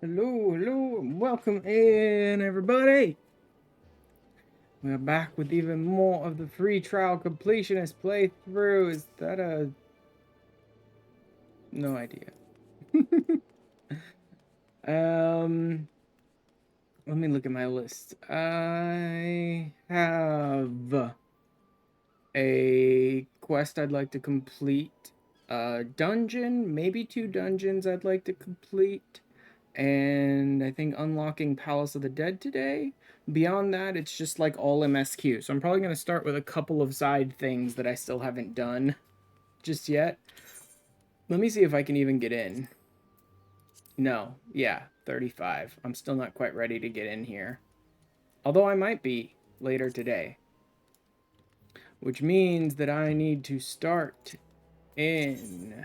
Hello, and welcome in, everybody. We're back with even more of the free trial completionist playthrough. Is that a... no idea. Let me look at my list. I have a quest I'd like to complete, a dungeon, maybe 2 dungeons I'd like to complete, and I think unlocking Palace of the Dead today. Beyond that, it's just like all MSQ. So I'm probably going to start with a couple of side things that I still haven't done just yet. Let me see if I can even get in. No, yeah, 35. I'm still not quite ready to get in here. Although I might be later today. Which means that I need to start in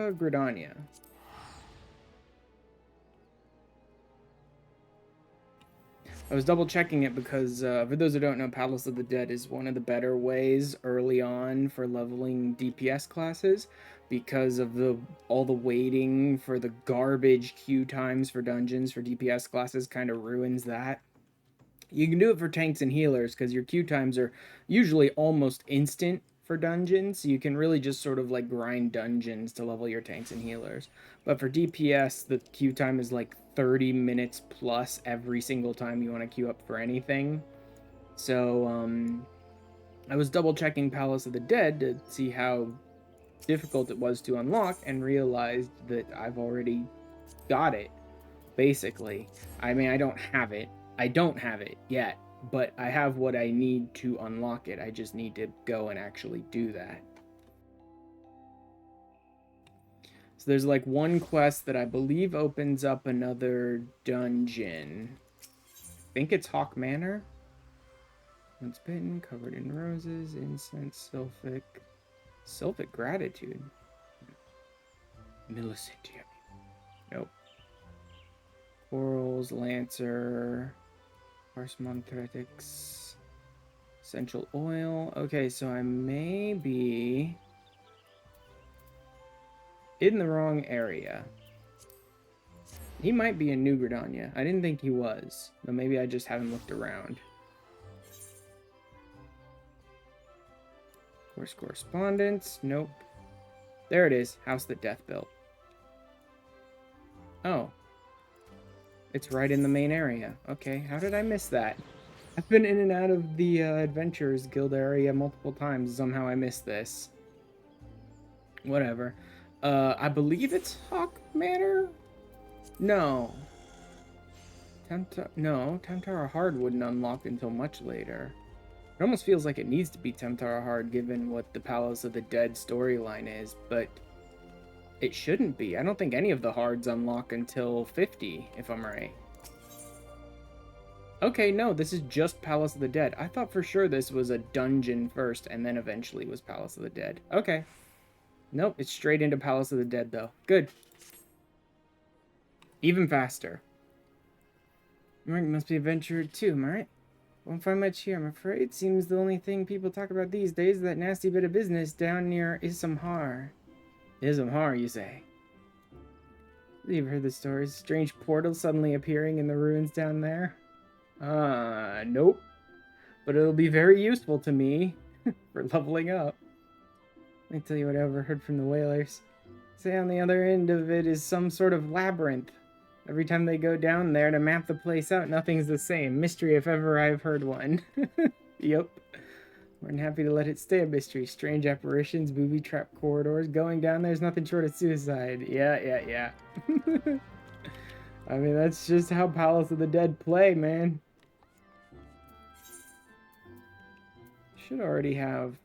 Gridania. I was double checking it because, for those who don't know, Palace of the Dead is one of the better ways early on for leveling DPS classes because of all the waiting for the garbage queue times for dungeons for DPS classes kind of ruins that. You can do it for tanks and healers because your queue times are usually almost instant for dungeons. So you can really just sort of like grind dungeons to level your tanks and healers. But for DPS, the queue time is like 30 minutes plus every single time you want to queue up for anything. So I was double checking Palace of the Dead to see how difficult it was to unlock and realized that I've already got it, basically. I mean, I don't have it yet, but I have what I need to unlock it. I just need to go and actually do that. So there's like one quest that I believe opens up another dungeon. I think it's Hawk Manor. Once bitten, covered in roses, incense, Sylphic gratitude. Millicent, nope. Corals, Lancer, Parsmonthetics, essential oil. Okay, so I may be in the wrong area. He might be in New Gridania. I didn't think he was, but maybe I just haven't looked around. Course correspondence. Nope. There it is. House that Death built. Oh. It's right in the main area. Okay, how did I miss that? I've been in and out of the Adventurers Guild area multiple times. Somehow I missed this. Whatever. I believe it's Hawk Manor? No. Temtara Hard wouldn't unlock until much later. It almost feels like it needs to be Temtara Hard given what the Palace of the Dead storyline is, but it shouldn't be. I don't think any of the Hards unlock until 50, if I'm right. Okay, no, this is just Palace of the Dead. I thought for sure this was a dungeon first and then eventually was Palace of the Dead. Okay. Nope, it's straight into Palace of the Dead, though. Good. Even faster. Mark must be adventured too, am I right? Won't find much here, I'm afraid. Seems the only thing people talk about these days is that nasty bit of business down near Issamhar. Issamhar, you say? You've heard the stories. Strange portals suddenly appearing in the ruins down there? Nope. But it'll be very useful to me for leveling up. Let me tell you what I overheard from the whalers. Say on the other end of it is some sort of labyrinth. Every time they go down there to map the place out, nothing's the same. Mystery if ever I've heard one. Yep. More than happy to let it stay a mystery. Strange apparitions, booby trap corridors. Going down there's nothing short of suicide. Yeah. I mean, that's just how Palace of the Dead play, man. Should already have...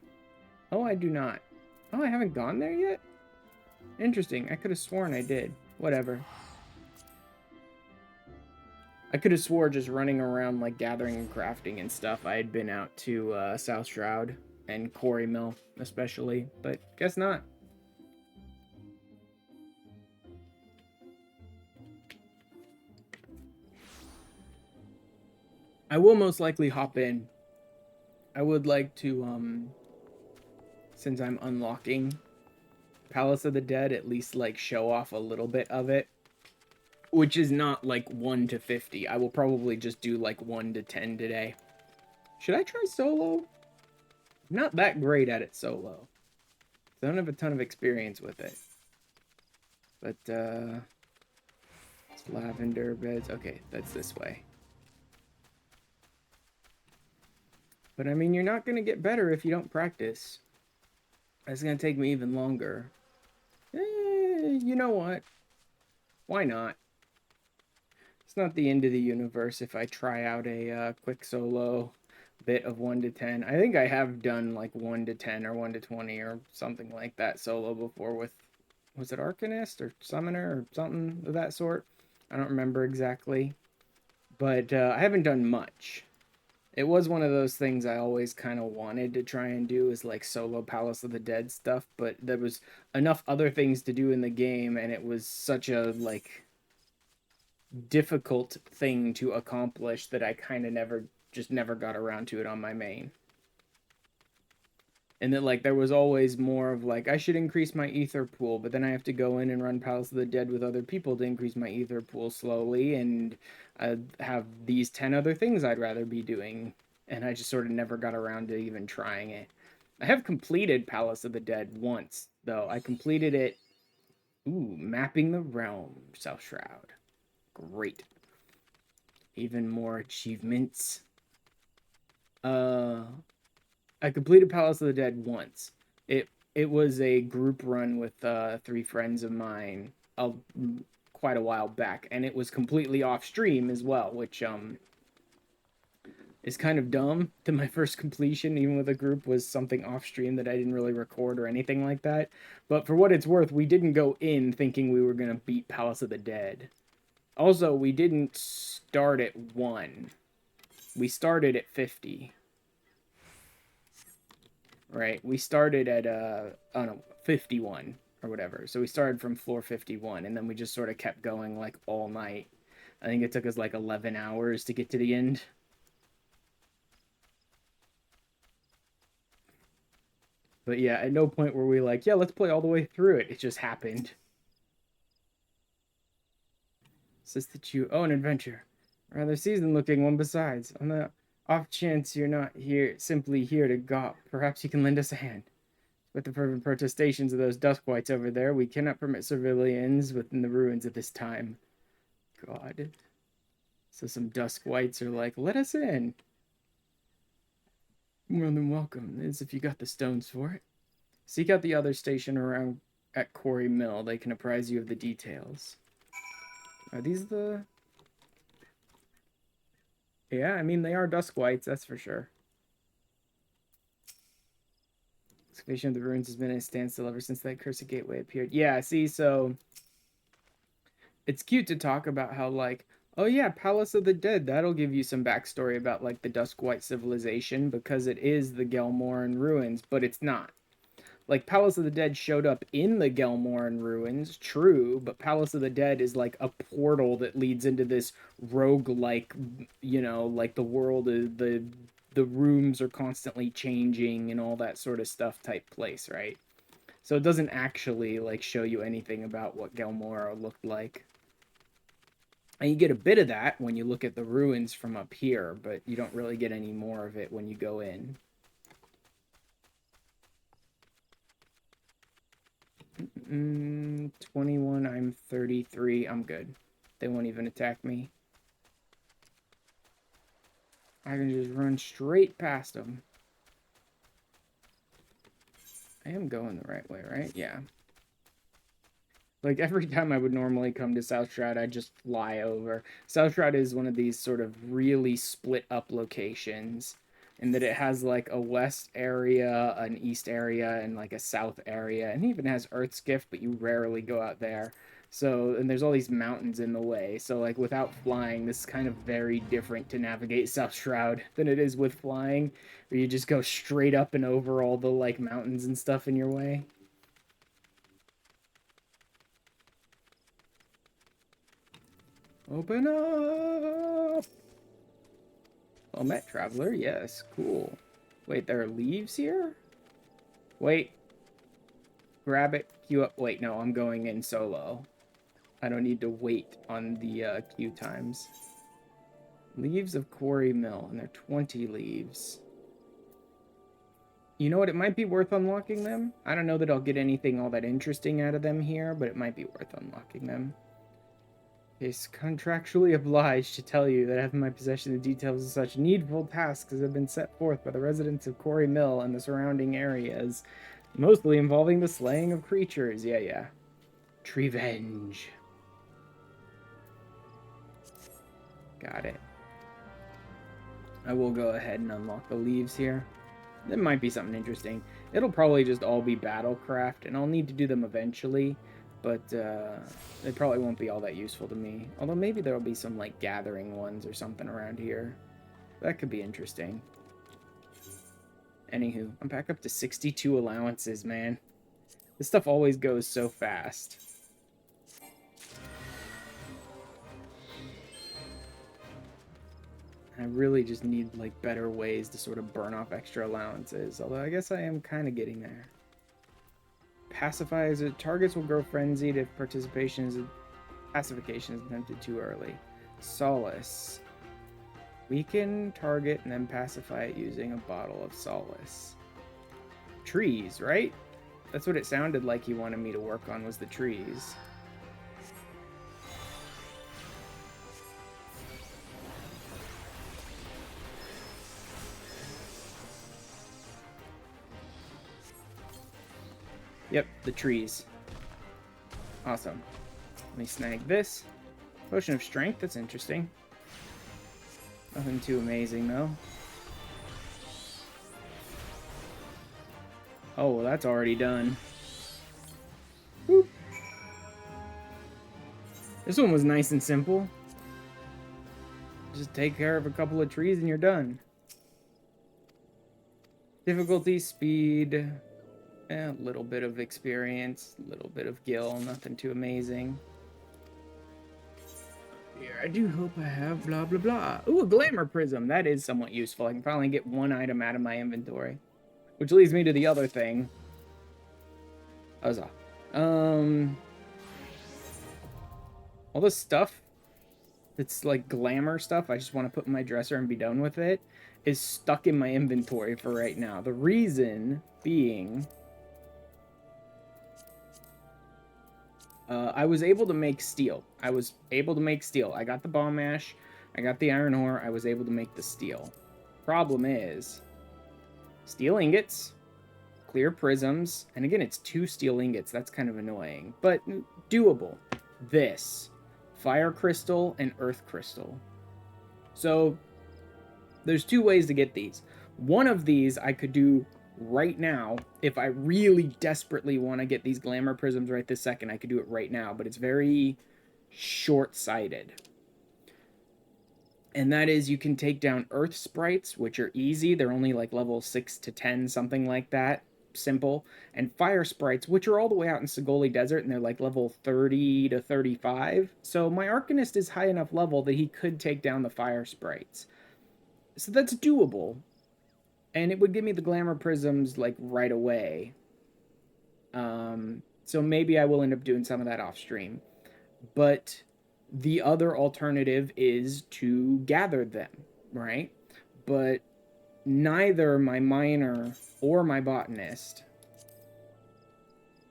Oh, I do not. Oh, I haven't gone there yet? Interesting. I could have sworn I did. Whatever. I could have swore just running around, like, gathering and crafting and stuff, I had been out to South Shroud and Quarry Mill, especially, but guess not. I will most likely hop in. I would like to, since I'm unlocking Palace of the Dead, at least like show off a little bit of it, which is not like 1 to 50. I will probably just do like 1 to 10 today. Should I try solo? I'm not that great at it solo. I don't have a ton of experience with it. But, it's lavender beds. Okay, that's this way. But, I mean, you're not going to get better if you don't practice. It's going to take me even longer. You know what? Why not? It's not the end of the universe if I try out a quick solo bit of 1 to 10. I think I have done like 1 to 10 or 1 to 20 or something like that solo before with, was it Arcanist or Summoner or something of that sort? I don't remember exactly. But I haven't done much. It was one of those things I always kind of wanted to try and do, is like solo Palace of the Dead stuff, but there was enough other things to do in the game, and it was such a like difficult thing to accomplish that I kind of never got around to it on my main. And that like there was always more of like I should increase my ether pool, but then I have to go in and run Palace of the Dead with other people to increase my ether pool slowly, and I have these 10 other things I'd rather be doing, and I just sort of never got around to even trying it. I have completed Palace of the Dead once, though. I completed it. Ooh, mapping the realm, South Shroud. Great. Even more achievements. I completed Palace of the Dead once. It was a group run with 3 friends of mine quite a while back, and it was completely off stream as well, which is kind of dumb. To my first completion, even with a group, was something off stream that I didn't really record or anything like that. But for what it's worth, we didn't go in thinking we were gonna beat Palace of the Dead. Also, we didn't start at 1. We started at 50. Right? We started at, I don't know, 51 or whatever. So we started from floor 51, and then we just sort of kept going, like, all night. I think it took us, like, 11 hours to get to the end. But yeah, at no point were we like, yeah, let's play all the way through it. It just happened. Says that you... Oh, an adventure. Rather seasoned-looking one besides. On the off chance you're not here, simply here to gawp, perhaps you can lend us a hand. With the fervent protestations of those Duskwights over there, we cannot permit civilians within the ruins at this time. God. So some Duskwights are like, let us in. More than welcome, as if you got the stones for it. Seek out the other station around at Quarry Mill. They can apprise you of the details. Are these the... Yeah, I mean, they are Duskwights, that's for sure. Excavation of the ruins has been at a standstill ever since that cursed gateway appeared. Yeah, see, so... It's cute to talk about how, like, oh yeah, Palace of the Dead, that'll give you some backstory about, like, the Duskwhite civilization, because it is the Gelmoran ruins, but it's not. Like, Palace of the Dead showed up in the Gelmoran ruins, true, but Palace of the Dead is, like, a portal that leads into this rogue-like, you know, like, the world is, the rooms are constantly changing and all that sort of stuff type place, right? So it doesn't actually, like, show you anything about what Gelmora looked like. And you get a bit of that when you look at the ruins from up here, but you don't really get any more of it when you go in. 21, I'm 33, I'm good. They won't even attack me. I can just run straight past them. I am going the right way, right? Yeah. Like, every time I would normally come to South Shroud, I'd just fly over. South Shroud is one of these sort of really split up locations, in that it has, like, a west area, an east area, and, like, a south area. And it even has Earth's Gift, but you rarely go out there. So, and there's all these mountains in the way. So, like, without flying, this is kind of very different to navigate South Shroud than it is with flying, where you just go straight up and over all the, like, mountains and stuff in your way. Open up! Well met, traveler. Yes, cool. Wait, there are leaves here? Wait. grab it, queue up. Wait, no, I'm going in solo. I don't need to wait on the queue times. Leaves of Quarry Mill, and they're 20 leaves. You know what? It might be worth unlocking them. I don't know that I'll get anything all that interesting out of them here, but it might be worth unlocking them. Is contractually obliged to tell you that I have in my possession the details of such needful tasks as have been set forth by the residents of Quarry Mill and the surrounding areas, mostly involving the slaying of creatures. Yeah. Revenge. Got it. I will go ahead and unlock the leaves here. There might be something interesting. It'll probably just all be battlecraft, and I'll need to do them eventually, but they probably won't be all that useful to me. Although maybe there'll be some, like, gathering ones or something around here. That could be interesting. Anywho, I'm back up to 62 allowances, man. This stuff always goes so fast. I really just need, like, better ways to sort of burn off extra allowances, although I guess I am kind of getting there. Pacifies it. Targets will grow frenzied if pacification is attempted too early. Solace. Weaken target and then pacify it using a bottle of solace. Trees, right? That's what it sounded like he wanted me to work on, was the trees. Yep, the trees. Awesome. Let me snag this. Potion of Strength, that's interesting. Nothing too amazing, though. Oh, well, that's already done. Whoop. This one was nice and simple. Just take care of a couple of trees and you're done. Difficulty, speed, a little bit of experience, a little bit of gil, nothing too amazing. Here, I do hope I have blah, blah, blah. Ooh, a glamour prism. That is somewhat useful. I can finally get one item out of my inventory. Which leads me to the other thing. Huzzah. All this stuff that's like glamour stuff I just want to put in my dresser and be done with it is stuck in my inventory for right now. The reason being... I was able to make steel. I got the bomb ash. I got the iron ore. I was able to make the steel. Problem is, steel ingots, clear prisms, and again, it's 2 steel ingots. That's kind of annoying, but doable. This, fire crystal and earth crystal. So there's 2 ways to get these. One of these I could do right now. If I really desperately want to get these glamour prisms right this second, I could do it right now, but it's very short-sighted. And that is, you can take down earth sprites, which are easy. They're only like level 6 to 10, something like that. Simple. And fire sprites, which are all the way out in Sigoli Desert, and they're like level 30 to 35. So my Arcanist is high enough level that he could take down the fire sprites. So that's doable. And it would give me the glamour prisms, like, right away. So maybe I will end up doing some of that off stream. But the other alternative is to gather them, right? But neither my miner or my botanist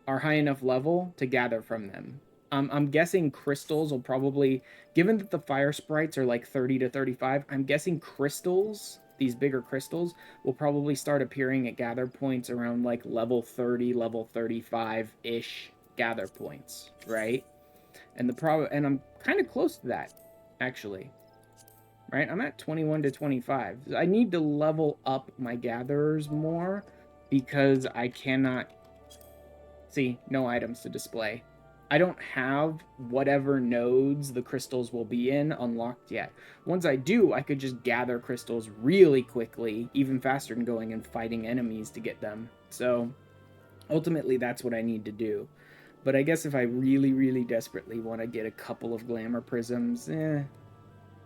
are high enough level to gather from them. I'm guessing crystals will probably... Given that the fire sprites are, like, 30 to 35, I'm guessing crystals... These bigger crystals will probably start appearing at gather points around like level 30, level 35-ish gather points, right? And and I'm kind of close to that, actually. Right? I'm at 21 to 25. I need to level up my gatherers more because I cannot see no items to display. I don't have whatever nodes the crystals will be in unlocked yet. Once I do, I could just gather crystals really quickly, even faster than going and fighting enemies to get them. So, ultimately, that's what I need to do. But I guess if I really, really desperately want to get a couple of glamour prisms,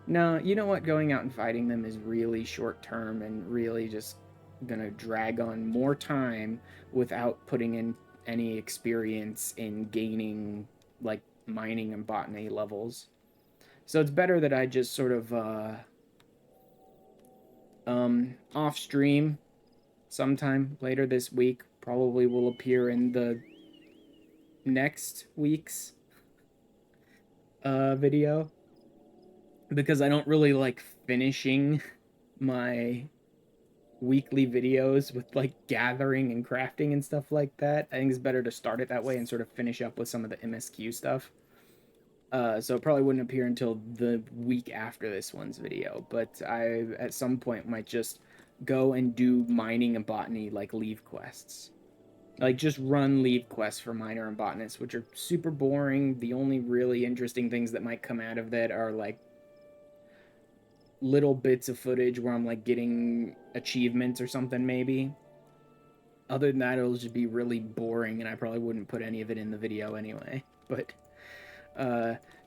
no, you know what? Going out and fighting them is really short-term and really just gonna drag on more time without putting in any experience in gaining, like, mining and botany levels. So it's better that I just sort of, off stream sometime later this week. Probably will appear in the next week's video, because I don't really like finishing my weekly videos with like gathering and crafting and stuff like that. I think it's better to start it that way and sort of finish up with some of the MSQ stuff. So it probably wouldn't appear until the week after this one's video, but I at some point might just go and do mining and botany, like leave quests. Like, just run leave quests for miner and botanist, which are super boring. The only really interesting things that might come out of that are like little bits of footage where I'm like getting achievements or something, maybe. Other than that, it'll just be really boring, and I probably wouldn't put any of it in the video anyway. But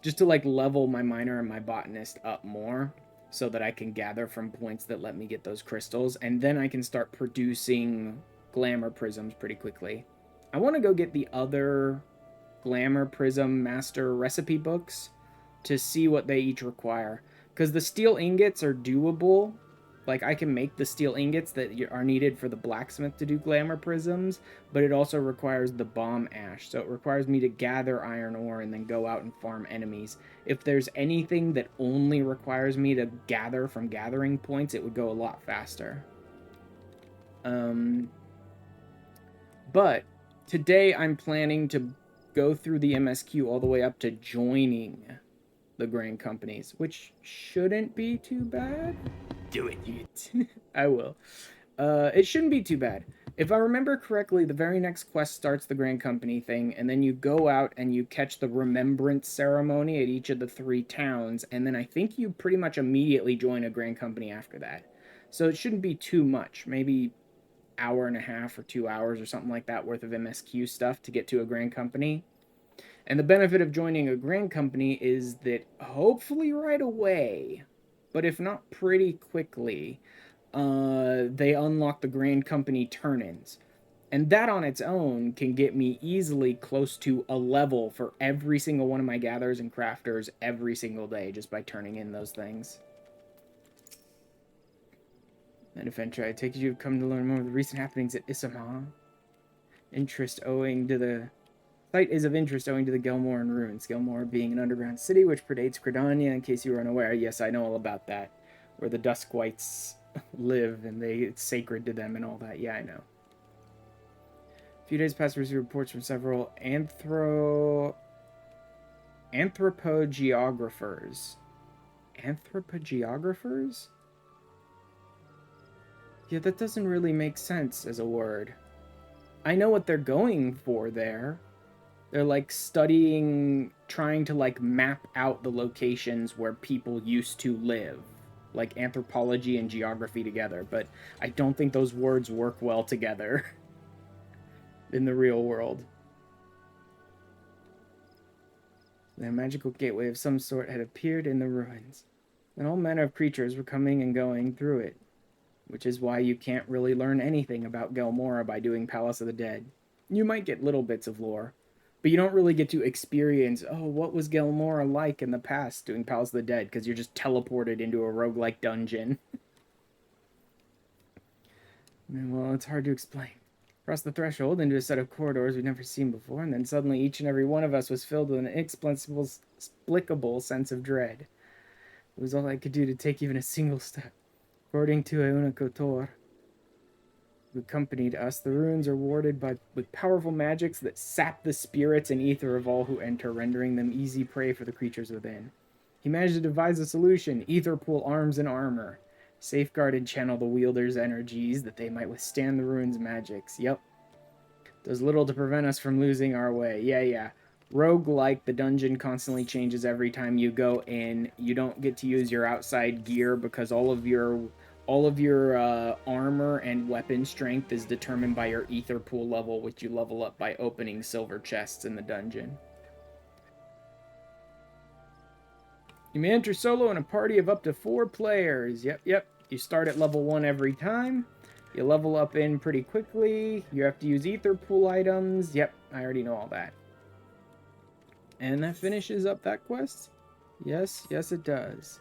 just to like level my miner and my botanist up more, so that I can gather from points that let me get those crystals, and then I can start producing glamour prisms pretty quickly. I want to go get the other glamour prism master recipe books to see what they each require, because the steel ingots are doable. Like, I can make the steel ingots that are needed for the blacksmith to do glamour prisms, but it also requires the bomb ash, so it requires me to gather iron ore and then go out and farm enemies. If there's anything that only requires me to gather from gathering points, it would go a lot faster. But today I'm planning to go through the MSQ all the way up to joining the grain companies, which shouldn't be too bad. Do it. I will. It shouldn't be too bad. If I remember correctly, the very next quest starts the Grand Company thing, and then you go out and you catch the Remembrance Ceremony at each of the 3 towns, and then I think you pretty much immediately join a Grand Company after that. So it shouldn't be too much. Maybe hour and a half or 2 hours or something like that worth of MSQ stuff to get to a Grand Company. And the benefit of joining a Grand Company is that hopefully right away, but if not pretty quickly, they unlock the Grand Company turn-ins. And that on its own can get me easily close to a level for every single one of my gatherers and crafters every single day, just by turning in those things. And adventure, I take it you've come to learn more of the recent happenings at Issamah. Site is of interest owing to the Gelmoran ruins. Gelmor being an underground city which predates Gridania, in case you were unaware. Yes, I know all about that. Where the Duskwights live and it's sacred to them and all that. Yeah, I know. A few days past, we received reports from several anthropogeographers. Anthropogeographers? Yeah, that doesn't really make sense as a word. I know what they're going for there. They're like studying, trying to like map out the locations where people used to live. Like anthropology and geography together, but I don't think those words work well together in the real world. A magical gateway of some sort had appeared in the ruins, and all manner of creatures were coming and going through it, which is why you can't really learn anything about Gelmora by doing Palace of the Dead. You might get little bits of lore, but you don't really get to experience, oh, what was Gelmora like in the past doing Palace of the Dead, because you're just teleported into a roguelike dungeon. Well, it's hard to explain. Crossed the threshold into a set of corridors we'd never seen before, and then suddenly each and every one of us was filled with an inexplicable sense of dread. It was all I could do to take even a single step. According to Auna Kotor, who accompanied us, the ruins are warded with powerful magics that sap the spirits and ether of all who enter, rendering them easy prey for the creatures within. He managed to devise a solution: ether pool arms and armor. Safeguard and channel the wielders' energies that they might withstand the ruins' magics. Yep. Does little to prevent us from losing our way. Yeah. Roguelike, the dungeon constantly changes every time you go in. You don't get to use your outside gear because all of your armor and weapon strength is determined by your ether pool level, which you level up by opening silver chests in the dungeon. You may enter solo in a party of up to 4 players. Yep. You start at level 1 every time. You level up in pretty quickly. You have to use ether pool items. Yep, I already know all that. And that finishes up that quest. Yes, yes it does.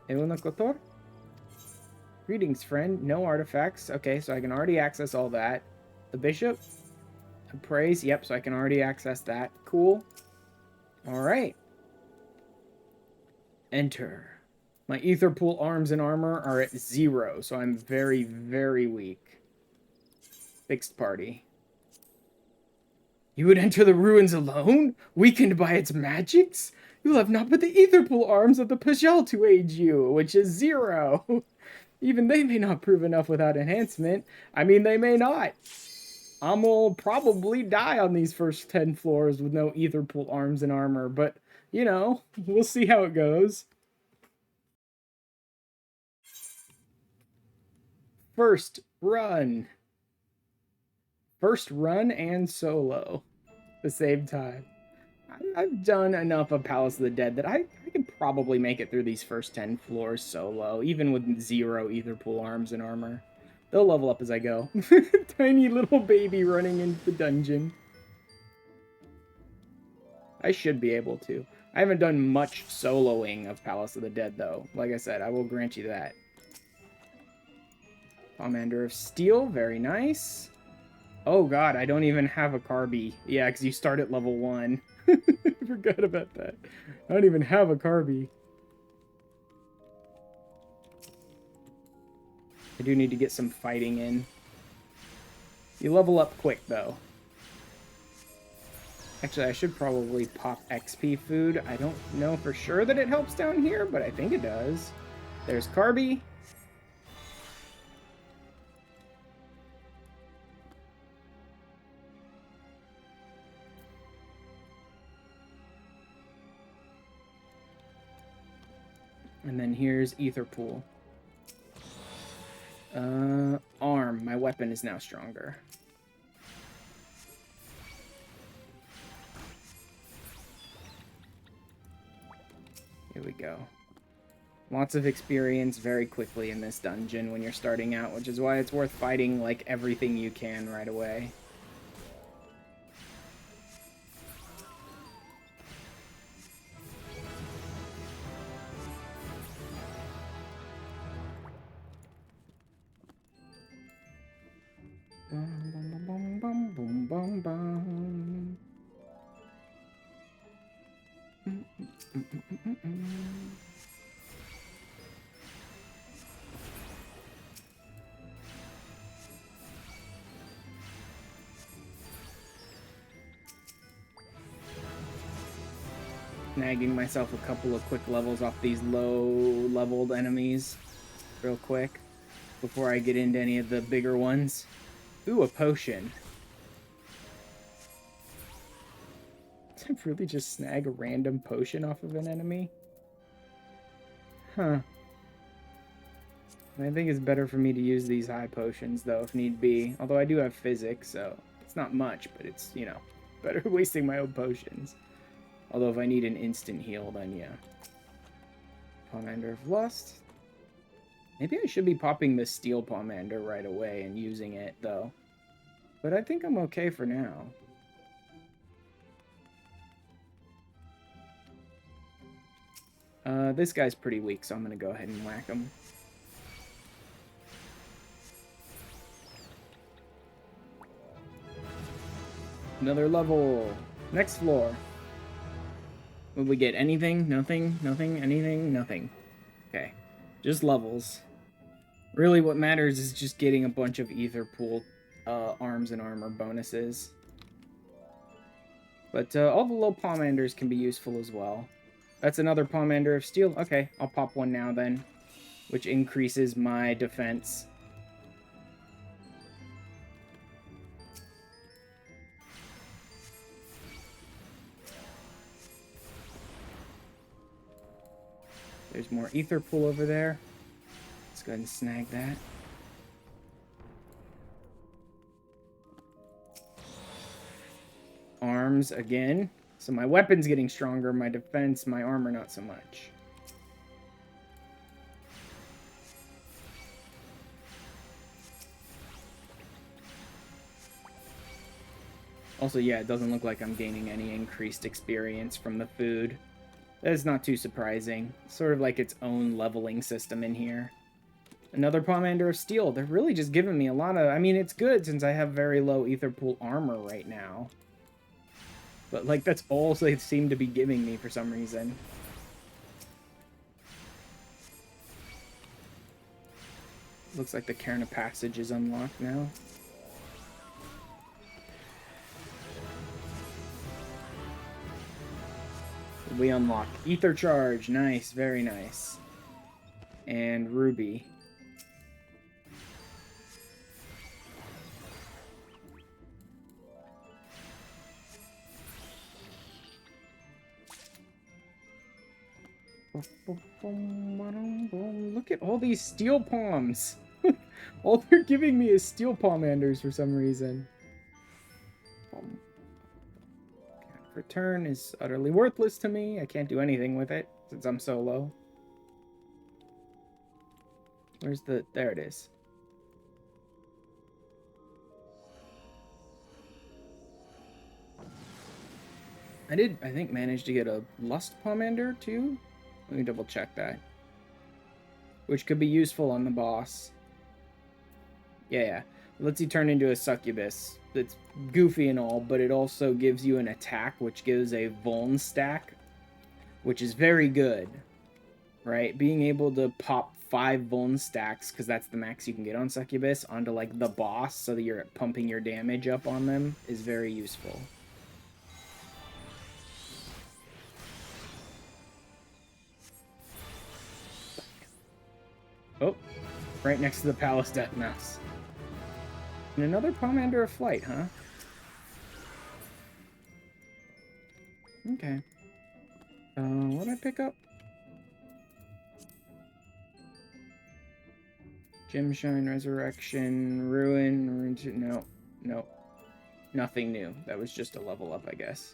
Eunakotor? Greetings, friend. No artifacts. Okay, so I can already access all that. The bishop? Praise. Yep, so I can already access that. Cool. Alright. Enter. My ether pool arms and armor are at 0, so I'm very, very weak. Fixed party. You would enter the ruins alone? Weakened by its magics? You'll have not but the ether pool arms of the Pajal to aid you, which is 0. Even they may not prove enough without enhancement. I mean, they may not. I'll probably die on these first 10 floors with no ether pool arms and armor, but, you know, we'll see how it goes. First run. First run and solo at the same time. I've done enough of Palace of the Dead that I could probably make it through these first 10 floors solo, even with 0 ether pool arms and armor. They'll level up as I go. Tiny little baby running into the dungeon. I should be able to. I haven't done much soloing of Palace of the Dead, though. Like I said, I will grant you that. Commander of Steel, very nice. Oh god, I don't even have a Carby. Yeah, because you start at level 1. I forgot about that. I don't even have a Carby. I do need to get some fighting in. You level up quick, though. Actually, I should probably pop XP food. I don't know for sure that it helps down here, but I think it does. There's Carby. And then here's Ether Pool. Arm. My weapon is now stronger. Here we go. Lots of experience very quickly in this dungeon when you're starting out, which is why it's worth fighting like everything you can right away. Bum, bum, bum, bum, bum, bum. Snagging myself a couple of quick levels off these low-leveled enemies real quick before I get into any of the bigger ones. Ooh, a potion. Did I really just snag a random potion off of an enemy? Huh. I think it's better for me to use these high potions, though, if need be. Although I do have physics, so it's not much, but it's, you know, better wasting my own potions. Although if I need an instant heal, then yeah. Pomander of Lust. Maybe I should be popping this Steel Pomander right away and using it, though. But I think I'm okay for now. This guy's pretty weak, so I'm gonna go ahead and whack him. Another level. Next floor. Would we get anything? Nothing? Nothing? Anything? Nothing. Okay. Just levels. Really what matters is just getting a bunch of ether pool arms and armor bonuses. But all the low pomanders can be useful as well. That's another Pomander of Steel. Okay, I'll pop one now then, which increases my defense. There's more ether pool over there. Let's go ahead and snag that. Arms again. So my weapon's getting stronger, my defense, my armor not so much. Also, yeah, it doesn't look like I'm gaining any increased experience from the food. That's not too surprising. Sort of like its own leveling system in here. Another Pomander of Steel. They're really just giving me a lot of... I mean, it's good since I have very low Ether Pool armor right now. But, like, that's all they seem to be giving me for some reason. Looks like the Cairn of Passage is unlocked now. We unlock Ether Charge. Nice, very nice. And Ruby. Look at all these steel palms. All they're giving me is steel palmanders for some reason. Return is utterly worthless to me. I can't do anything with it since I'm so low. Where's the... There it is. I did, I think, manage to get a Lust Pomander, too. Let me double check that. Which could be useful on the boss. Yeah. It lets you turn into a succubus. That's goofy and all, but it also gives you an attack, which gives a vuln stack, which is very good, right? Being able to pop 5 vuln stacks, because that's the max you can get on succubus, onto, like, the boss, so that you're pumping your damage up on them, is very useful. Oh, right next to the Palace Death Mouse. And another Pomander of Flight, huh? Okay. What did I pick up? Gemshine, Resurrection, Ruin, no. Nothing new. That was just a level up, I guess.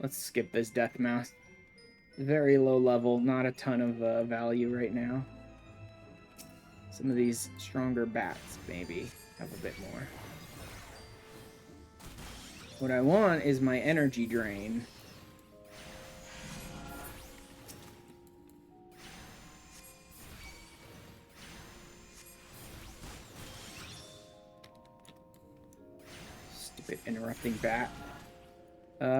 Let's skip this Death Mouse. Very low level, not a ton of value right now. Some of these stronger bats, maybe, have a bit more. What I want is my energy drain. Stupid interrupting bat.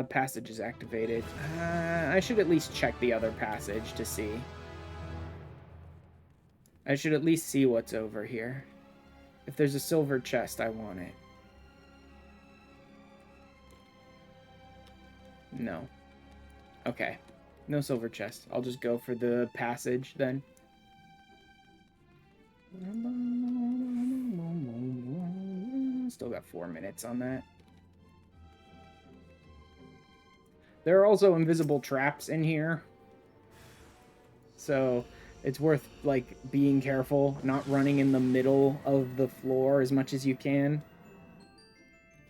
Passage is activated. I should at least check the other passage to see. I should at least see what's over here. If there's a silver chest, I want it. No. Okay. No silver chest. I'll just go for the passage then. Still got 4 minutes on that. There are also invisible traps in here. So it's worth, like, being careful, not running in the middle of the floor as much as you can.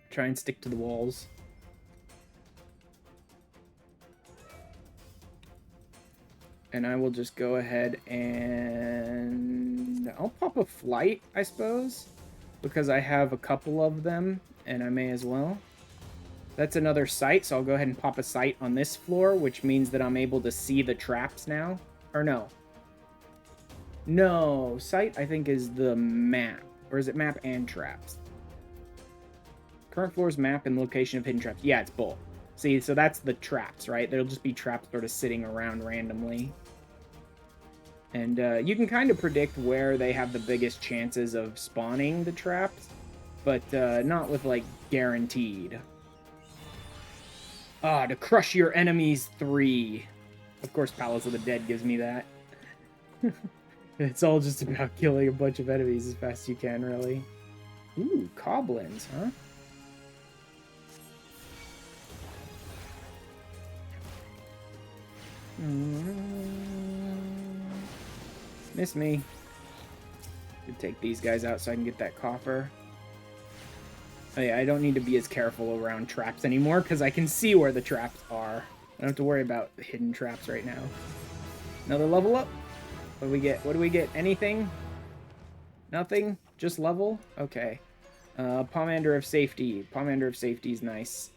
Try and stick to the walls. And I will just go ahead and... I'll pop a flight, I suppose, because I have a couple of them, and I may as well. That's another sight, so I'll go ahead and pop a sight on this floor, which means that I'm able to see the traps now. Or no. No, sight, I think, is the map. Or is it map and traps? Current floor's map and location of hidden traps. Yeah, it's both. See, so that's the traps, right? There'll just be traps sort of sitting around randomly. And you can kind of predict where they have the biggest chances of spawning the traps, but not with, like, guaranteed. Ah, to crush your enemies 3. Of course, Palace of the Dead gives me that. It's all just about killing a bunch of enemies as fast as you can, really. Ooh, Coblins, huh? Miss me. Could take these guys out so I can get that coffer. Oh yeah, I don't need to be as careful around traps anymore because I can see where the traps are. I don't have to worry about hidden traps right now. Another level up? What do we get? What do we get? Anything? Nothing? Just level? Okay. Pomander of Safety. Pomander of Safety is nice.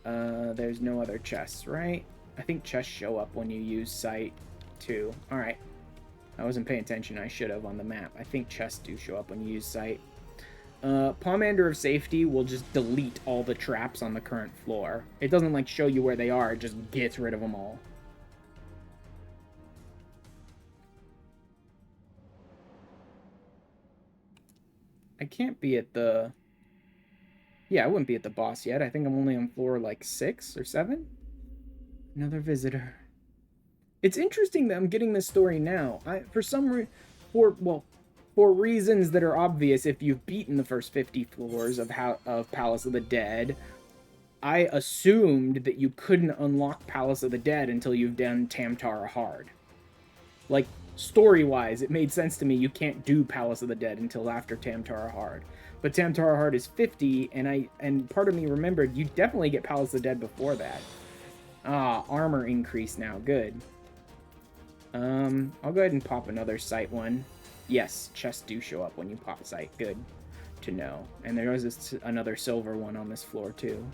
There's no other chests, right? I think chests show up when you use sight, too. Alright. I wasn't paying attention. I should have on the map. I think chests do show up when you use sight. Pomander of Safety will just delete all the traps on the current floor. It doesn't, like, show you where they are. It just gets rid of them all. I can't be at the... Yeah, I wouldn't be at the boss yet. I think I'm only on floor, like, 6 or 7. Another visitor. It's interesting that I'm getting this story now. For reasons that are obvious if you've beaten the first 50 floors of Palace of the Dead, I assumed that you couldn't unlock Palace of the Dead until you've done Tamtara Hard. Like, story-wise, it made sense to me you can't do Palace of the Dead until after Tamtara Hard. But Tamtara Hard is 50, and part of me remembered you definitely get Palace of the Dead before that. Ah, armor increase now. Good. I'll go ahead and pop another sight one. Yes, chests do show up when you pop sight. Good to know. And there is another silver one on this floor, too.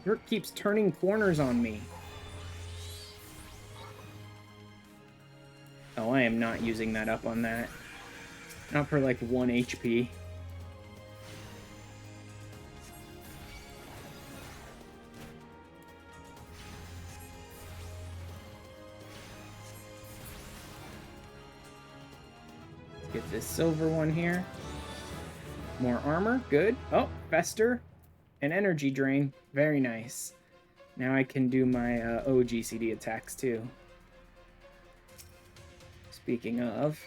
Dirt keeps turning corners on me. Oh, I am not using that up on that. Not for like 1 HP. Let's get this silver one here. More armor, good. Oh, Fester. An energy drain, very nice. Now I can do my OGCD attacks too. Speaking of...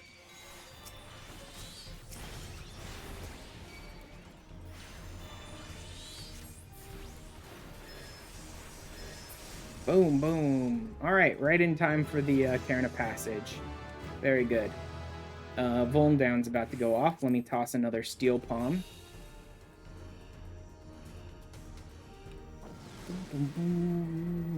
Boom, boom. Alright, right in time for the Cairn of Passage. Very good. Vuln Down's about to go off. Let me toss another Steel Palm.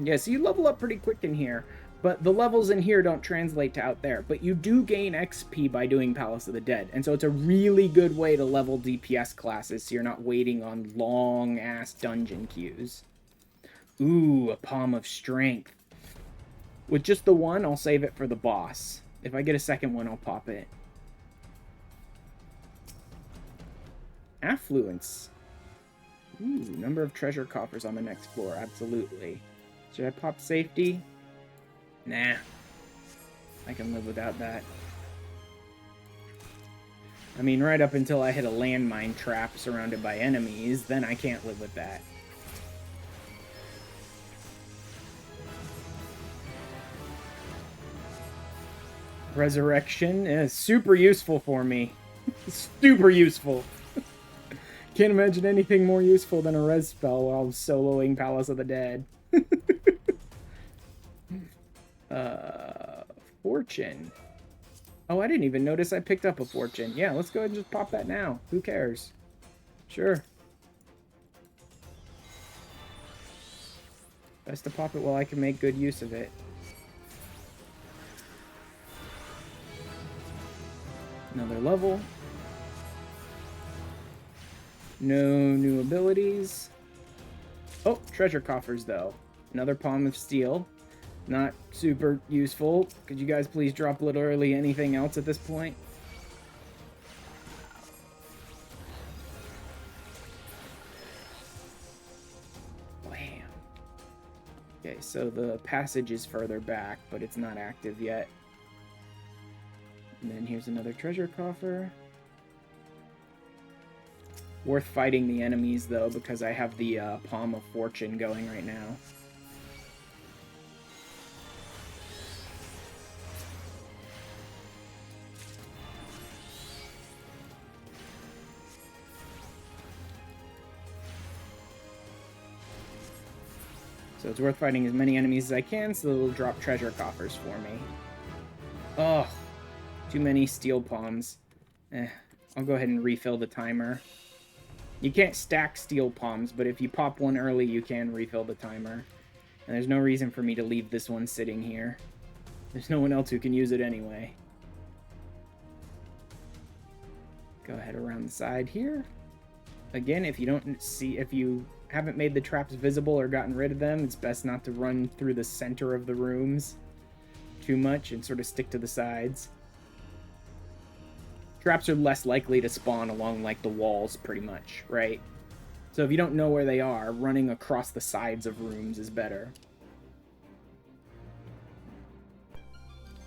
Yeah, so you level up pretty quick in here. But the levels in here don't translate to out there. But you do gain XP by doing Palace of the Dead. And so it's a really good way to level DPS classes so you're not waiting on long-ass dungeon queues. Ooh, a Palm of Strength. With just the one, I'll save it for the boss. If I get a second one, I'll pop it. Affluence. Ooh, number of treasure coffers on the next floor. Absolutely. Should I pop safety? Nah. I can live without that. I mean, right up until I hit a landmine trap surrounded by enemies, then I can't live with that. Resurrection is super useful for me. Super useful. Can't imagine anything more useful than a res spell while soloing Palace of the Dead. Fortune. Oh, I didn't even notice I picked up a fortune. Yeah, let's go ahead and just pop that now. Who cares? Sure. Best to pop it while I can make good use of it. Another level. No new abilities. Oh, treasure coffers, though. Another Palm of Steel. Not super useful. Could you guys please drop literally anything else at this point? Blam. Okay, so the passage is further back, but it's not active yet. And then here's another treasure coffer. Worth fighting the enemies, though, because I have the Palm of Fortune going right now. So it's worth fighting as many enemies as I can, so they'll drop treasure coffers for me. Oh, too many steel palms. I'll go ahead and refill the timer. You can't stack steel palms, but if you pop one early, you can refill the timer. And there's no reason for me to leave this one sitting here. There's no one else who can use it anyway. Go ahead around the side here. Again, if you haven't made the traps visible or gotten rid of them, it's best not to run through the center of the rooms too much and sort of stick to the sides. Traps are less likely to spawn along, like, the walls, pretty much, right? So if you don't know where they are, running across the sides of rooms is better.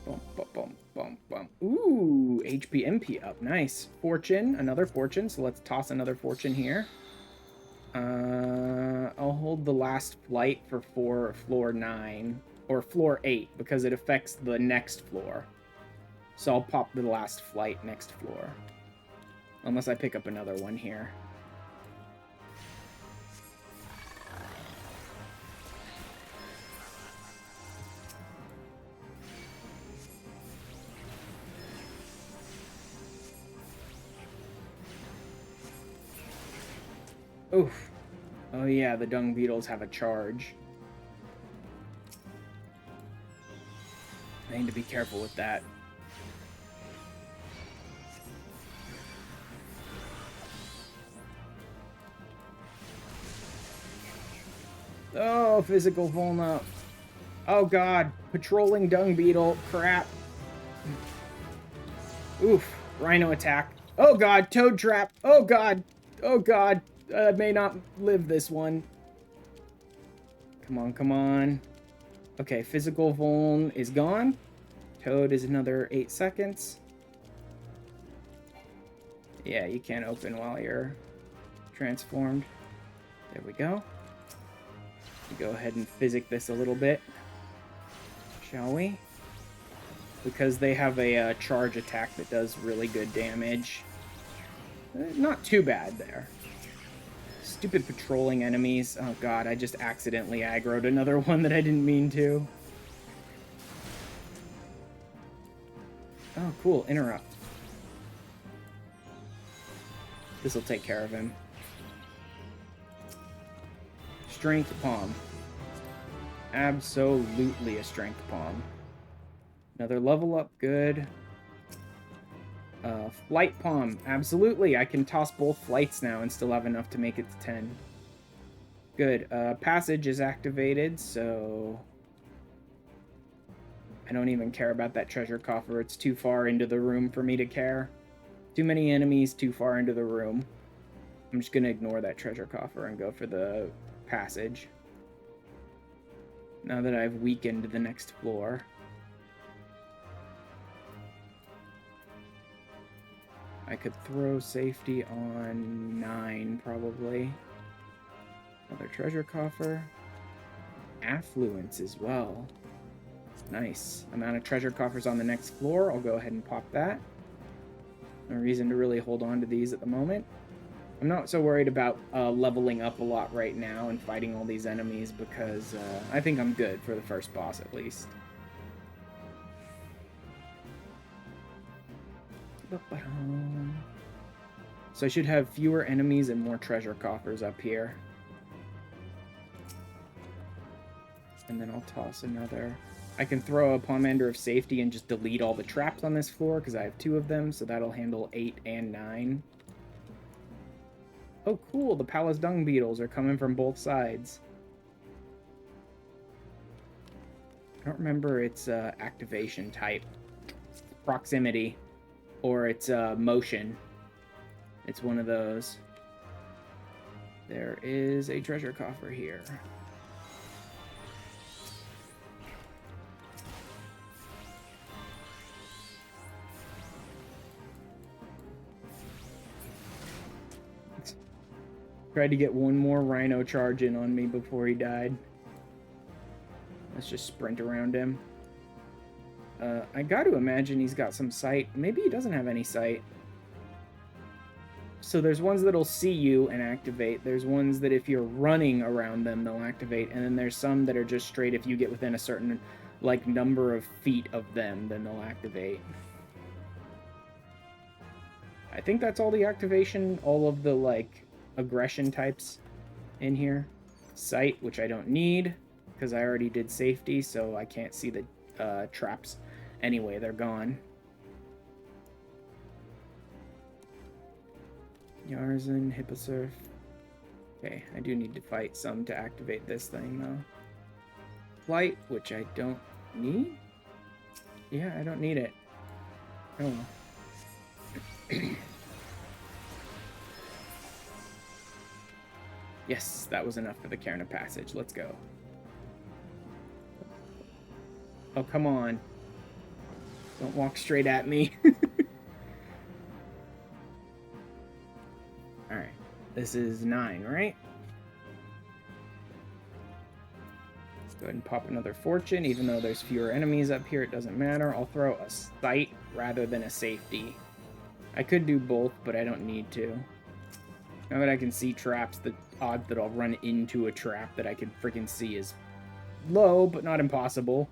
Bum, bum, bum, bum, bum. Ooh, HP MP up. Nice. Fortune. Another fortune. So let's toss another fortune here. I'll hold the last flight for floor 9. Or floor 8, because it affects the next floor. So I'll pop the last flight next floor. Unless I pick up another one here. Oof. Oh yeah, the dung beetles have a charge. I need to be careful with that. Oh, physical vuln up. Oh god, patrolling dung beetle. Crap. Oof, rhino attack. Oh god, toad trap. Oh god. Oh god. I may not live this one. Come on, come on. Okay, physical vuln is gone. Toad is another 8 seconds. Yeah, you can't open while you're transformed. There we go. Go ahead and physic this a little bit, shall we? Because they have a charge attack that does really good damage. Not too bad there. Stupid patrolling enemies. Oh god, I just accidentally aggroed another one that I didn't mean to. Oh, cool. Interrupt. This'll take care of him. Strength palm. Absolutely a strength palm. Another level up. Good. Flight palm. Absolutely. I can toss both flights now and still have enough to make it to 10. Good. Passage is activated, so I don't even care about that treasure coffer. It's too far into the room for me to care. Too many enemies, too far into the room. I'm just going to ignore that treasure coffer and go for the passage. Now that I've weakened the next floor. I could throw safety on 9, probably. Another treasure coffer. Affluence as well. Nice. Amount of treasure coffers on the next floor. I'll go ahead and pop that. No reason to really hold on to these at the moment. I'm not so worried about leveling up a lot right now and fighting all these enemies because I think I'm good for the first boss at least. So I should have fewer enemies and more treasure coffers up here. And then I'll toss another. I can throw a Pomander of Safety and just delete all the traps on this floor because I have 2 of them, so that'll handle 8 and 9. Oh, cool. The Palace Dung Beetles are coming from both sides. I don't remember its activation type. Proximity. Or its motion. It's one of those. There is a treasure coffer here. Tried to get one more rhino charge in on me before he died. Let's just sprint around him. I got to imagine he's got some sight. Maybe he doesn't have any sight. So there's ones that'll see you and activate. There's ones that if you're running around them, they'll activate. And then there's some that are just straight if you get within a certain, like, number of feet of them, then they'll activate. I think that's all the activation, all of the, like, aggression types in here. Sight, which I don't need, because I already did safety, so I can't see the traps. Anyway, they're gone. Yarzan, Hipposurf. Okay, I do need to fight some to activate this thing, though. Flight, which I don't need? Yeah, I don't need it. Oh. Yes, that was enough for the Cairn of Passage. Let's go. Oh, come on. Don't walk straight at me. Alright. This is 9, right? Let's go ahead and pop another fortune. Even though there's fewer enemies up here, it doesn't matter. I'll throw a sight rather than a safety. I could do both, but I don't need to. Now that I can see traps, the odds that I'll run into a trap that I can freaking see is low, but not impossible.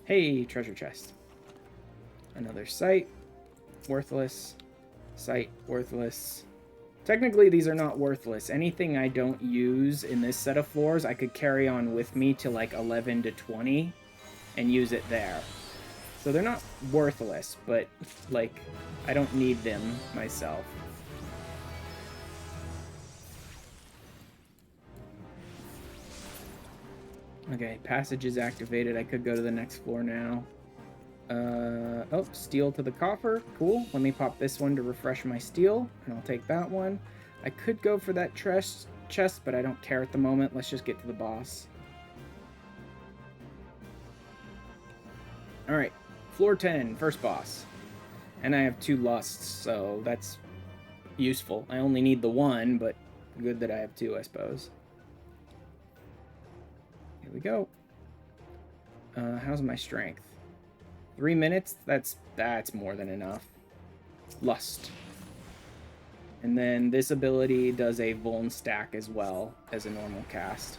Hey, treasure chest. Another sight. Worthless. Sight. Worthless. Technically, these are not worthless. Anything I don't use in this set of floors, I could carry on with me to like 11 to 20 and use it there. So they're not worthless, but like, I don't need them myself. Okay, passage is activated. I could go to the next floor now. Oh, steel to the coffer. Cool. Let me pop this one to refresh my steel, and I'll take that one. I could go for that chest, but I don't care at the moment. Let's just get to the boss. Alright, floor 10, first boss. And I have 2 lusts, so that's useful. I only need the 1, but good that I have 2, I suppose. Here we go. How's my strength? 3 minutes? That's more than enough. Lust. And then this ability does a vuln stack as well as a normal cast.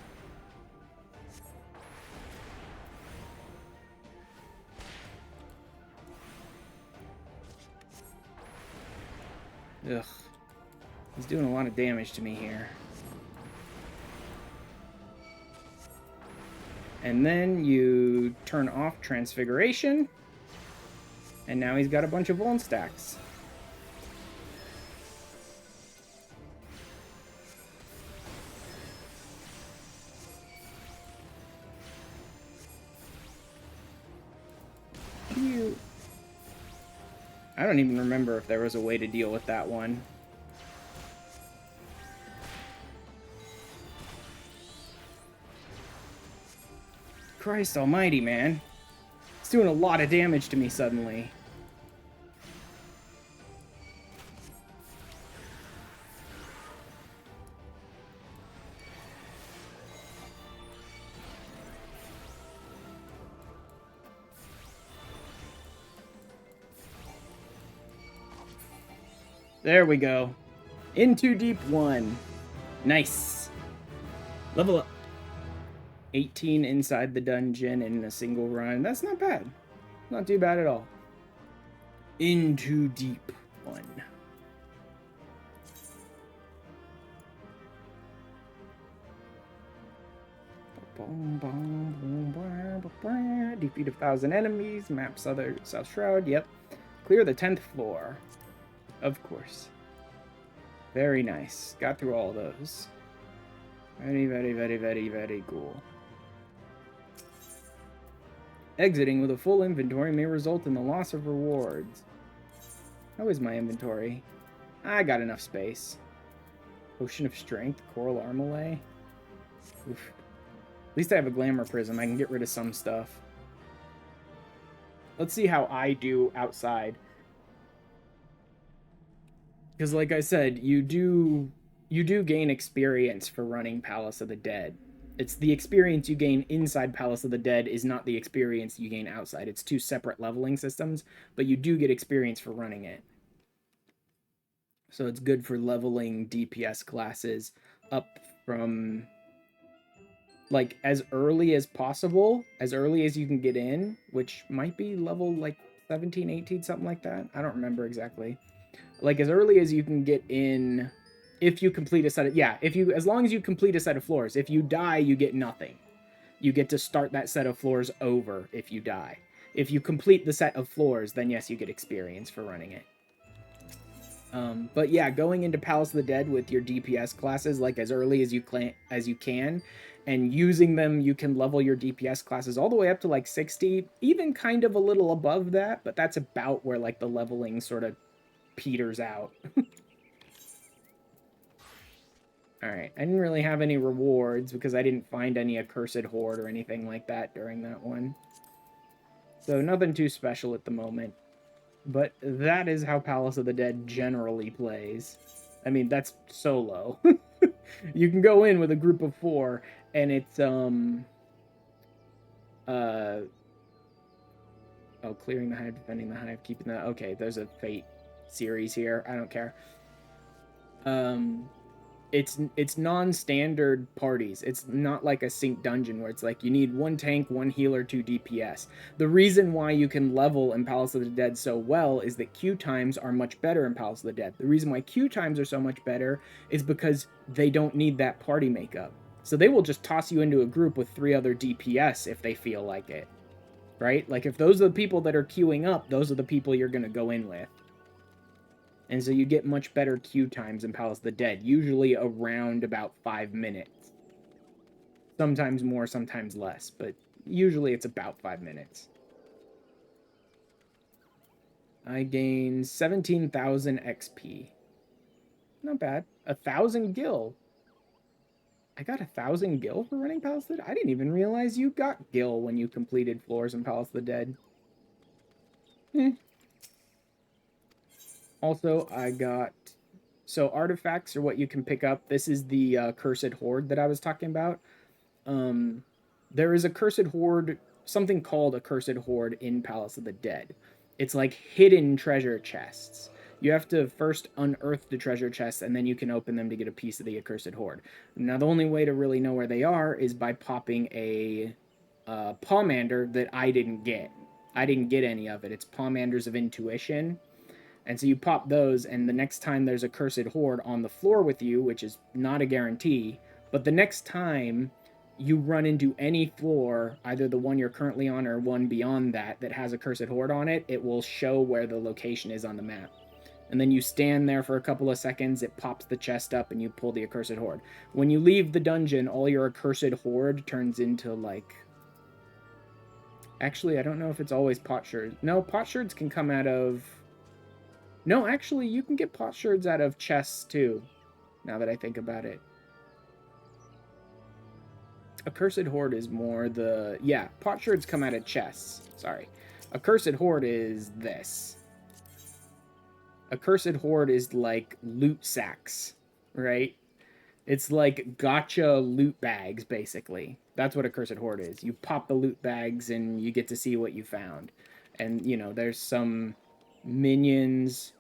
Ugh. He's doing a lot of damage to me here. And then you turn off Transfiguration. And now he's got a bunch of vuln stacks. Cute. I don't even remember if there was a way to deal with that one. Christ almighty, man. It's doing a lot of damage to me suddenly. There we go. Into Deep 1. Nice. Level up. 18 inside the dungeon in a single run. That's not bad. Not too bad at all. Into Deep 1. Defeat 1,000 enemies. Map South Shroud. Yep. Clear the 10th floor. Of course. Very nice. Got through all those. Very, very, very, very, very cool. Exiting with a full inventory may result in the loss of rewards. How is my inventory? I got enough space. Potion of Strength, Coral Armalay. Oof. At least I have a Glamour Prism. I can get rid of some stuff. Let's see how I do outside. Because like I said, you do gain experience for running Palace of the Dead. It's the experience you gain inside Palace of the Dead is not the experience you gain outside. It's 2 separate leveling systems, but you do get experience for running it. So it's good for leveling DPS classes up from like as early as possible, as early as you can get in, which might be level like 17, 18, something like that. I don't remember exactly. Like as early as you can get in, if you complete a set of, yeah, if you, as long as you complete a set of floors. If you die, you get nothing. You get to start that set of floors over if you die. If you complete the set of floors, then yes, you get experience for running it. But yeah, going into Palace of the Dead with your DPS classes like as early as you can, and using them, you can level your DPS classes all the way up to like 60, even kind of a little above that, but that's about where like the leveling sort of peters out. All right, I didn't really have any rewards because I didn't find any accursed horde or anything like that during that one. So nothing too special at the moment. But that is how Palace of the Dead generally plays. I mean, that's solo. You can go in with a group of 4, and it's oh, clearing the hive, defending the hive, keeping the, okay, there's a fate series here. I don't care. It's non-standard parties. It's not like a sync dungeon where it's like you need 1 tank, 1 healer, 2 DPS. The reason why you can level in Palace of the Dead so well is that queue times are much better in Palace of the Dead. The reason why queue times are so much better is because they don't need that party makeup. So they will just toss you into a group with 3 other DPS if they feel like it. Right? Like if those are the people that are queuing up, those are the people you're going to go in with. And so you get much better queue times in Palace of the Dead, usually around about 5 minutes. Sometimes more, sometimes less, but usually it's about 5 minutes. I gain 17,000 XP. Not bad. 1,000 gil. I got 1,000 gil for running Palace of the Dead? I didn't even realize you got gil when you completed floors in Palace of the Dead. Also, I got... So artifacts are what you can pick up. This is the Cursed Horde that I was talking about. There is a Cursed Horde, something called a Cursed Horde in Palace of the Dead. It's like hidden treasure chests. You have to first unearth the treasure chests, and then you can open them to get a piece of the Accursed Horde. Now, the only way to really know where they are is by popping a Pomander that I didn't get. I didn't get any of it. It's Pomanders of Intuition. And so you pop those, and the next time there's a Cursed Horde on the floor with you, which is not a guarantee, but the next time you run into any floor, either the one you're currently on or one beyond that, that has a Cursed Horde on it, it will show where the location is on the map. And then you stand there for a couple of seconds, it pops the chest up, and you pull the Accursed Horde. When you leave the dungeon, all your Accursed Horde turns into, like... Actually, I don't know if it's always potsherds. No, potsherds can come out of... No, actually, you can get potsherds out of chests, too, now that I think about it. Accursed Horde is more the... Yeah, potsherds come out of chests. Sorry. Accursed Horde is this. Accursed Horde is like loot sacks, right? It's like gotcha loot bags, basically. That's what Accursed Horde is. You pop the loot bags and you get to see what you found. And, you know, there's some minions...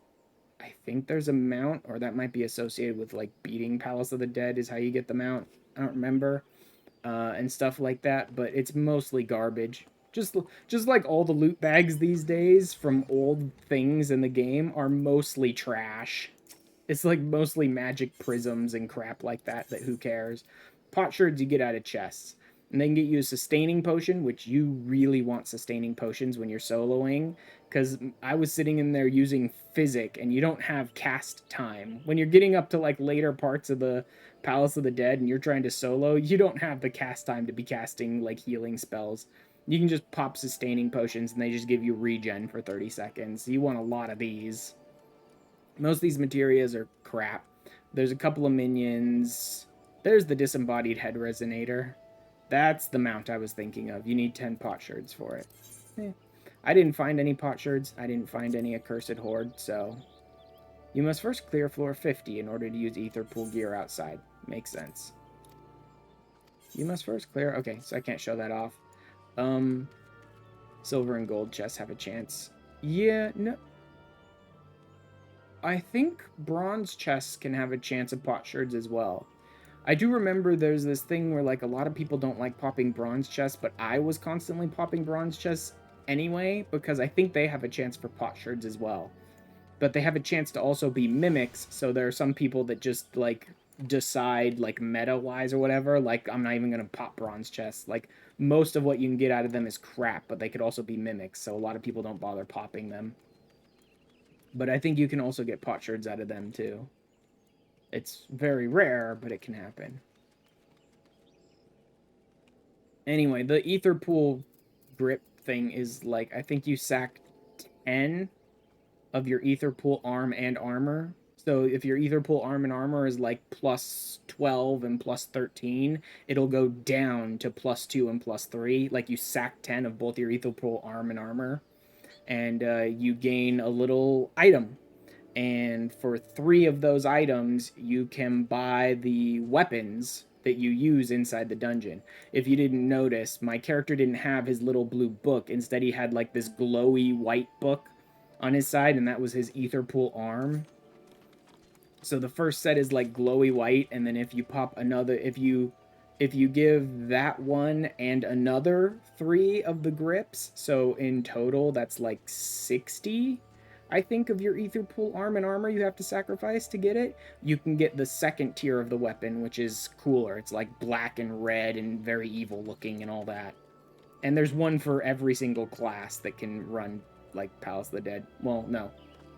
I think there's a mount, or that might be associated with, like, beating Palace of the Dead is how you get the mount. I don't remember. And stuff like that, but it's mostly garbage. Just like all the loot bags these days from old things in the game are mostly trash. It's like mostly magic prisms and crap like that who cares. Potsherds you get out of chests. And they can get you a sustaining potion, which you really want sustaining potions when you're soloing. Because I was sitting in there using Physic, and you don't have cast time. When you're getting up to like later parts of the Palace of the Dead and you're trying to solo, you don't have the cast time to be casting like healing spells. You can just pop sustaining potions and they just give you regen for 30 seconds. You want a lot of these. Most of these materias are crap. There's a couple of minions. There's the disembodied head resonator. That's the mount I was thinking of. You need 10 potsherds for it. I didn't find any potsherds. I didn't find any accursed horde, so... You must first clear floor 50 in order to use ether pool gear outside. Makes sense. You must first clear... Okay, so I can't show that off. Silver and gold chests have a chance. Yeah, no... I think bronze chests can have a chance of potsherds as well. I do remember there's this thing where, like, a lot of people don't like popping bronze chests, but I was constantly popping bronze chests anyway, because I think they have a chance for potsherds as well. But they have a chance to also be mimics, so there are some people that just, like, decide, like, meta-wise or whatever, like, I'm not even gonna pop bronze chests. Like, most of what you can get out of them is crap, but they could also be mimics, so a lot of people don't bother popping them. But I think you can also get potsherds out of them, too. It's very rare, but it can happen. Anyway, the ether pool grip thing is, like, I think you sack 10 of your ether pool arm and armor. So if your ether pool arm and armor is like plus 12 and plus 13, it'll go down to plus 2 and plus 3. Like you sack 10 of both your ether pool arm and armor, and you gain a little item. And for 3 of those items, you can buy the weapons that you use inside the dungeon. If you didn't notice, my character didn't have his little blue book. Instead, he had like this glowy white book on his side, and that was his ether pool arm. So the first set is like glowy white, and then if you pop another, if you give that one and another 3 of the grips, so in total that's like 60, I think, of your ether pool arm and armor you have to sacrifice to get it. You can get the second tier of the weapon, which is cooler. It's like black and red and very evil looking and all that. And there's one for every single class that can run like Palace of the Dead. Well, no.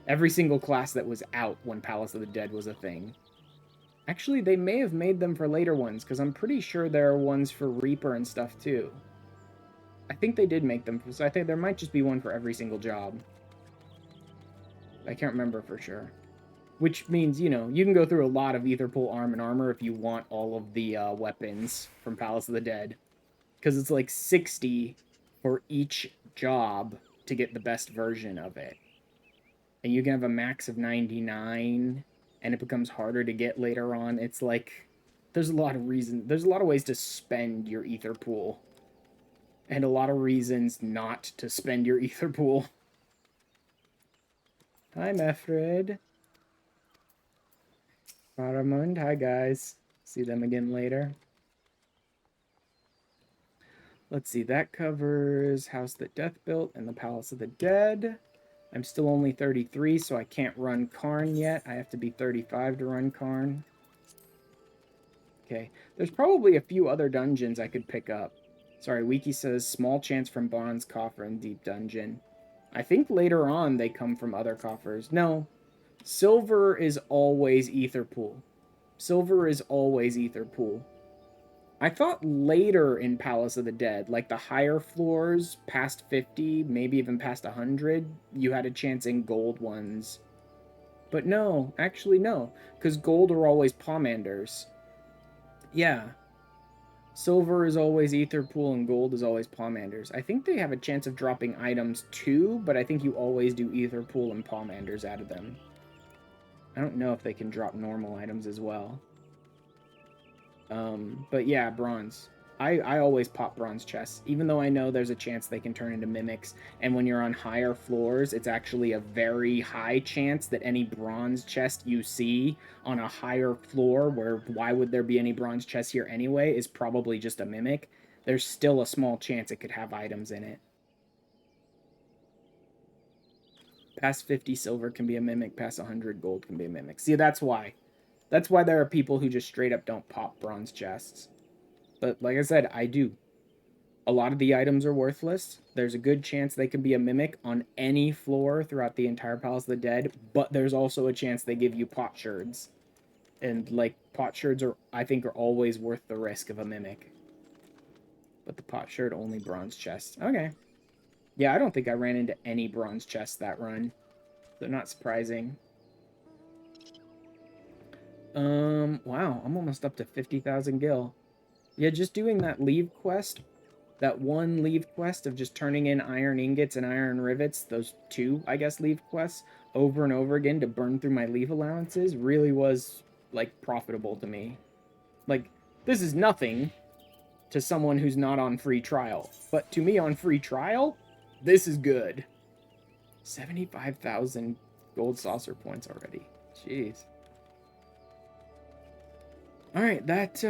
Every single class that was out when Palace of the Dead was a thing. Actually, they may have made them for later ones, because I'm pretty sure there are ones for Reaper and stuff too. I think they did make them, so I think there might just be one for every single job. I can't remember for sure. Which means, you know, you can go through a lot of ether pool arm and armor if you want all of the weapons from Palace of the Dead. Because it's like 60 for each job to get the best version of it. And you can have a max of 99, and it becomes harder to get later on. It's like, there's a lot of reasons, there's a lot of ways to spend your ether pool. And a lot of reasons not to spend your ether pool. Hi, Mefred. Faramund, hi guys. See them again later. Let's see, that covers House That Death Built and the Palace of the Dead. I'm still only 33, so I can't run Karn yet. I have to be 35 to run Karn. Okay, there's probably a few other dungeons I could pick up. Sorry, Wiki says small chance from Bronze Coffer and Deep Dungeon. I think later on they come from other coffers. No, Silver is always Ether Pool. Silver is always Ether Pool. I thought later in Palace of the Dead, like the higher floors, past 50, maybe even past 100, you had a chance in gold ones. But no, actually no, because gold are always Pomanders. Yeah. Silver is always Ether Pool and gold is always Pomanders. I think they have a chance of dropping items too, but I think you always do Ether Pool and Pomanders out of them. I don't know if they can drop normal items as well. But yeah, bronze. I always pop bronze chests, even though I know there's a chance they can turn into mimics. And when you're on higher floors, it's actually a very high chance that any bronze chest you see on a higher floor, where why would there be any bronze chests here anyway, is probably just a mimic. There's still a small chance it could have items in it. Past 50 silver can be a mimic, past 100 gold can be a mimic. See, that's why. That's why there are people who just straight up don't pop bronze chests. But like I said, I do. A lot of the items are worthless. There's a good chance they can be a mimic on any floor throughout the entire Palace of the Dead, but there's also a chance they give you potsherds. And, like, potsherds are, I think, are always worth the risk of a mimic. But the potsherd only bronze chests. Okay. Yeah, I don't think I ran into any bronze chests that run. So not surprising. Wow, I'm almost up to 50,000 gil. Yeah, just doing that leave quest, that one leave quest of just turning in iron ingots and iron rivets, those 2, I guess, leave quests, over and over again to burn through my leave allowances, really was, like, profitable to me. Like, this is nothing to someone who's not on free trial, but to me on free trial, this is good. 75,000 gold saucer points already. Jeez. Alright, that,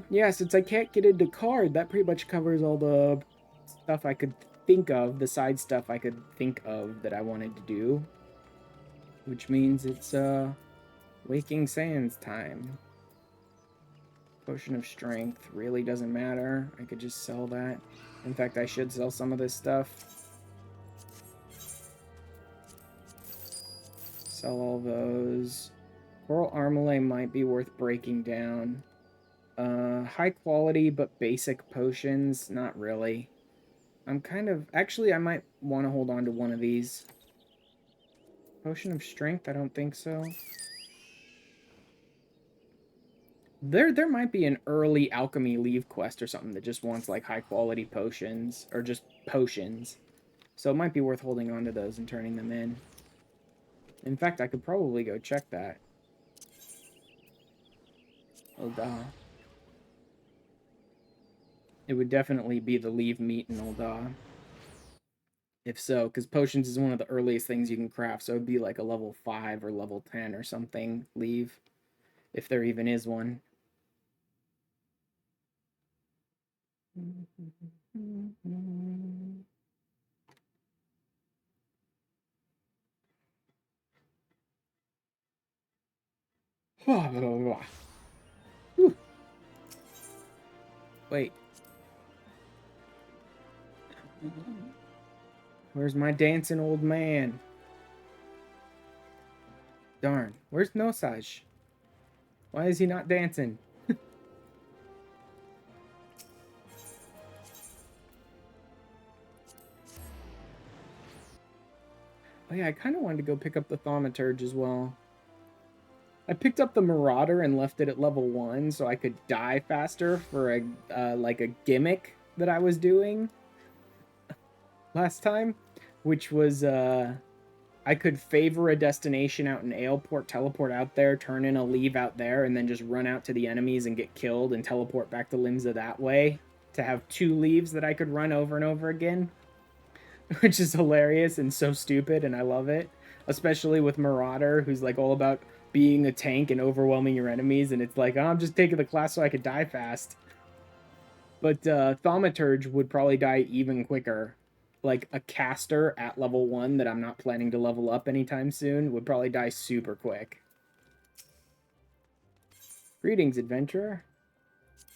yeah, since I can't get into card, that pretty much covers all the stuff I could think of, the side stuff I could think of that I wanted to do. Which means it's, Waking Sands time. Potion of Strength really doesn't matter. I could just sell that. In fact, I should sell some of this stuff. Sell all those. Coral Armalay might be worth breaking down. High quality but basic potions, not really. I'm kind of... Actually, I might want to hold on to one of these. Potion of Strength? I don't think so. There might be an early alchemy leave quest or something that just wants like high quality potions or just potions. So it might be worth holding on to those and turning them in. In fact, I could probably go check that. Oh, duh. It would definitely be the leave meat in Ul'dah. If so, because potions is one of the earliest things you can craft, so it'd be like a level 5 or level 10 or something leave, if there even is one. Wait. Where's my dancing old man? Darn. Where's Nosage? Why is he not dancing? Oh yeah, I kind of wanted to go pick up the Thaumaturge as well. I picked up the Marauder and left it at level 1 so I could die faster for a like a gimmick that I was doing last time, which was I could favor a destination out in Aleport, teleport out there, turn in a leave out there, and then just run out to the enemies and get killed and teleport back to Limsa that way to have 2 leaves that I could run over and over again, which is hilarious and so stupid, and I love it, especially with Marauder, who's like all about being a tank and overwhelming your enemies, and it's like, oh, I'm just taking the class so I could die fast. But Thaumaturge would probably die even quicker. Like a caster at level 1 that I'm not planning to level up anytime soon would probably die super quick. Greetings, adventurer.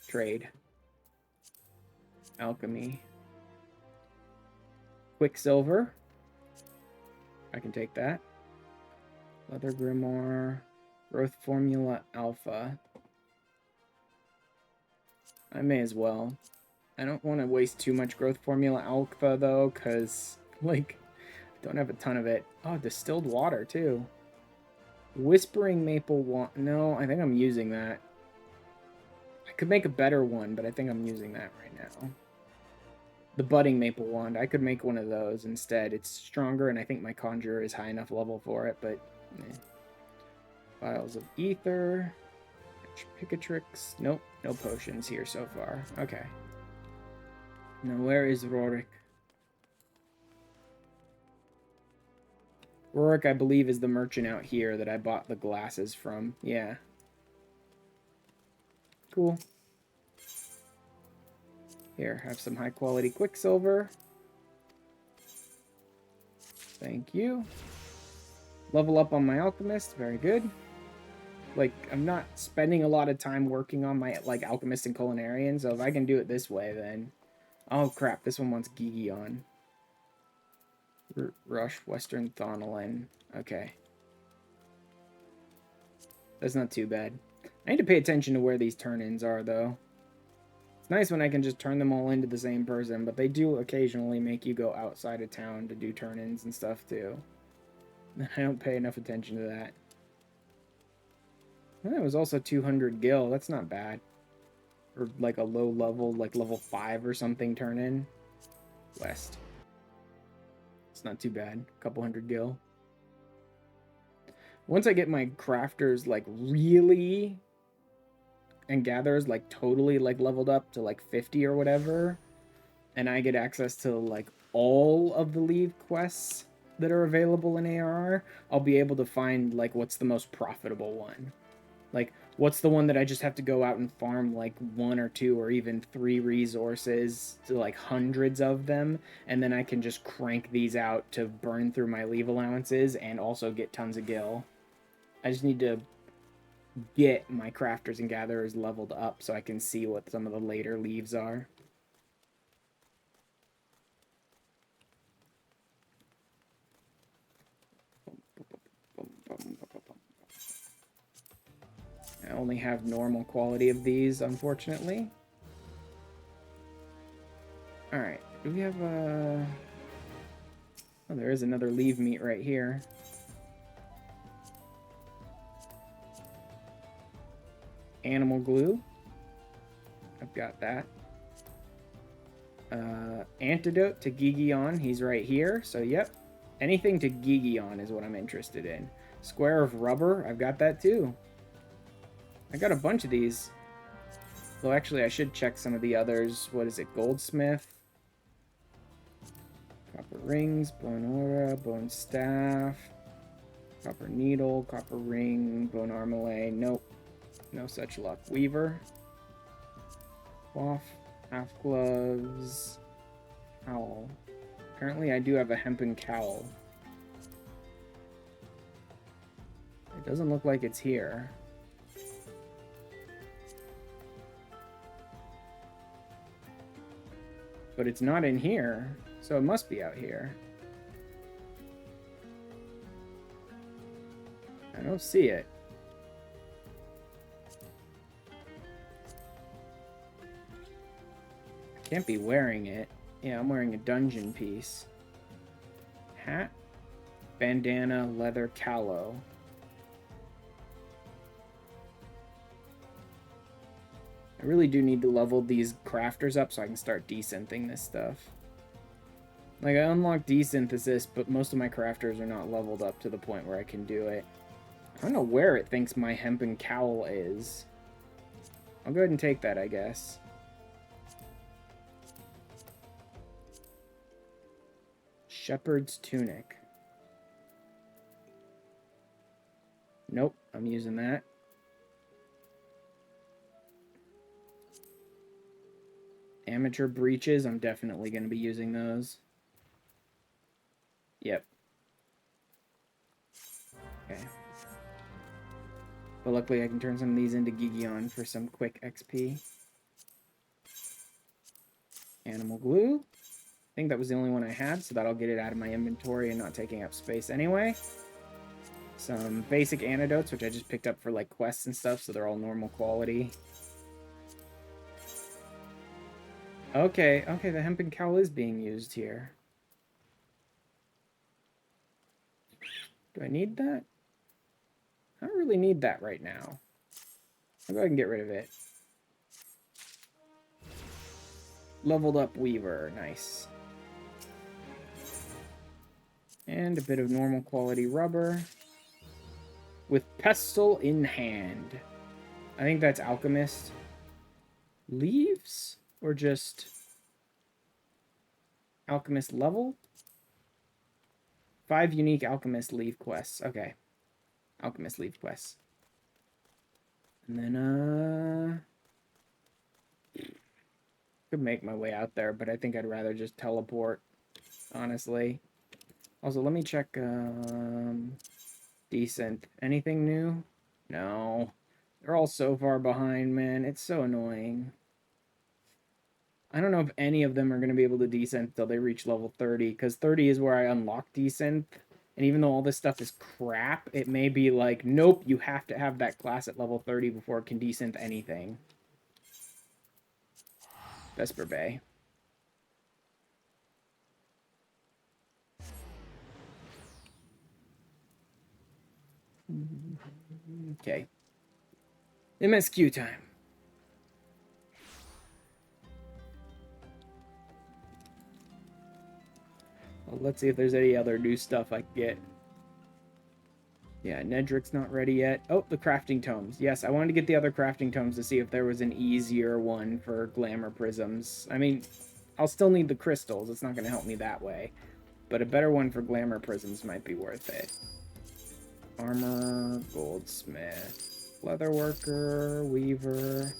Trade. Alchemy. Quicksilver. I can take that. Leather Grimoire. Growth Formula Alpha. I may as well. I don't want to waste too much Growth Formula Alpha, though, because, like, I don't have a ton of it. Oh, distilled water, too. Whispering Maple Wand. No, I think I'm using that. I could make a better one, but I think I'm using that right now. The Budding Maple Wand. I could make one of those instead. It's stronger, and I think my Conjurer is high enough level for it, but... Eh. Vials of Ether. Picatrix. Nope, no potions here so far. Okay. Now, where is Rorik? Rorik, I believe, is the merchant out here that I bought the glasses from. Yeah. Cool. Here, have some high-quality Quicksilver. Thank you. Level up on my Alchemist. Very good. Like, I'm not spending a lot of time working on my, like, Alchemist and Culinarian, so if I can do it this way, then... Oh, crap. This one wants Gigion. Rush, Western Thonolin. Okay. That's not too bad. I need to pay attention to where these turn-ins are, though. It's nice when I can just turn them all into the same person, but they do occasionally make you go outside of town to do turn-ins and stuff, too. I don't pay enough attention to that. And that was also 200 gil. That's not bad. Or like a low level, like level 5 or something turn-in. West. It's not too bad. A couple hundred gil. Once I get my crafters like really and gatherers like totally like leveled up to like 50 or whatever, and I get access to like all of the leave quests that are available in ARR, I'll be able to find like what's the most profitable one. Like What's the one that I just have to go out and farm like 1 or 2 or even 3 resources to like hundreds of them, and then I can just crank these out to burn through my leave allowances and also get tons of gil. I just need to get my crafters and gatherers leveled up so I can see what some of the later leaves are. I only have normal quality of these, unfortunately. Alright, do we have a... Oh, there is another leave meat right here. Animal glue. I've got that. Antidote to Gigion. He's right here, so yep. Anything to Gigion is what I'm interested in. Square of rubber. I've got that too. I got a bunch of these. Well, actually, I should check some of the others. What is it? Goldsmith. Copper rings, bone aura, bone staff, copper needle, copper ring, bone armlet. Nope. No such luck. Weaver. Cloth. Half gloves. Cowl. Apparently I do have a hempen cowl. It doesn't look like it's here. But it's not in here, so it must be out here. I don't see it. I can't be wearing it. Yeah, I'm wearing a dungeon piece. Hat, bandana, leather, callow. I really do need to level these crafters up so I can start desynthing this stuff. Like, I unlocked desynthesis, but most of my crafters are not leveled up to the point where I can do it. I don't know where it thinks my hempen cowl is. I'll go ahead and take that, I guess. Shepherd's tunic. Nope, I'm using that. Amateur breeches, I'm definitely going to be using those. Yep. Okay. But luckily I can turn some of these into Gigion for some quick XP. Animal glue. I think that was the only one I had, so that'll get it out of my inventory and not taking up space anyway. Some basic antidotes, which I just picked up for like quests and stuff, so they're all normal quality. Okay, the hempen cowl is being used here. Do I need that? I don't really need that right now. I'll go ahead and get rid of it. Leveled up Weaver, nice. And a bit of normal quality rubber. With pestle in hand. I think that's Alchemist. Leaves? Or just Alchemist level? 5 unique Alchemist leaf quests. Okay. Alchemist leaf quests. And then, could make my way out there, but I think I'd rather just teleport, honestly. Also, let me check, decent. Anything new? No. They're all so far behind, man. It's so annoying. I don't know if any of them are going to be able to desynth until they reach level 30, because 30 is where I unlock desynth. And even though all this stuff is crap, it may be like, nope, you have to have that class at level 30 before it can desynth anything. Vesper Bay. Okay. MSQ time. Well, let's see if there's any other new stuff I can get. Yeah, Nedric's not ready yet. Oh, the crafting tomes. Yes, I wanted to get the other crafting tomes to see if there was an easier one for glamour prisms. I mean, I'll still need the crystals. It's not going to help me that way. But a better one for glamour prisms might be worth it. Armor, goldsmith. Leather worker, weaver,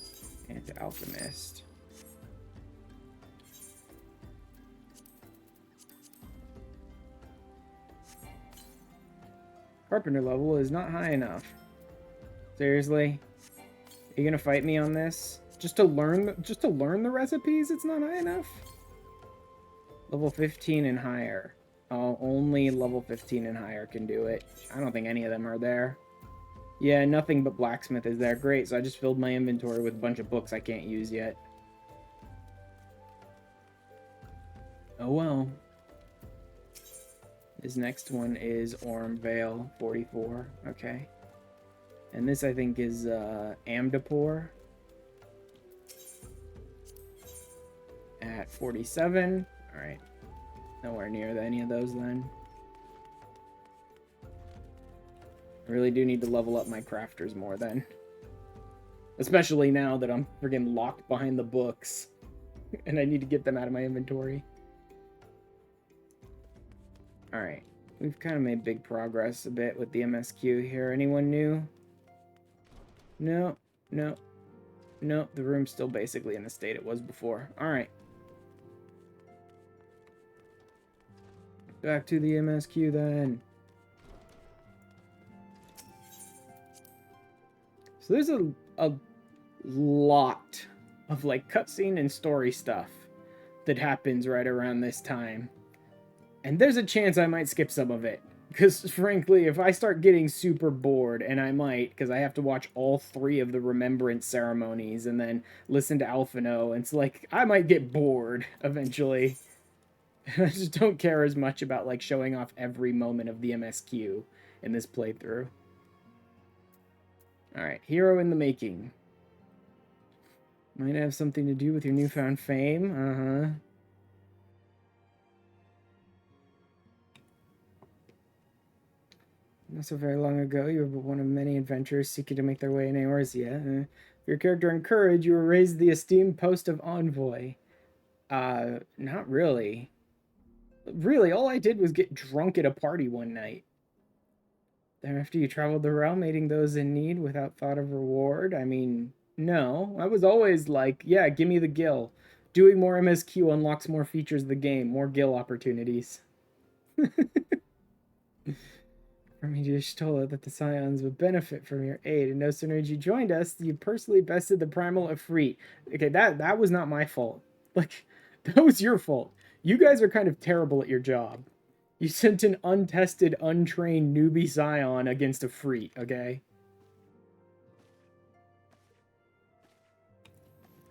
and alchemist. Carpenter level is not high enough. Seriously? Are you gonna fight me on this? Just to learn the recipes, it's not high enough? Level 15 and higher. Oh, only level 15 and higher can do it. I don't think any of them are there. Yeah, nothing but blacksmith is there. Great, so I just filled my inventory with a bunch of books I can't use yet. Oh well. This next one is Orm Vale, 44. Okay. And this, I think, is Amdapur at 47. All right. Nowhere near any of those, then. I really do need to level up my crafters more, then. Especially now that I'm friggin' locked behind the books. And I need to get them out of my inventory. Alright. We've kind of made big progress a bit with the MSQ here. Anyone new? No. No. No. The room's still basically in the state it was before. Alright. Back to the MSQ, then. So there's a lot of, like, cutscene and story stuff that happens right around this time. And there's a chance I might skip some of it. Because, frankly, if I start getting super bored, and I might, because I have to watch all 3 of the remembrance ceremonies and then listen to Alphino, and it's like, I might get bored eventually. I just don't care as much about, like, showing off every moment of the MSQ in this playthrough. Alright, hero in the making. Might have something to do with your newfound fame. Uh-huh. Not so very long ago, you were but one of many adventurers seeking to make their way in Eorzea. Your character and courage, you were raised the esteemed post of envoy. Not really. Really, all I did was get drunk at a party one night. Thereafter, you traveled the realm, aiding those in need without thought of reward. I mean, no. I was always like, yeah, give me the gil. Doing more MSQ unlocks more features of the game, more gil opportunities. Prometheus told that the Scions would benefit from your aid, and no sooner did you joined us, you personally bested the primal Ifrit. Okay, that was not my fault. Like, that was your fault. You guys are kind of terrible at your job. You sent an untested, untrained newbie Scion against a Ifrit, okay?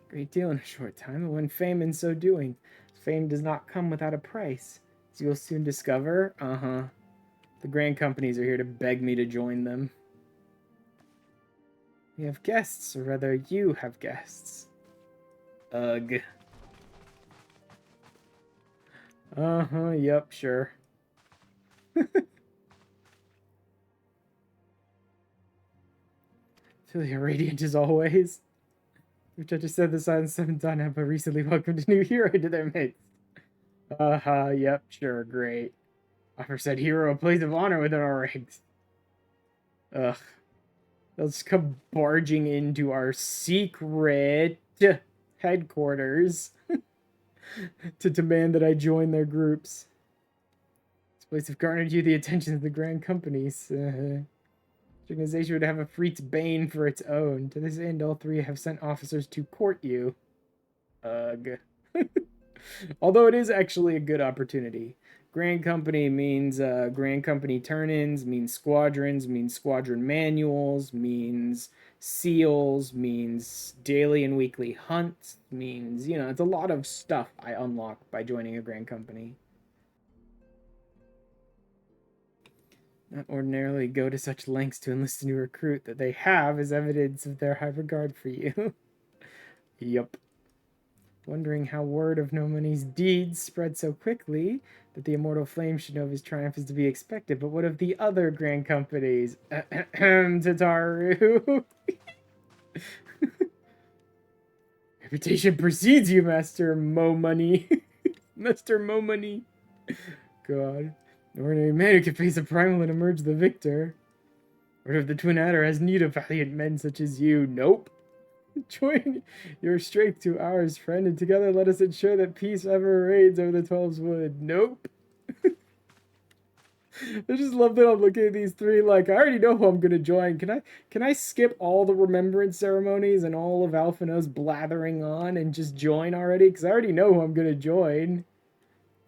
Great deal in a short time, and when fame in so doing. Fame does not come without a price, as you'll soon discover. Uh-huh. The grand companies are here to beg me to join them. We have guests, or rather, you have guests. Ugh. Uh-huh, yep, sure. Feeling radiant as always. Which I just said the Silent Seven Dawn have recently welcomed a new hero into their midst. Uh-huh, yep, sure, great. Offer said hero a place of honor within our ranks. Ugh. They'll just come barging into our secret headquarters to demand that I join their groups. This place have garnered you the attention of the grand companies. The organization would have a Freet's bane for its own. To this end, all 3 have sent officers to court you. Ugh. Although it is actually a good opportunity. Grand Company means Grand Company turn-ins, means squadron manuals, means seals, means daily and weekly hunts, means, you know, it's a lot of stuff I unlock by joining a Grand Company. Not ordinarily go to such lengths to enlist a new recruit that they have as evidence of their high regard for you. Yup. Wondering how word of Nomani's deeds spread so quickly that the immortal flame should know of his triumph is to be expected. But what of the other grand companies? Tataru. Reputation precedes you, Master Mo Money. Master Mo Money. God. An ordinary man who can face a primal and emerge the victor. Order of the Twin Adder has need of valiant men such as you. Nope. Join your strength to ours, friend, and together let us ensure that peace ever reigns over the 12's wood. Nope. I just love that I'm looking at these three like, I already know who I'm gonna join. Can I skip all the remembrance ceremonies and all of Alphina's blathering on and just join already? Because I already know who I'm gonna join.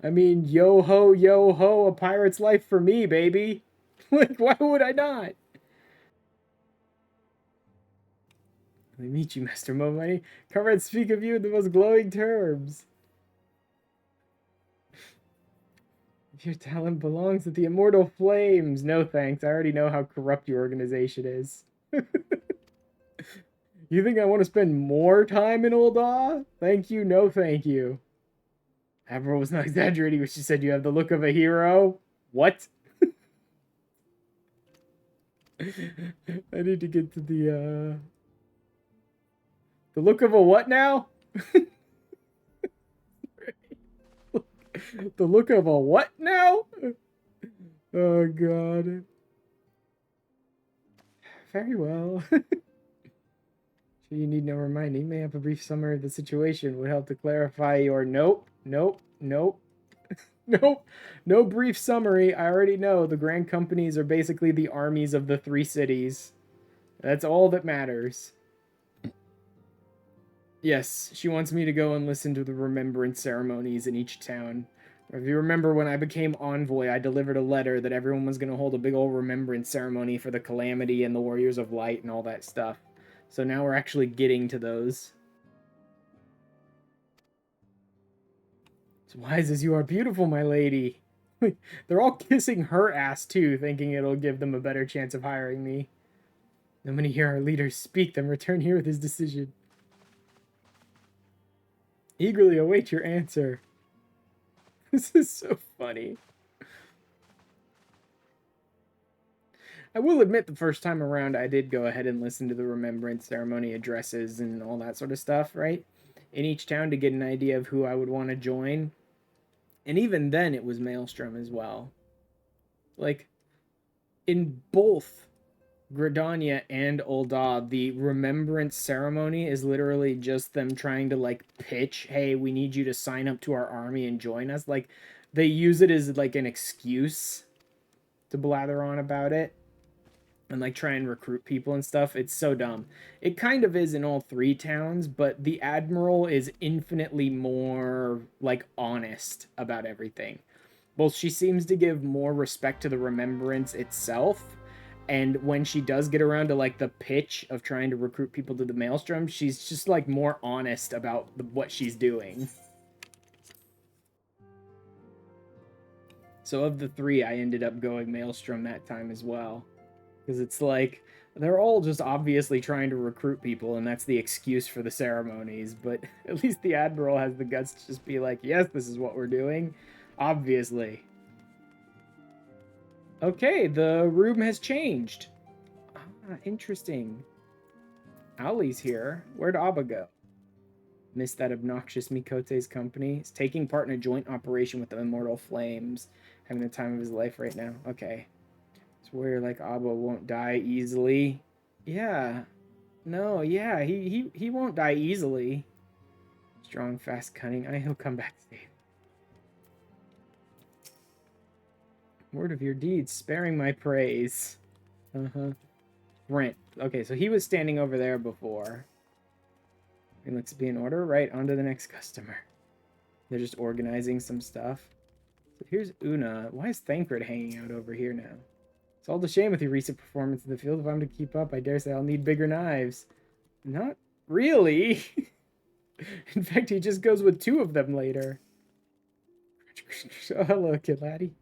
I mean, yo ho, a pirate's life for me, baby. Like, why would I not? Let me meet you, Master Momani. Comrades speak of you in the most glowing terms. Your talent belongs to the immortal flames. No thanks. I already know how corrupt your organization is. You think I want to spend more time in Ul'dah? Thank you, no thank you. Admiral was not exaggerating when she said you have the look of a hero. What? I need to get to the look of a what now? The look of a what now? Oh god. Very well. Sure you need no reminding. May have a brief summary of the situation would help to clarify your nope. Nope. No brief summary. I already know the grand companies are basically the armies of the three cities. That's all that matters. Yes, she wants me to go and listen to the remembrance ceremonies in each town. If you remember when I became envoy, I delivered a letter that everyone was going to hold a big old remembrance ceremony for the Calamity and the Warriors of Light and all that stuff. So now we're actually getting to those. As wise as you are beautiful, my lady. They're all kissing her ass too, thinking it'll give them a better chance of hiring me. Then when you hear our leaders speak, then return here with his decision. Eagerly await your answer. This is so funny. I will admit the first time around I did go ahead and listen to the remembrance ceremony addresses and all that sort of stuff, right? In each town to get an idea of who I would want to join. And even then it was Maelstrom as well. Like, in both Gridania and Ul'dah, the remembrance ceremony is literally just them trying to, like, pitch, hey, we need you to sign up to our army and join us. Like, they use it as, like, an excuse to blather on about it and, like, try and recruit people and stuff. It's so dumb. It kind of is in all three towns, but the Admiral is infinitely more, like, honest about everything. Both she seems to give more respect to the remembrance itself, and when she does get around to, like, the pitch of trying to recruit people to the Maelstrom, she's just, like, more honest about what she's doing. So of the three, I ended up going Maelstrom that time as well. Because it's like, they're all just obviously trying to recruit people, and that's the excuse for the ceremonies, but at least the Admiral has the guts to just be like, yes, this is what we're doing. Obviously. Okay, the room has changed. Ah, interesting. Ali's here. Where'd Abba go? Missed that obnoxious Mikote's company. He's taking part in a joint operation with the Immortal Flames. Having the time of his life right now. Okay. It's where, like, Abba won't die easily. Yeah. No, yeah, he won't die easily. Strong, fast, cunning. He'll come back safe. Word of your deeds, sparing my praise. Brent. Okay, so he was standing over there before. And let's be in order. Right, on to the next customer. They're just organizing some stuff. So here's Una. Why is Thancred hanging out over here now? It's all the shame with your recent performance in the field. If I'm to keep up, I dare say I'll need bigger knives. Not really. In fact, he just goes with 2 of them later. Oh, hello, kid laddie.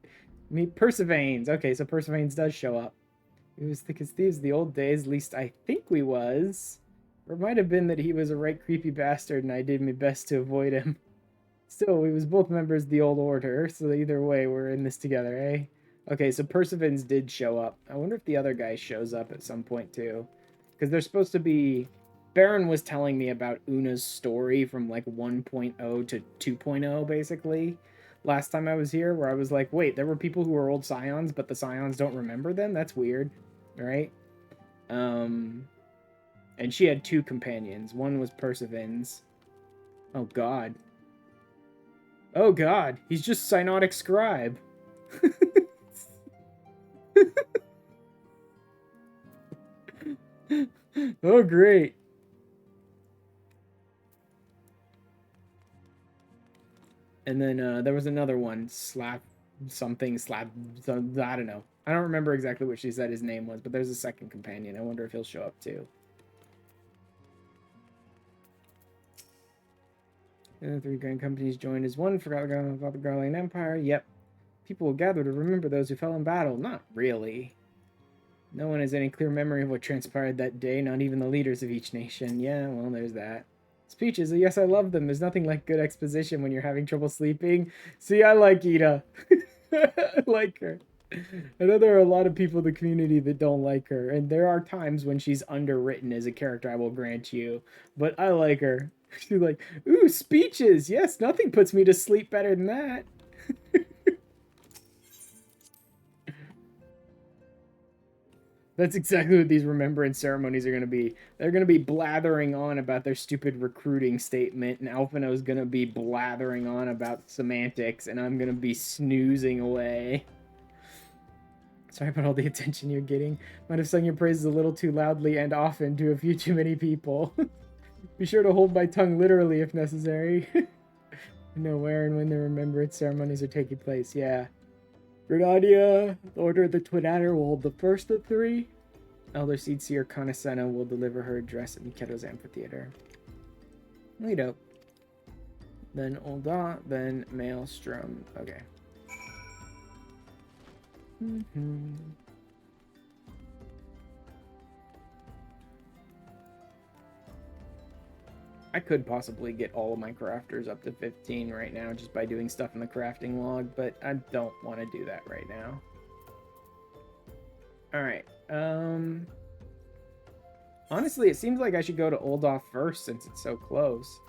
Meet Persevanes. Okay, so Persevanes does show up. He was thick as thieves the old days, at least I think we was. Or it might have been that he was a right creepy bastard and I did my best to avoid him. Still, we was both members of the old order, so either way, we're in this together, eh? Okay, so Persevanes did show up. I wonder if the other guy shows up at some point, too. Because they're supposed to be... Baron was telling me about Una's story from, like, 1.0 to 2.0, basically. Last time I was here, where I was like, wait, there were people who were old Scions, but the Scions don't remember them? That's weird, right? And she had 2 companions. One was Persevin's. Oh god. Oh god, he's just Synotic Scribe. Oh great. And then there was another one, I don't know. I don't remember exactly what she said his name was, but there's a second companion. I wonder if he'll show up too. The 3 grand companies joined as one, forgot about the Garland Empire. Yep. People will gather to remember those who fell in battle. Not really. No one has any clear memory of what transpired that day, not even the leaders of each nation. Yeah, well, there's that. Speeches, yes, I love them. There's nothing like good exposition when you're having trouble sleeping. See, I like Ida. I like her. I know there are a lot of people in the community that don't like her, and there are times when she's underwritten as a character, I will grant you, but I like her. She's like, ooh, speeches! Yes, nothing puts me to sleep better than that. That's exactly what these remembrance ceremonies are going to be. They're going to be blathering on about their stupid recruiting statement, and Alphino's going to be blathering on about semantics, and I'm going to be snoozing away. Sorry about all the attention you're getting. Might have sung your praises a little too loudly and often to a few too many people. Be sure to hold my tongue literally if necessary. Know where and when the remembrance ceremonies are taking place, yeah. Grenadier, the Order of the Twin Adder will hold the first of 3. Elder Seedseer Conasena will deliver her address at Miketo's amphitheater. Lido. Then Ulda, then Maelstrom. Okay. I could possibly get all of my crafters up to 15 right now just by doing stuff in the crafting log, but I don't want to do that right now. Alright, honestly, it seems like I should go to Uldoff first since it's so close.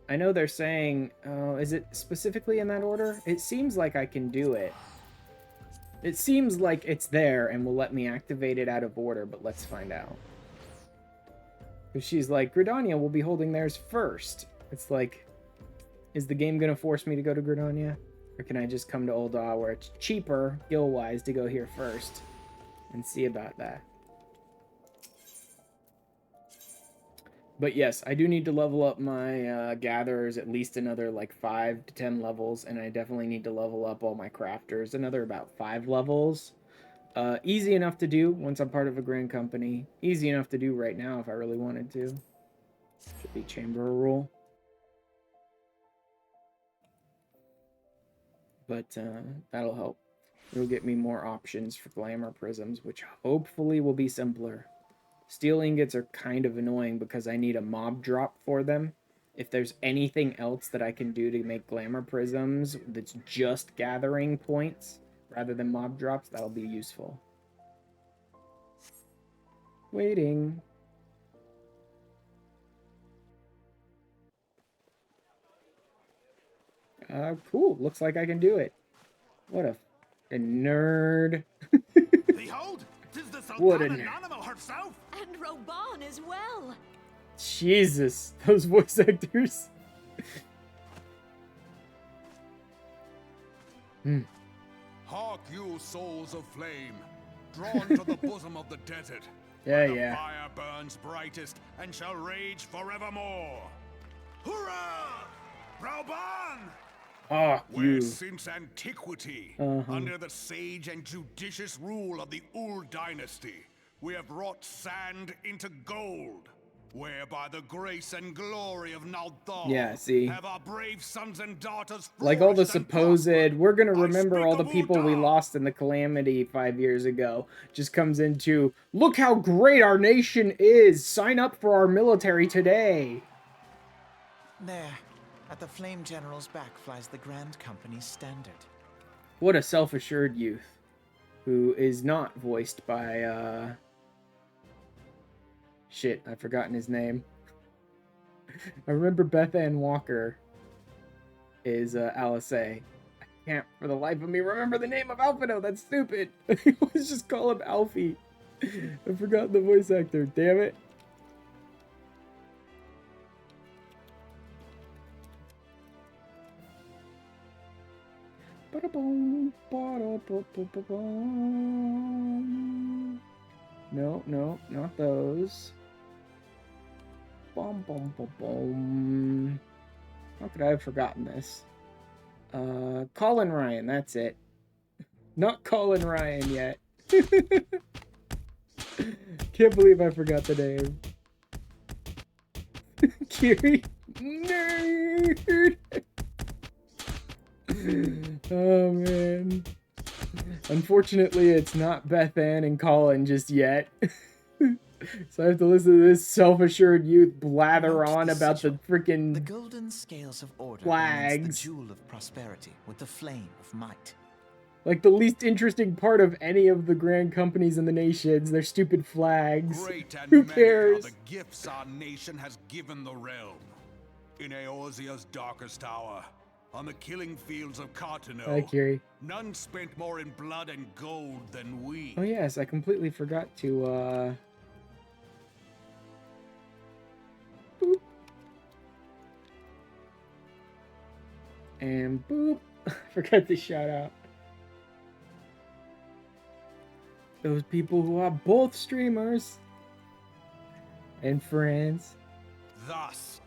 I know they're saying, is it specifically in that order? It seems like I can do it. It seems like it's there and will let me activate it out of order, but let's find out. Because she's like, Gridania will be holding theirs first. It's like, is the game going to force me to go to Gridania? Or can I just come to Ulda where it's cheaper, skill-wise, to go here first? And see about that. But yes, I do need to level up my gatherers at least another like 5 to 10 levels. And I definitely need to level up all my crafters another about 5 levels. Easy enough to do once I'm part of a grand company. Easy enough to do right now if I really wanted to. Should be chamber rule. But that'll help. It'll get me more options for glamour prisms, which hopefully will be simpler. Steel ingots are kind of annoying because I need a mob drop for them. If there's anything else that I can do to make glamour prisms that's just gathering points rather than mob drops, that'll be useful. Waiting. Cool. Looks like I can do it. What a nerd. Behold, 'tis the What a Sultana nerd. Nanimo herself. And Roban as well. Jesus, those voice actors. Hark you, souls of flame, drawn to the bosom of the desert. Yeah, where the yeah. fire burns brightest and shall rage forevermore. Hurrah! Rauban! Ah, Where you. since antiquity, under the sage and judicious rule of the Ul dynasty, we have wrought sand into gold. Where by the grace and glory of Naldal, Yeah, see. have our brave sons and daughters Like all the flourished and supposed, prospered. we're gonna I remember speak all the of people we Ulda. lost in the calamity 5 years ago. Just comes into, look how great our nation is. Sign up for our military today. There, at the Flame General's back flies the Grand Company's standard. What a self-assured youth who is not voiced by, shit, I've forgotten his name. I remember Beth Ann Walker is Alice A. I can't for the life of me remember the name of Alphino. That's stupid. Let's just call him Alfie. I forgot the voice actor. Damn it. No, no, not those. Bum, bum, bum, bum. How could I have forgotten this? Colin Ryan, that's it. Not Colin Ryan yet. Can't believe I forgot the name. Kiri? Nerd! Oh, man. Unfortunately, it's not Beth Ann and Colin just yet. So I have to listen to this self-assured youth blather on about the freaking the golden scales of order flags. balance the jewel of prosperity with the flame of might. Like the least interesting part of any of the grand companies in the nations, their stupid flags. Great and Who many cares? are the gifts our nation has given the realm. In Eorzea's darkest hour, on the killing fields of Cartano, Hi, Kiri. none spent more in blood and gold than we. Oh yes, I completely forgot to boop. And boop. Forgot to shout out those people who are both streamers and friends. Thus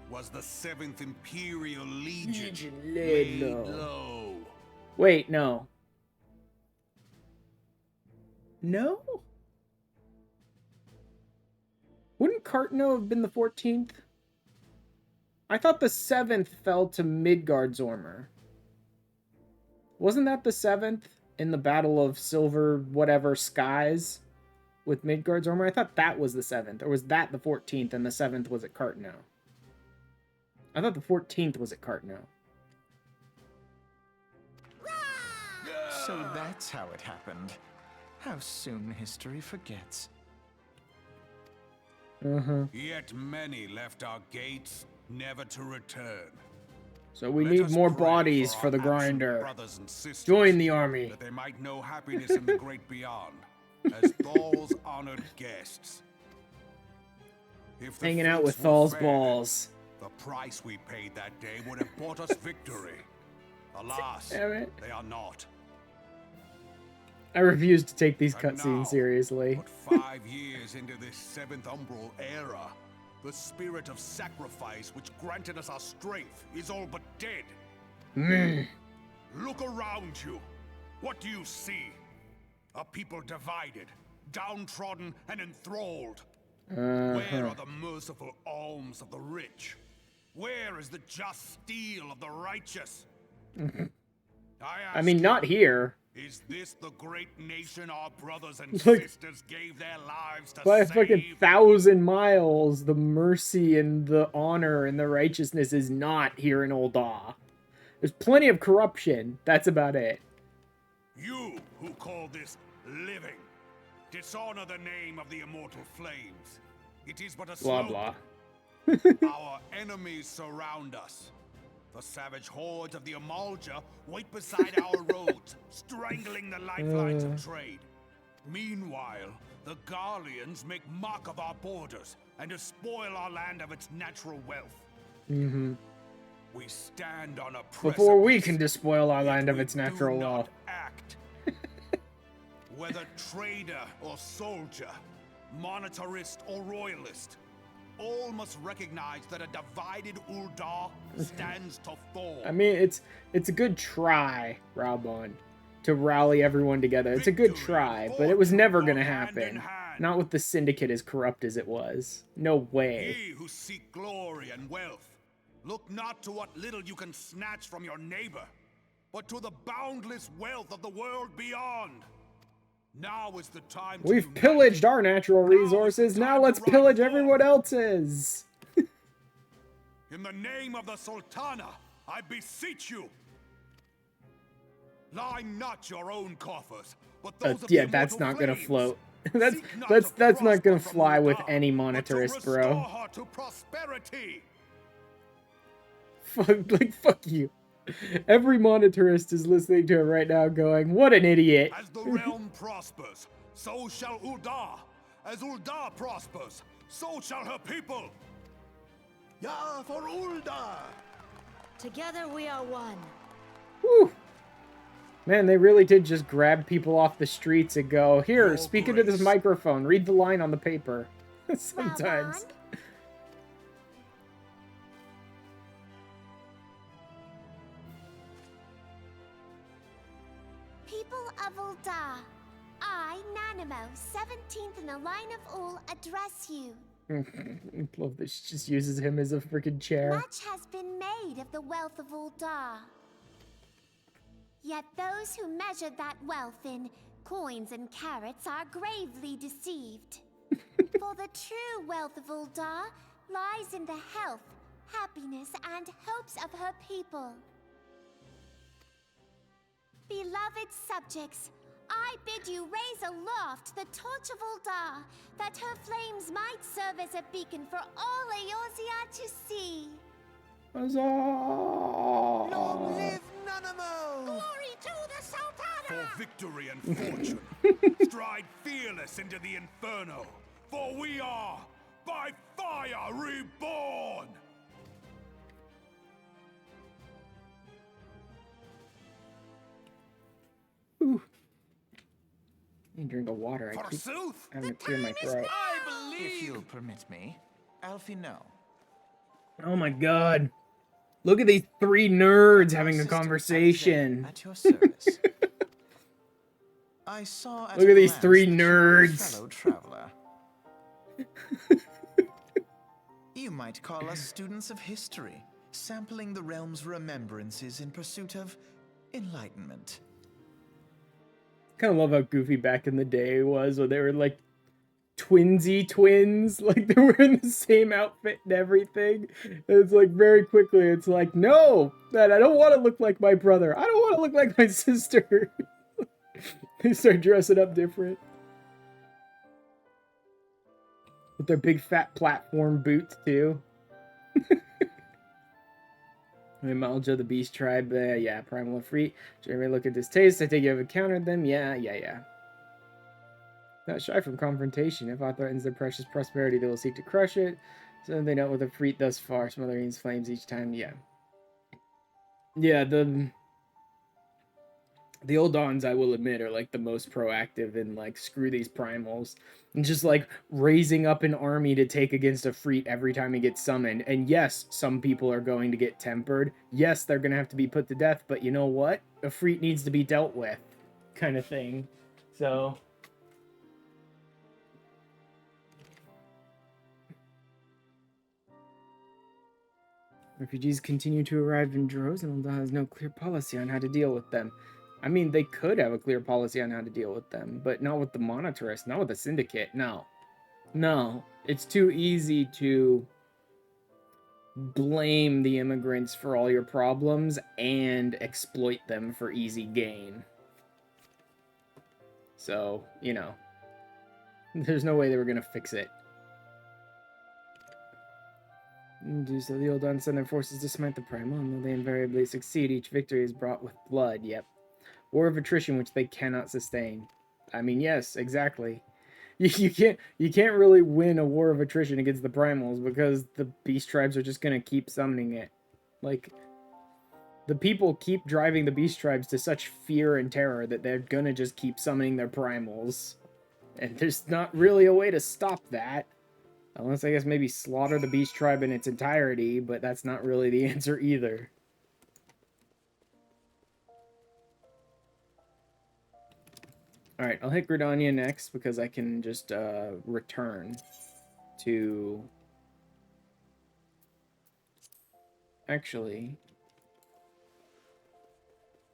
was the 7th Imperial Legion laid laid low. low. Wait, no. No? Wouldn't Cartno have been the 14th? I thought the 7th fell to Midgardsormr. Wasn't that the 7th in the Battle of Silver whatever skies with Midgardsormr? I thought that was the 7th. Or was that the 14th and the 7th was at Cartno? I thought the 14th was at Cartno. So that's how it happened. How soon history forgets. Yet many left our gates, never to return. So we Let need us more pray bodies for our the absent grinder. brothers and sisters, Join the army. that they might know happiness in the great beyond, as Thal's honored guests. If the Hanging out with fates were Thal's fair, balls. the price we paid that day would have bought us victory. Alas, Damn it. they are not. I refuse to take these And now, cutscenes seriously. But 5 years into this 7th Umbral era, the spirit of sacrifice which granted us our strength is all but dead. Look around you. What do you see? A people divided, downtrodden, and enthralled. Where are the merciful alms of the rich? Where is the just steel of the righteous? I mean, not here. Is this the great nation our brothers and Like, sisters gave their lives to by a save? fucking 1,000 miles, the mercy and the honor and the righteousness is not here in Ul'dah. There's plenty of corruption. That's about it. You who call this living, dishonor the name of the immortal flames. It is but a Blah, slope. blah. Our enemies surround us. The savage hordes of the Amalja wait beside our roads, strangling the lifelines of trade. Meanwhile, the Garleans make mock of our borders and despoil our land of its natural wealth. We stand on a precipice. Before we can despoil our land of we its natural do not wealth. act. Whether trader or soldier, monetarist or royalist, all must recognize that a divided Ul'dah stands to fall. I mean, it's a good try, Raubon, to rally everyone together. It's a good try, but it was never gonna happen. Not with the Syndicate as corrupt as it was. No way. Ye who seek glory and wealth, look not to what little you can snatch from your neighbor, but to the boundless wealth of the world beyond. Now is the time to We've unite. pillaged our natural resources, now let's pillage everyone else's! In the name of the Sultana, I beseech you. Line not your own coffers, but those of Yeah, the that's immortal not gonna flames. float. Seek not that's to not gonna prosper from fly with Ul'dah, any but to monetarist, bro. restore her to prosperity. Fuck you. Every monetarist is listening to it right now going, what an idiot. As the realm prospers, so shall Ul'dah. As Ul'dah prospers, so shall her people. Ya for Ul'dah! Together we are one. Whew. Man, they really did just grab people off the streets and go, here, Your speak into this grace. microphone, read the line on the paper. Sometimes. Well, People of Ul'dah, I, Nanimo, 17th in the line of Ul, address you. I love this. She just uses him as a freaking chair. Much has been made of the wealth of Ul'dah. Yet those who measured that wealth in coins and carats are gravely deceived. For the true wealth of Ul'dah lies in the health, happiness, and hopes of her people. Beloved subjects, I bid you raise aloft the torch of Ul'dah, that her flames might serve as a beacon for all Eorzea to see. Huzzah! Long live Nanamo! Glory to the Sultana! For victory and fortune, stride fearless into the inferno, for we are, by fire, reborn! Ooh. I need a drink of water. I keep Forsooth, having to clear my throat. I If you'll believe. permit me, Alfie, no. Oh my god. Look at these three nerds My having a sister, conversation. Alize, at your service. I saw Look at a these glance three that you were a nerds. fellow traveler. You might call us students of history, sampling the realm's remembrances in pursuit of enlightenment. Kind of love how goofy back in the day was when they were like twinsy twins, like they were in the same outfit and everything. It's like very quickly, it's like, no, man, I don't want to look like my brother. I don't want to look like my sister. They start dressing up different with their big fat platform boots too. Malja, the Beast Tribe, yeah, Primal and Free. Jeremy, look at this taste. I think you have encountered them. Yeah. Not shy from confrontation. If Oth threatens their precious prosperity, they will seek to crush it. So they know with a Freet thus far, smothering his flames each time. Yeah, the old Dons, I will admit, are like the most proactive in like screw these primals and just like raising up an army to take against a Freet every time he gets summoned. And yes, some people are going to get tempered. Yes, they're gonna have to be put to death, but you know what? A Freet needs to be dealt with, kind of thing. So refugees continue to arrive in droves, and Ul'dah has no clear policy on how to deal with them. I mean, they could have a clear policy on how to deal with them, but not with the Monitorists, not with the Syndicate, no. No, it's too easy to blame the immigrants for all your problems and exploit them for easy gain. So, you know, there's no way they were going to fix it. Do so the Ul'dah send their forces to smite the Primal, and though they invariably succeed, each victory is brought with blood, yep. War of attrition which they cannot sustain. I mean, yes, exactly. You can't really win a war of attrition against the Primals because the Beast Tribes are just gonna keep summoning it. Like, the people keep driving the Beast Tribes to such fear and terror that they're gonna just keep summoning their Primals. And there's not really a way to stop that. Unless, I guess, maybe slaughter the Beast Tribe in its entirety, but that's not really the answer either. Alright, I'll hit Gridania next, because I can just, return to... Actually...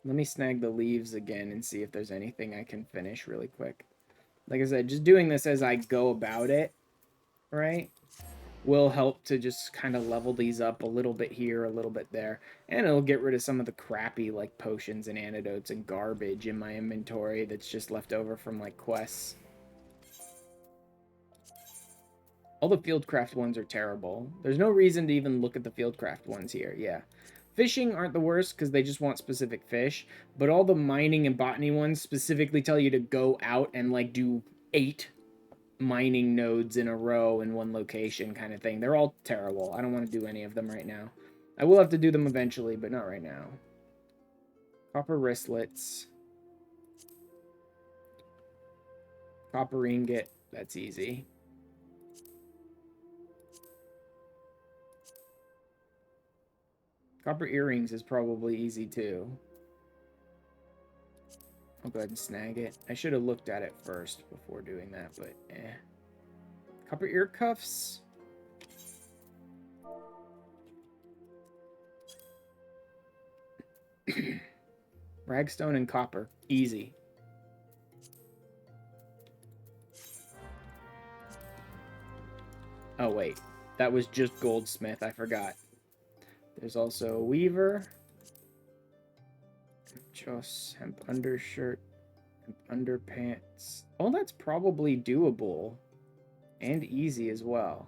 Let me snag the leaves again and see if there's anything I can finish really quick. Like I said, just doing this as I go about it, right, will help to just kind of level these up a little bit here, a little bit there, and it'll get rid of some of the crappy, like, potions and antidotes and garbage in my inventory that's just left over from, like, quests. All the Fieldcraft ones are terrible. There's no reason to even look at the Fieldcraft ones here, yeah. fishing aren't the worst because they just want specific fish, but all the mining and botany ones specifically tell you to go out and like do 8 mining nodes in a row in one location kind of thing. They're all terrible. I don't want to do any of them right now. I will have to do them eventually, but not right now. Copper wristlets. Copper ingot. That's easy. Copper earrings is probably easy too. I'll go ahead and snag it. I should have looked at it first before doing that, but eh. Copper ear cuffs. Ragstone and copper. Easy. Oh, wait. That was just goldsmith. I forgot. There's also a weaver. Just hemp undershirt. Hemp underpants. Oh, that's probably doable. And easy as well.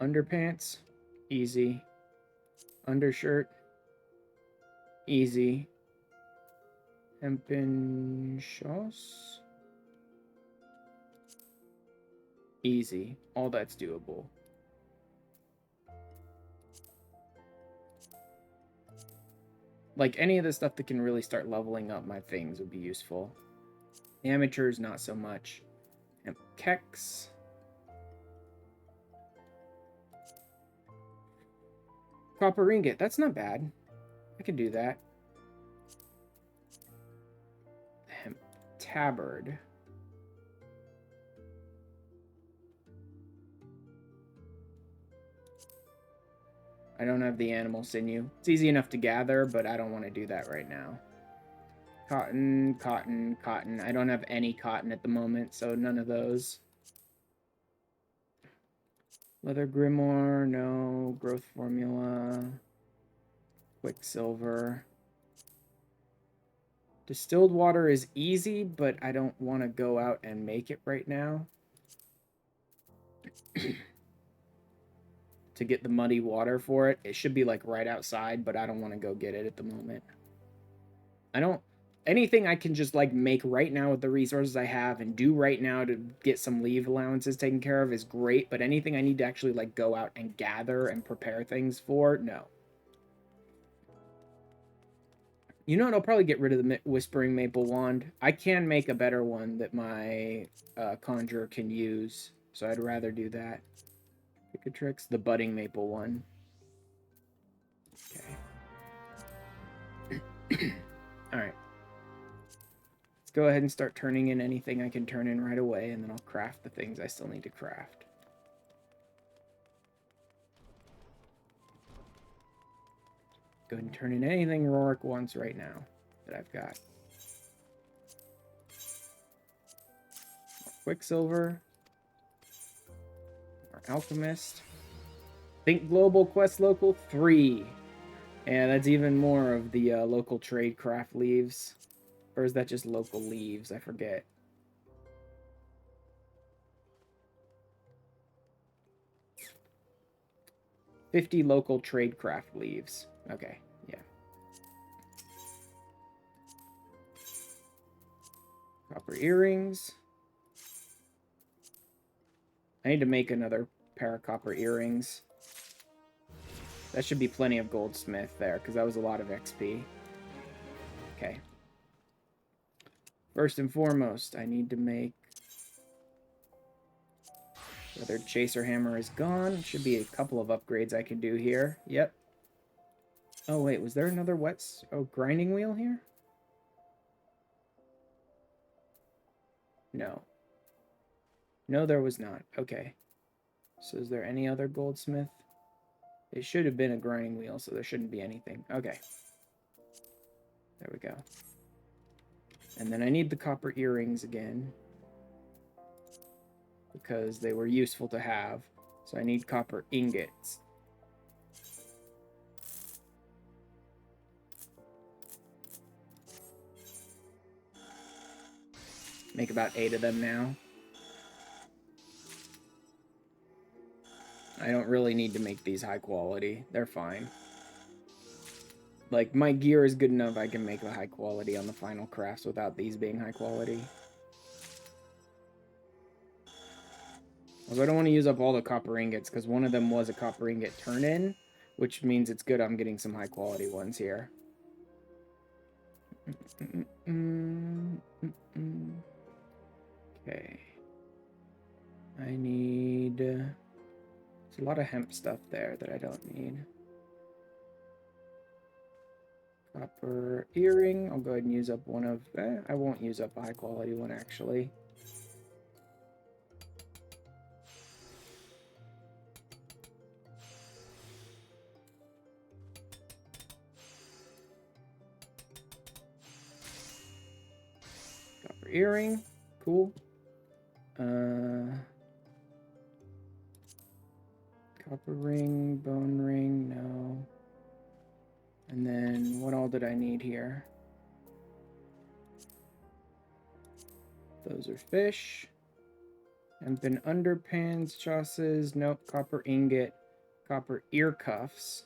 Underpants. Easy. Undershirt. Easy. Hempen shoes. Easy. All that's doable. Like, any of the stuff that can really start leveling up my things would be useful. Amateurs, not so much. Hemp kex. Copper ingot. That's not bad. I can do that. Hemp tabard. I don't have the animal sinew. It's easy enough to gather, but I don't want to do that right now. Cotton, cotton, cotton. I don't have any cotton at the moment, so none of those. Leather grimoire, no. Growth formula. Quicksilver. Distilled water is easy, but I don't want to go out and make it right now. To get the muddy water for it. It should be like right outside, but I don't want to go get it at the moment. Anything I can just like make right now with the resources I have and do right now to get some leave allowances taken care of is great, but anything I need to actually like go out and gather and prepare things for, no. You know what? I'll probably get rid of the Whispering Maple Wand. I can make a better one that my conjurer can use, so I'd rather do that. Picatrix, the Budding Maple one. Okay. Alright. Let's go ahead and start turning in anything I can turn in right away, and then I'll craft the things I still need to craft. Go ahead and turn in anything Rorik wants right now that I've got. Quicksilver. Our Alchemist. Think Global Quest Local 3. Yeah, that's even more of the local tradecraft leaves. Or is that just local leaves? I forget. $50 local tradecraft leaves. Okay, yeah. Copper earrings. I need to make another pair of copper earrings. That should be plenty of goldsmith there, because that was a lot of XP. Okay. First and foremost, I need to make... Whether Chaser Hammer is gone. Should be a couple of upgrades I can do here. Yep. Oh, wait. Was there another grinding wheel here? No. No, there was not. Okay. So is there any other goldsmith? It should have been a grinding wheel, so there shouldn't be anything. Okay. There we go. And then I need the copper earrings again, because they were useful to have. So I need copper ingots. Make about 8 of them now. I don't really need to make these high quality. They're fine. Like, my gear is good enough I can make a high quality on the final crafts without these being high quality. Also, I don't want to use up all the copper ingots, because one of them was a copper ingot turn-in, which means it's good I'm getting some high quality ones here. Okay. I need... There's a lot of hemp stuff there that I don't need. Copper earring. I'll go ahead and use up one of... I won't use up a high quality one, actually. Copper earring. Cool. Copper ring, bone ring, no. And then, what all did I need here? Those are fish. Hempen underpants, chasses, nope. Copper ingot, copper ear cuffs.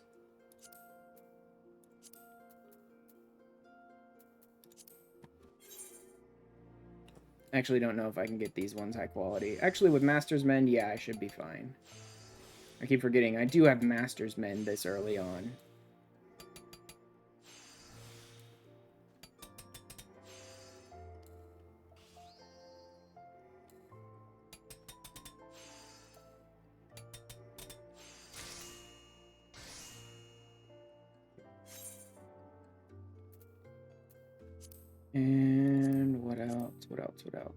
I actually don't know if I can get these ones high quality. Actually, with Master's Mend, yeah, I should be fine. I keep forgetting, I do have Master's Mend this early on. And what else? What else? What else?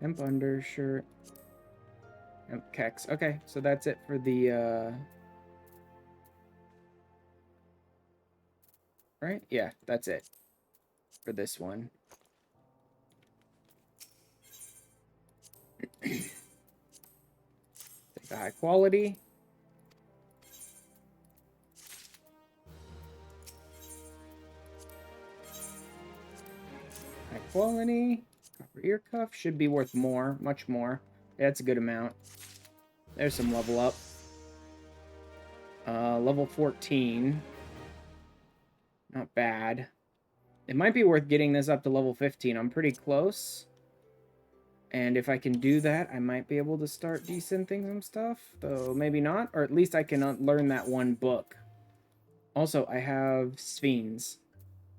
Hemp undershirt. Hemp kex. Okay, so that's it for the, right? Yeah, that's it for this one. Take the high quality. High quality. Copper ear cuff should be worth more, much more. Yeah, that's a good amount. There's some level up. Level 14. Not bad. It might be worth getting this up to level 15. I'm pretty close. And if I can do that, I might be able to start decenting some stuff. Though maybe not. Or at least I can learn that one book. Also, I have Sphenes.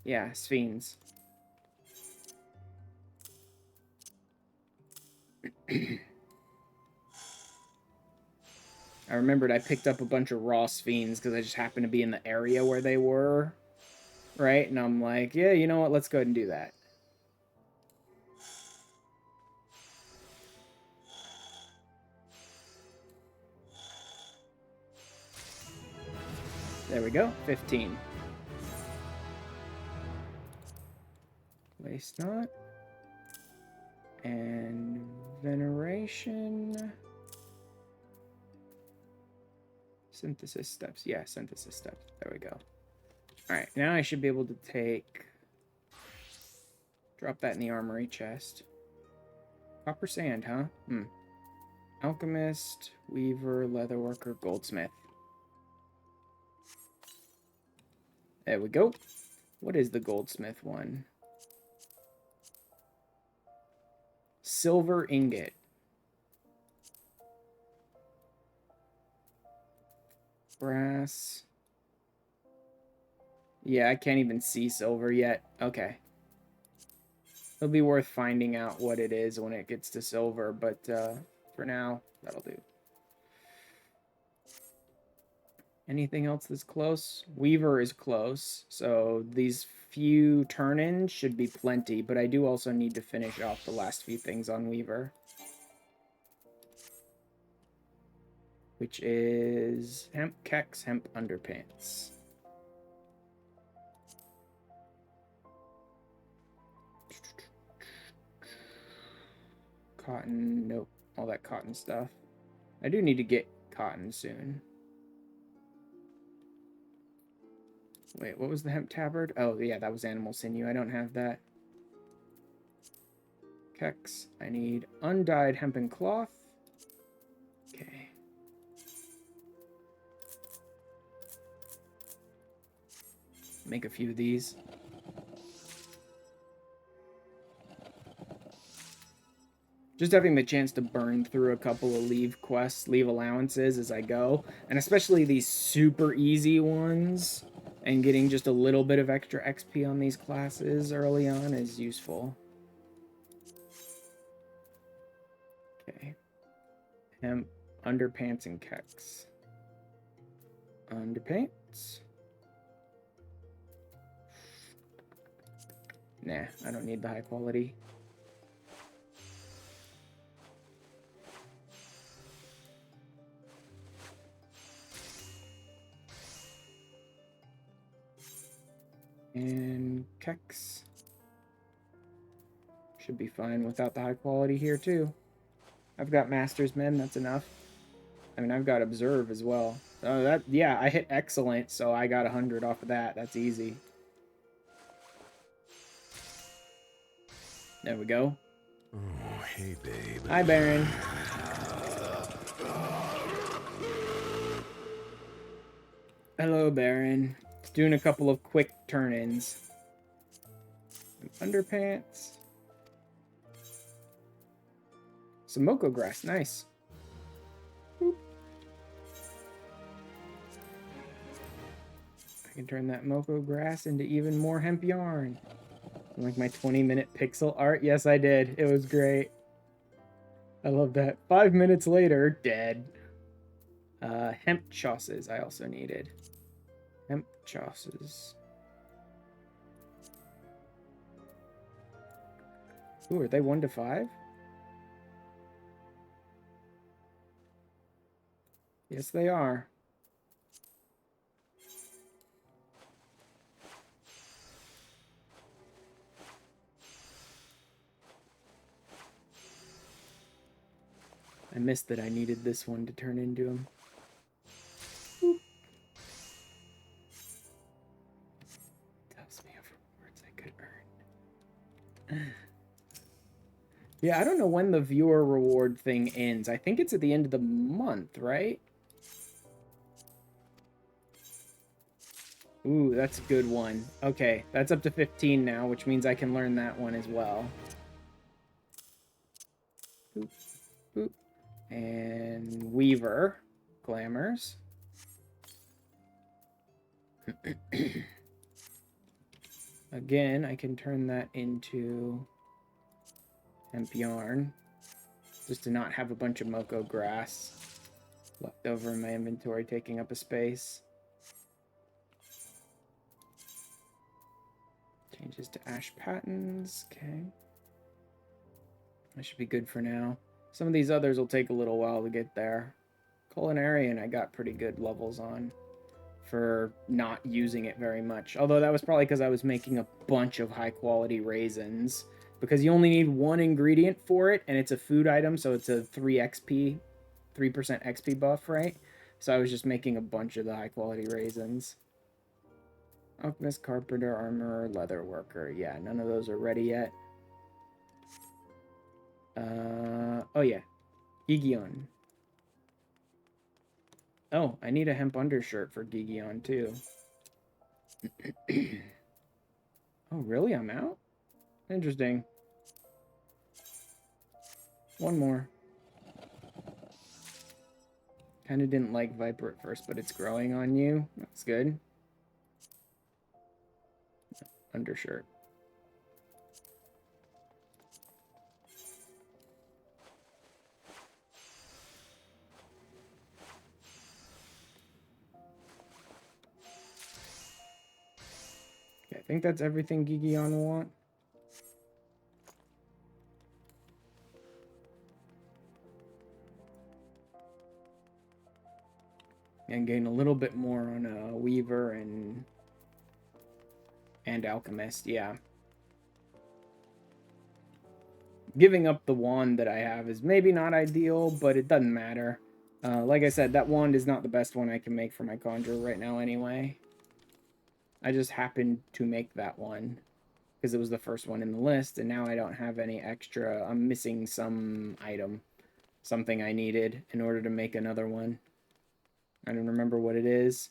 Yeah, Sphenes. I remembered I picked up a bunch of raw Sphenes because I just happened to be in the area where they were. Right? And I'm like, yeah, you know what? Let's go ahead and do that. There we go. 15. Waste not. And veneration. Synthesis steps. Yeah, synthesis steps. There we go. Alright, now I should be able to take... Drop that in the armory chest. Copper sand, huh? Alchemist, weaver, leatherworker, goldsmith. There we go. What is the goldsmith one? Silver ingot. Brass. Yeah, I can't even see silver yet. Okay. It'll be worth finding out what it is when it gets to silver, but for now, that'll do. Anything else that's close? Weaver is close, so these few turn-ins should be plenty, but I do also need to finish off the last few things on Weaver. Which is hemp kex, hemp underpants. Cotton, nope, all that cotton stuff. I do need to get cotton soon. Wait, what was the hemp tabard? Oh, yeah, that was animal sinew. I don't have that. Kex. I need undyed hempen cloth. Okay. Make a few of these. Just having the chance to burn through a couple of leave quests, leave allowances as I go, and especially these super easy ones, and getting just a little bit of extra XP on these classes early on is useful. Okay. Hemp, underpants, and Kex. Underpants. Nah, I don't need the high quality. And Kex. Should be fine without the high quality here, too. I've got Master's Men, that's enough. I mean, I've got Observe as well. Oh, yeah, I hit Excellent, so I got 100 off of that. That's easy. There we go. Oh, hey, babe. Hi, Baron. Hello, Baron. Doing a couple of quick turn-ins. Underpants. Some Moko grass, nice. Boop. I can turn that Moko grass into even more hemp yarn. Like my 20-minute pixel art? Yes, I did. It was great. I love that. 5 minutes later, dead. Hemp chosses I also needed. Hemp chosses. Ooh, are they 1 to 5? Yes, they are. I missed that I needed this one to turn into him. Boop. Tells me of rewards I could earn. Yeah, I don't know when the viewer reward thing ends. I think it's at the end of the month, right? Ooh, that's a good one. Okay, that's up to 15 now, which means I can learn that one as well. Boop, boop. And Weaver. Glamours. Again, I can turn that into hemp yarn. Just to not have a bunch of Moko grass left over in my inventory taking up a space. Changes to ash patterns. Okay. That should be good for now. Some of these others will take a little while to get there. Culinarian I got pretty good levels on for not using it very much. Although that was probably because I was making a bunch of high quality raisins. Because you only need 1 ingredient for it, and it's a food item, so it's a 3% XP buff, right? So I was just making a bunch of the high quality raisins. Alchemist, Carpenter, Armorer, Leather Worker. Yeah, none of those are ready yet. Oh yeah. Gigion. Oh, I need a hemp undershirt for Gigion too. Oh, really? I'm out? Interesting. One more. Kind of didn't like Viper at first, but it's growing on you. That's good. Undershirt. Okay, I think that's everything Gigion will want. And gain a little bit more on Weaver and Alchemist, yeah. Giving up the wand that I have is maybe not ideal, but it doesn't matter. Like I said, that wand is not the best one I can make for my Conjurer right now anyway. I just happened to make that one because it was the first one in the list, and now I don't have any extra. I'm missing some item, something I needed in order to make another one. I don't remember what it is.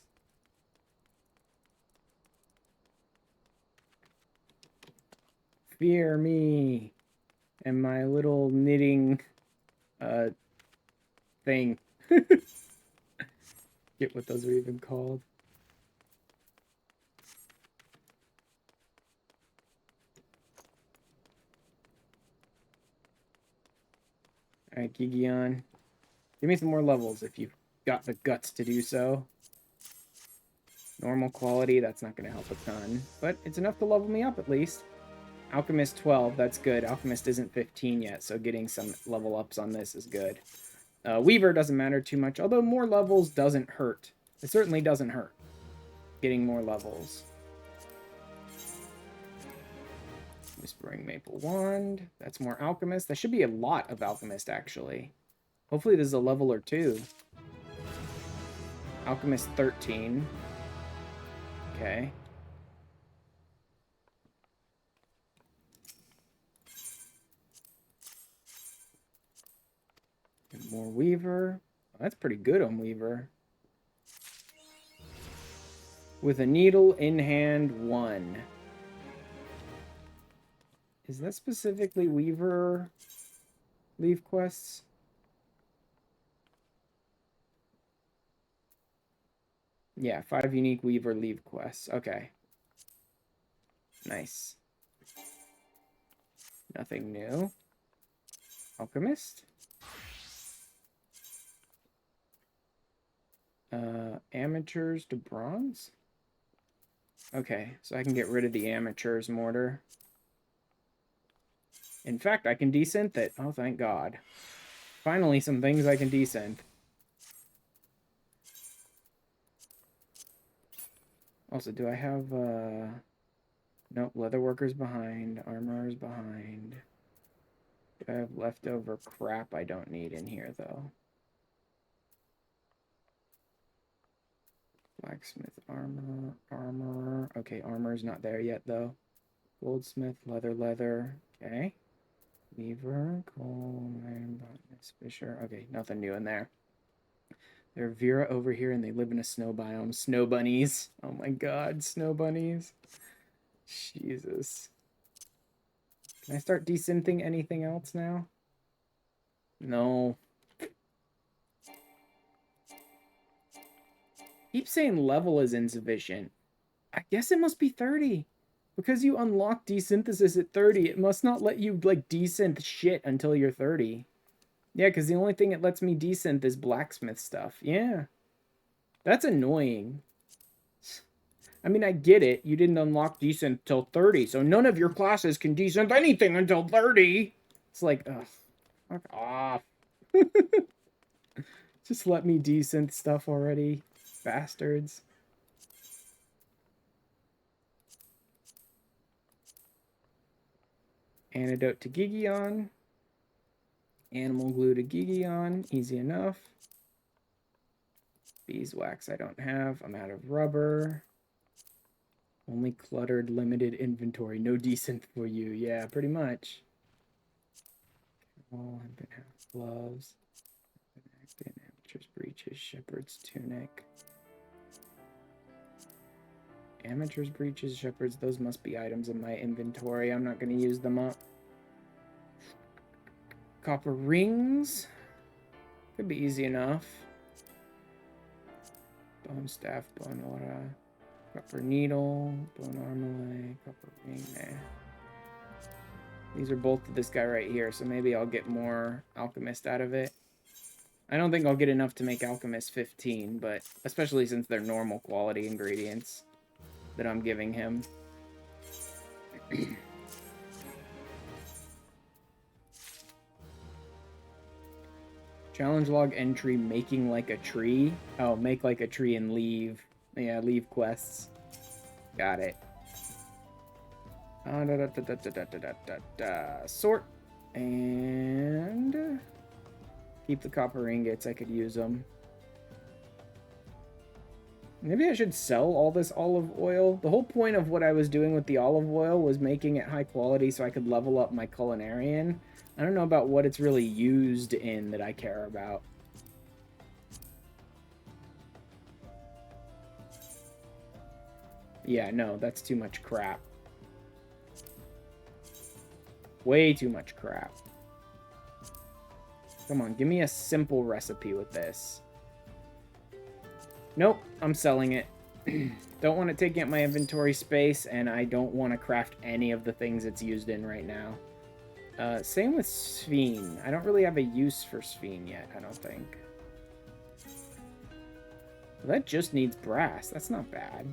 Fear me and my little knitting thing. Get what those are even called. Alright, Gigion. Give me some more levels if you've got the guts to do so. Normal quality, that's not going to help a ton. But it's enough to level me up at least. Alchemist 12, that's good. Alchemist isn't 15 yet, so getting some level ups on this is good. Weaver doesn't matter too much, although more levels doesn't hurt. It certainly doesn't hurt. Getting more levels. Whispering Maple Wand. That's more Alchemist. That should be a lot of Alchemist, actually. Hopefully this is a level or two. Alchemist 13. Okay. And more Weaver. Oh, that's pretty good on Weaver. With a needle in hand 1. Is that specifically Weaver leave quests? Yeah, 5 unique Weaver leave quests. Okay. Nice. Nothing new. Alchemist. Amateurs to bronze? Okay, so I can get rid of the amateurs mortar. In fact, I can desynth it. Oh, thank God. Finally, some things I can desynth. Also, do I have, nope, leatherworkers behind, armorers behind. Do I have leftover crap I don't need in here, though? Blacksmith, armor. Okay, armor's not there yet, though. Goldsmith, leather. Okay. Weaver, coal, iron, botanist, fisher. Okay, nothing new in there. They're Vera over here, and they live in a snow biome. Snow bunnies. Oh my God, snow bunnies. Jesus. Can I start desynthing anything else now? No. Keep saying level is insufficient. I guess it must be 30. Because you unlock desynthesis at 30, it must not let you, like, desynth shit until you're 30. Yeah, because the only thing it lets me desynth is blacksmith stuff. Yeah. That's annoying. I mean, I get it. You didn't unlock desynth till 30, so none of your classes can desynth anything until 30. It's like, ugh. Fuck off. Just let me desynth stuff already. Bastards. Antidote to Gigion. Animal glue to Gigion. Easy enough. Beeswax I don't have. I'm out of rubber. Only cluttered, limited inventory. No desynth for you. Yeah, pretty much. All have been half gloves. Amateur's breeches. Shepherd's tunic. Amateur's breeches, shepherd's. Those must be items in my inventory. I'm not going to use them up. Copper rings. Could be easy enough. Bone staff, bone aura. Copper needle, bone armor, copper ring there. These are both to this guy right here, so maybe I'll get more alchemist out of it. I don't think I'll get enough to make alchemist 15, but especially since they're normal quality ingredients that I'm giving him. Challenge log entry, making like a tree. Oh, make like a tree and leave. Yeah, leave quests. Got it. Sort. And keep the copper ingots. I could use them. Maybe I should sell all this olive oil. The whole point of what I was doing with the olive oil was making it high quality so I could level up my culinarian. I don't know about what it's really used in that I care about. Yeah, no, that's too much crap. Way too much crap. Come on, give me a simple recipe with this. Nope, I'm selling it. Don't want it taking up my inventory space, and I don't want to craft any of the things it's used in right now. Same with Sphene. I don't really have a use for Sphene yet, I don't think. Well, that just needs brass. That's not bad.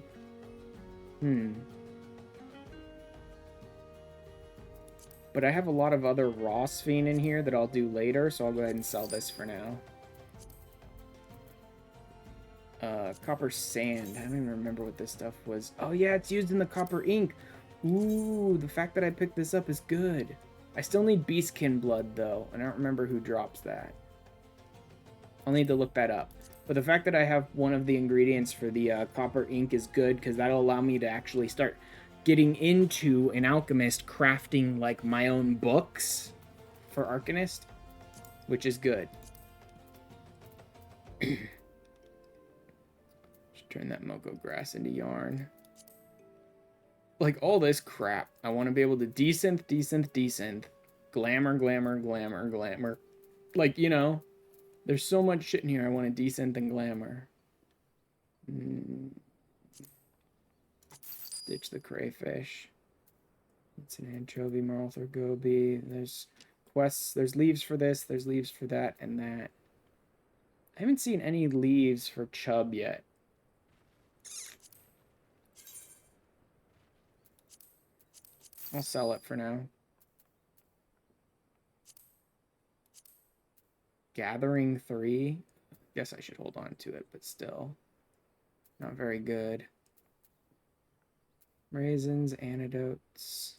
But I have a lot of other raw Sphene in here that I'll do later, so I'll go ahead and sell this for now. Copper sand. I don't even remember what this stuff was. Oh yeah, it's used in the copper ink. Ooh, the fact that I picked this up is good. I still need beastkin blood though, and I don't remember who drops that. I'll need to look that up. But the fact that I have one of the ingredients for the copper ink is good, because that'll allow me to actually start getting into an alchemist crafting like my own books for Arcanist, which is good. Turn that Moko grass into yarn. Like, all this crap. I want to be able to desynth, desynth, desynth. Glamour, glamour, glamour, glamour. Like, you know, there's so much shit in here I want to desynth and glamour. Ditch the crayfish. It's an anchovy, Marlthor goby. There's quests. There's leaves for this. There's leaves for that and that. I haven't seen any leaves for chub yet. I'll sell it for now. Gathering 3. Guess I should hold on to it, but still. Not very good. Raisins, antidotes,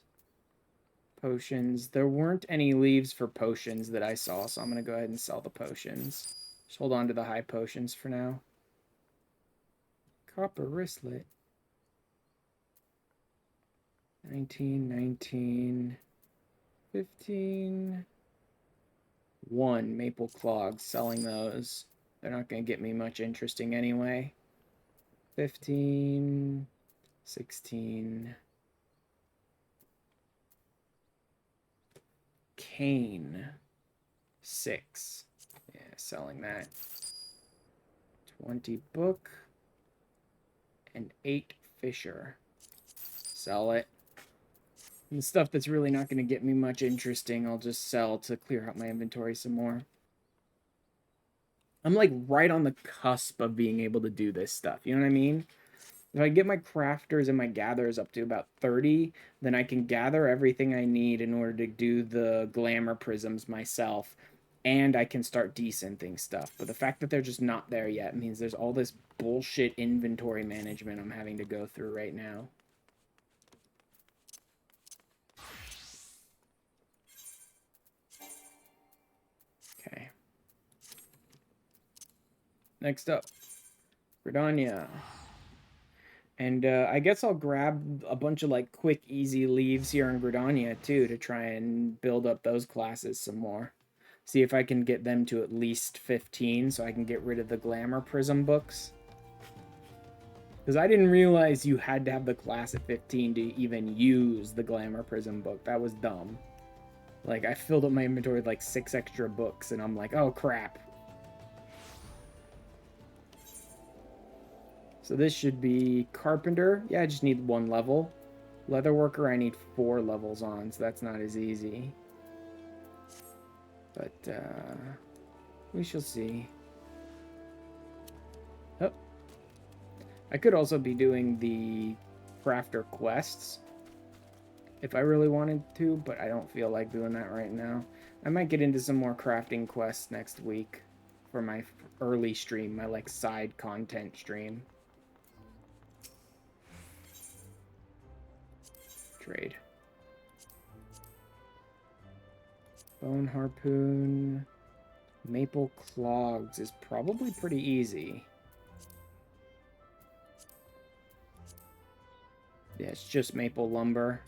potions. There weren't any leaves for potions that I saw, so I'm going to go ahead and sell the potions. Just hold on to the high potions for now. Copper wristlet. 19, 19, 15, 1 maple clogs, selling those. They're not going to get me much interesting anyway. 15, 16. Cane. 6. Yeah, selling that. 20 book. And 8 fisher. Sell it. And the stuff that's really not going to get me much interesting, I'll just sell to clear out my inventory some more. I'm like right on the cusp of being able to do this stuff. You know what I mean? If I get my crafters and my gatherers up to about 30, then I can gather everything I need in order to do the glamour prisms myself. And I can start desynthing stuff. But the fact that they're just not there yet means there's all this bullshit inventory management I'm having to go through right now. Okay. Next up, Gridania. And I guess I'll grab a bunch of like quick, easy leaves here in Gridania too to try and build up those classes some more. See if I can get them to at least 15 so I can get rid of the Glamour Prism books. Because I didn't realize you had to have the class at 15 to even use the Glamour Prism book. That was dumb. Like, I filled up my inventory with like 6 extra books and I'm like, oh crap. So this should be Carpenter. Yeah, I just need 1 level. Leatherworker, I need 4 levels on, so that's not as easy. But, we shall see. Oh. I could also be doing the crafter quests if I really wanted to, but I don't feel like doing that right now. I might get into some more crafting quests next week for my early stream, my like side content stream. Trade. Bone harpoon. Maple clogs is probably pretty easy. Yeah, it's just maple lumber.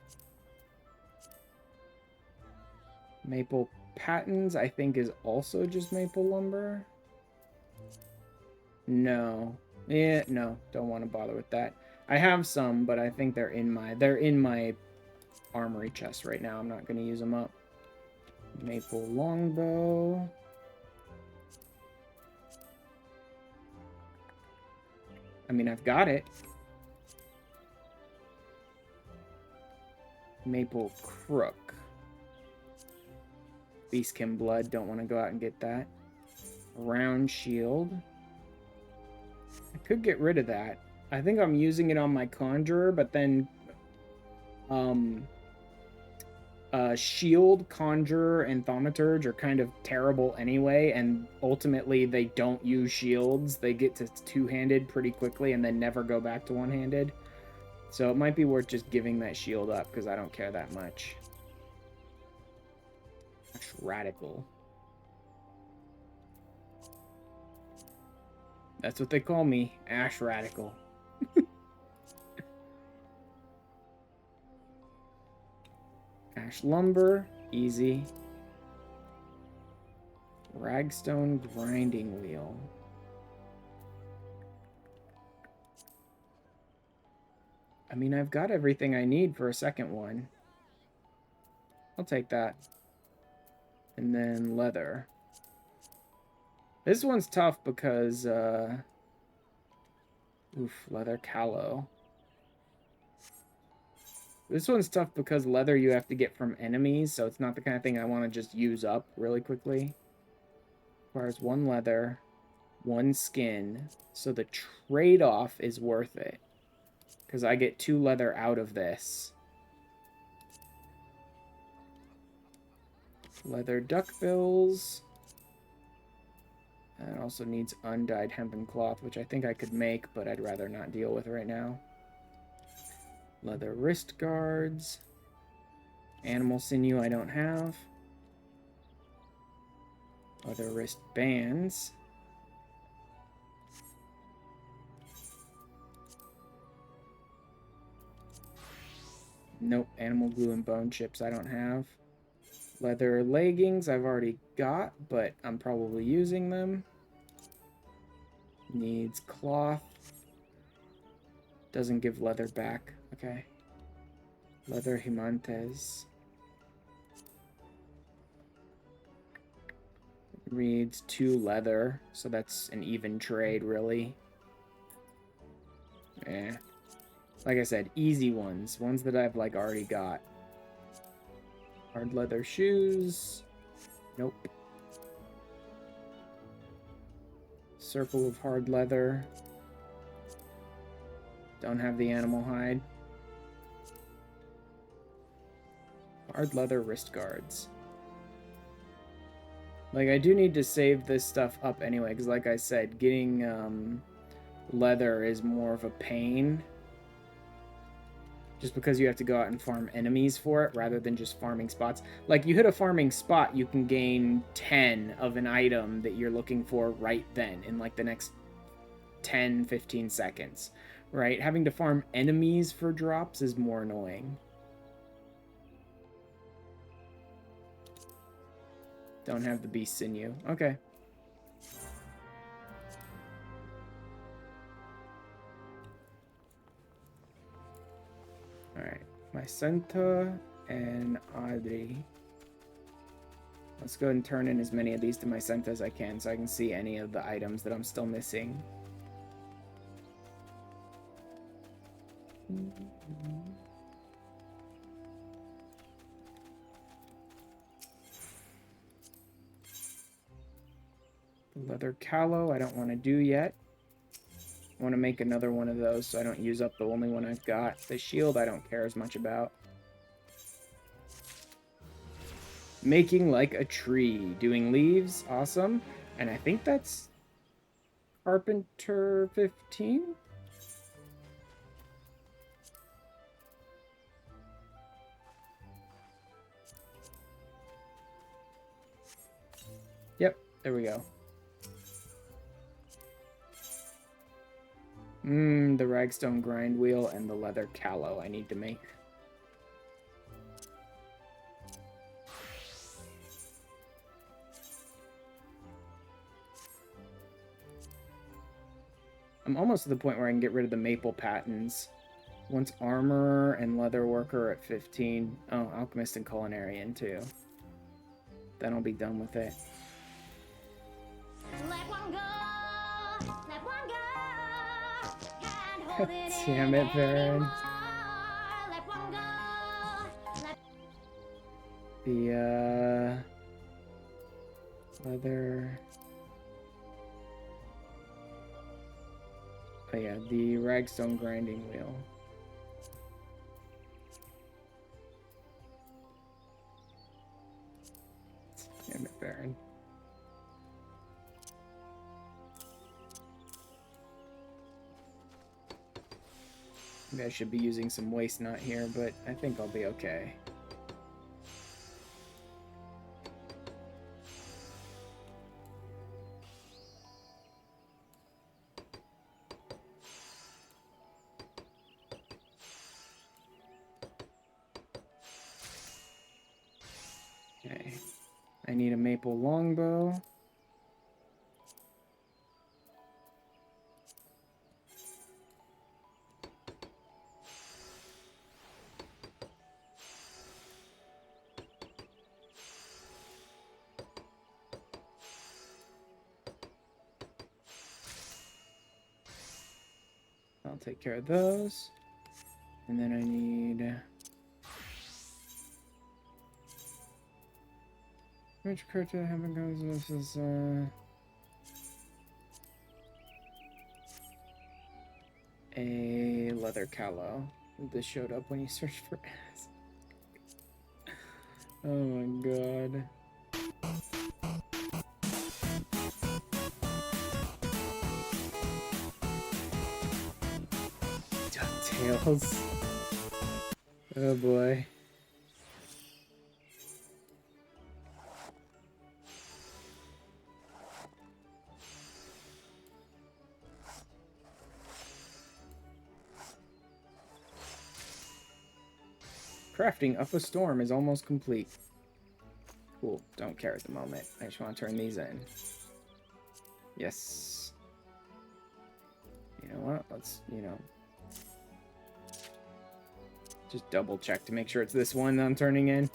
Maple patens, I think, is also just maple lumber. No. Yeah, no, don't want to bother with that. I have some, but I think they're in my armory chest right now. I'm not going to use them up. Maple longbow. I mean, I've got it. Maple crook. Beastkin blood. Don't want to go out and get that. Round shield. I could get rid of that. I think I'm using it on my conjurer, but then shield, conjurer, and thaumaturge are kind of terrible anyway, and ultimately they don't use shields. They get to two-handed pretty quickly and then never go back to one-handed. So it might be worth just giving that shield up, because I don't care that much. That's radical. That's what they call me, Ash Radical. Ash lumber, easy. Ragstone grinding wheel. I mean, I've got everything I need for a second one. I'll take that. And then leather. This one's tough because, oof, leather callow. This one's tough because leather you have to get from enemies, so it's not the kind of thing I want to just use up really quickly. Requires 1 leather, 1 skin, so the trade-off is worth it. Because I get 2 leather out of this. Leather duckbills. And it also needs undyed hempen cloth, which I think I could make, but I'd rather not deal with right now. Leather wrist guards. Animal sinew I don't have. Leather wrist bands. Nope, animal glue and bone chips I don't have. Leather leggings I've already got, but I'm probably using them. Needs cloth. Doesn't give leather back. Okay. Leather Himantes. Reads 2 leather, so that's an even trade, really. Eh. Like I said, easy ones. Ones that I've, like, already got. Hard leather shoes. Nope. Circle of hard leather. Don't have the animal hide. Hard leather wrist guards. Like, I do need to save this stuff up anyway, because like I said, getting leather is more of a pain. Just because you have to go out and farm enemies for it, rather than just farming spots. Like, you hit a farming spot, you can gain 10 of an item that you're looking for right then, in like the next 10, 15 seconds. Right? Having to farm enemies for drops is more annoying. Don't have the beast sinew. Okay. Alright. Mycenta and Audrey. Let's go ahead and turn in as many of these to Mycenta as I can so I can see any of the items that I'm still missing. Leather callow, I don't want to do yet. I want to make another one of those so I don't use up the only one I've got. The shield I don't care as much about. Making like a tree. Doing leaves, awesome. And I think that's Carpenter 15? Yep, there we go. The ragstone grind wheel and the leather callow I need to make. I'm almost to the point where I can get rid of the maple patents. Once armor and leather worker at 15. Oh, alchemist and culinarian too. Then I'll be done with it. Let one go, let one go. Can't hold it Damn it, Baron. anymore. Let one go. The leather. Oh yeah, the ragstone grinding wheel. Damn it, Baron. Maybe I should be using some waste nut here, but I think I'll be okay. Okay. I need a maple longbow. I'll take care of those. And then I need... Which character haven't goes? This is, a leather callow. This showed up when you searched for ass. Oh my god. DuckTales. Oh boy. Crafting Up a Storm is almost complete. Cool. Don't care at the moment. I just want to turn these in. Yes. You know what? Let's, just double check to make sure it's this one that I'm turning in.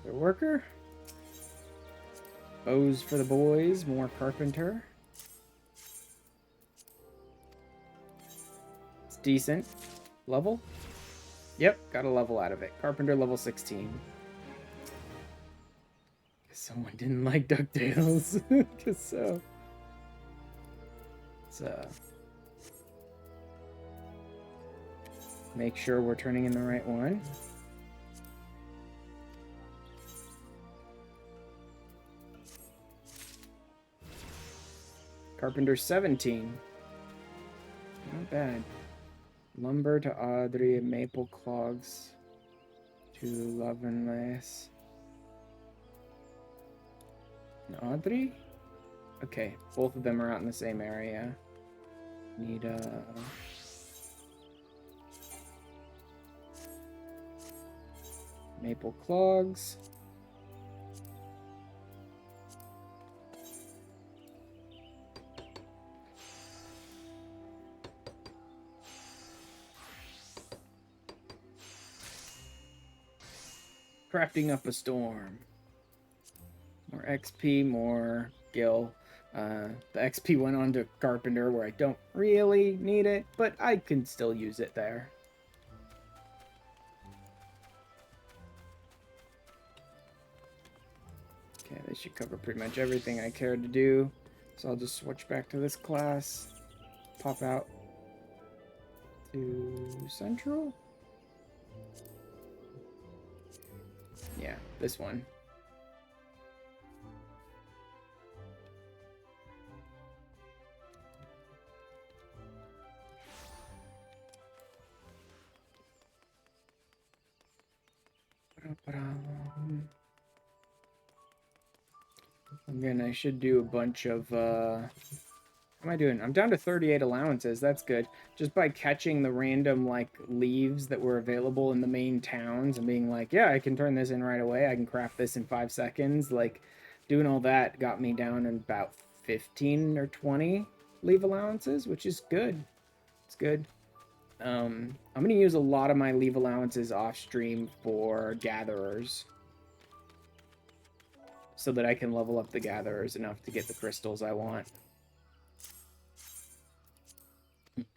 The worker. Bows for the boys. More carpenter. It's decent. Level? Yep, got a level out of it. Carpenter level 16. Guess someone didn't like DuckTales. Guess so. Let's make sure we're turning in the right one. Carpenter 17. Not bad. Lumber to Audrey, maple clogs to Lovelace. And Audrey? Okay, both of them are out in the same area. Need maple clogs. Crafting Up a Storm. More XP, more gil. The XP went on to Carpenter, where I don't really need it, but I can still use it there. Okay, this should cover pretty much everything I care to do. So I'll just switch back to this class. Pop out to Central. Yeah, this one. Again, I should do a bunch of How am I doing? I'm down to 38 allowances. That's good. Just by catching the random, like, leaves that were available in the main towns and being like, yeah, I can turn this in right away. I can craft this in 5 seconds. Like, doing all that got me down in about 15 or 20 leave allowances, which is good. It's good. I'm going to use a lot of my leave allowances off stream for gatherers so that I can level up the gatherers enough to get the crystals I want.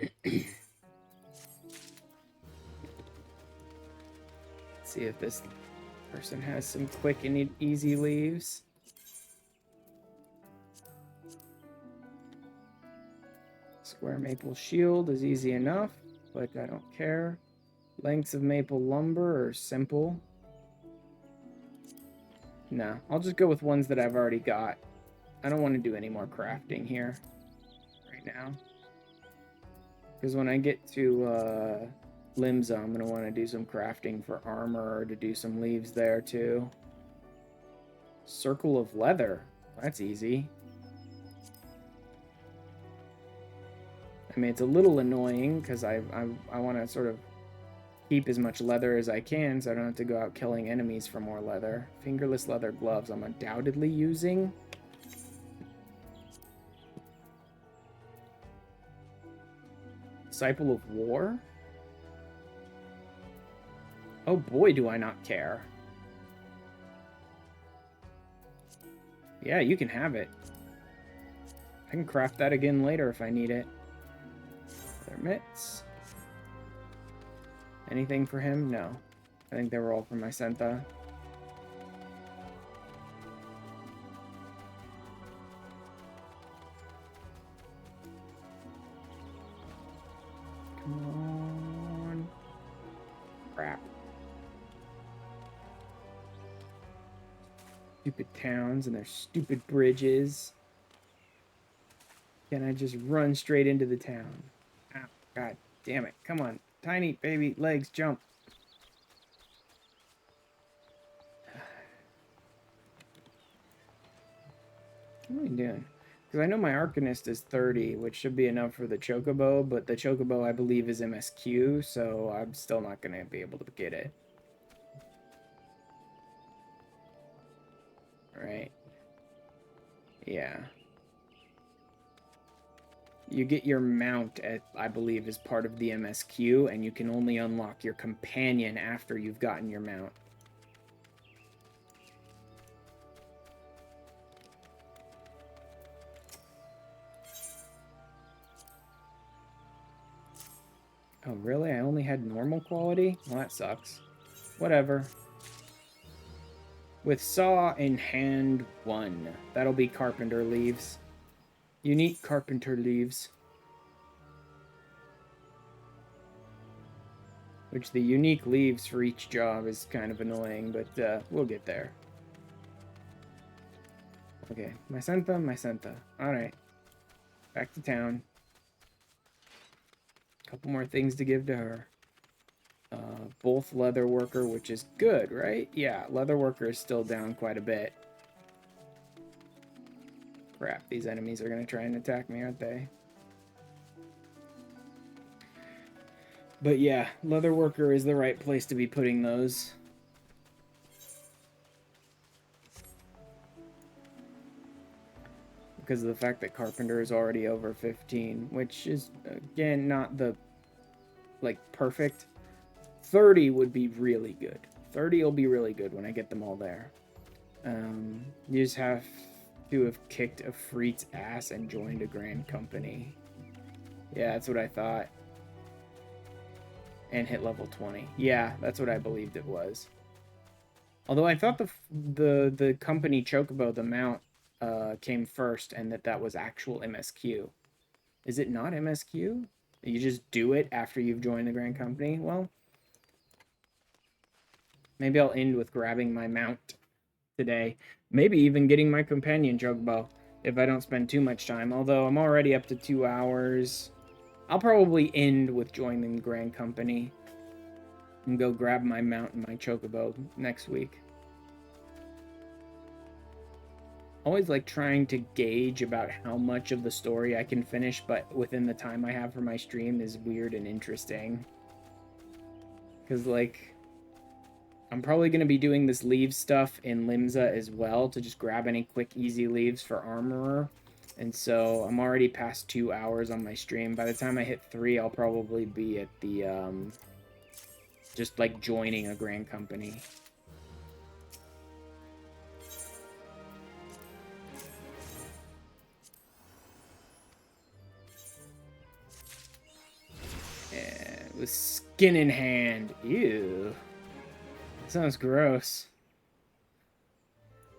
Let's see if this person has some quick and easy leaves. Square maple shield is easy enough, but I don't care. Lengths of maple lumber are simple. No, I'll just go with ones that I've already got. I don't want to do any more crafting here right now. Because when I get to Limsa, I'm going to want to do some crafting for armor or to do some leaves there too. Circle of leather. That's easy. I mean, it's a little annoying because I want to sort of keep as much leather as I can so I don't have to go out killing enemies for more leather. Fingerless leather gloves I'm undoubtedly using. Disciple of War? Oh boy, do I not care. Yeah, you can have it. I can craft that again later if I need it. Leather mitts. Anything for him? No. I think they were all for my Senta. Come on. Crap. Stupid towns and their stupid bridges. Can I just run straight into the town? Ah, God damn it. Come on. Tiny baby legs, jump. What am I doing? Because I know my Arcanist is 30, which should be enough for the Chocobo, but the Chocobo, I believe, is MSQ, so I'm still not going to be able to get it. Right. Yeah. You get your mount at, I believe, as part of the MSQ, and you can only unlock your companion after you've gotten your mount. Oh, really? I only had normal quality? Well, that sucks. Whatever. With saw in hand 1. That'll be carpenter leaves. Unique carpenter leaves. Which the unique leaves for each job is kind of annoying, but we'll get there. Okay, my Senta. Alright. Back to town. Couple more things to give to her. Both leather worker, which is good, right? Yeah, leather worker is still down quite a bit. Crap, these enemies are going to try and attack me, aren't they? But yeah, leather worker is the right place to be putting those. Because of the fact that carpenter is already over 15, which is, again, not the, like, perfect. 30 would be really good. 30 will be really good when I get them all there. You just have to have kicked a freak's ass and joined a grand company. Yeah, that's what I thought. And hit level 20. Yeah, that's what I believed it was. Although I thought the company Chocobo, the mount, came first, and that was actual MSQ. Is it not MSQ? You just do it after you've joined the grand company? Well, maybe I'll end with grabbing my mount today. Maybe even getting my companion Chocobo if I don't spend too much time. Although I'm already up to 2 hours. I'll probably end with joining the grand company and go grab my mount and my Chocobo next week. always like trying to gauge about how much of the story I can finish, but within the time I have for my stream is weird and interesting. Because, like, I'm probably going to be doing this leave stuff in Limsa as well to just grab any quick, easy leaves for Armorer. And so I'm already past 2 hours on my stream. By the time I hit 3, I'll probably be at the, just, like, joining a Grand Company. Yeah, with skin in hand. Ew. Sounds gross.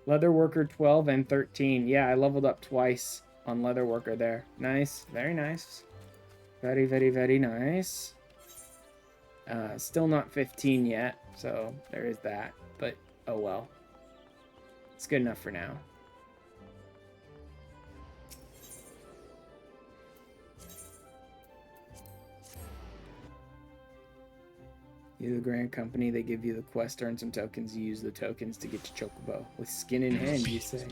Leatherworker 12 and 13. Yeah, I leveled up twice on Leatherworker there. Nice. Very nice. Very, very, very nice. Still not 15 yet, so there is that. But, oh well. It's good enough for now. You the Grand Company, they give you the quest, earn some tokens, you use the tokens to get to Chocobo. With skin in hand, you say.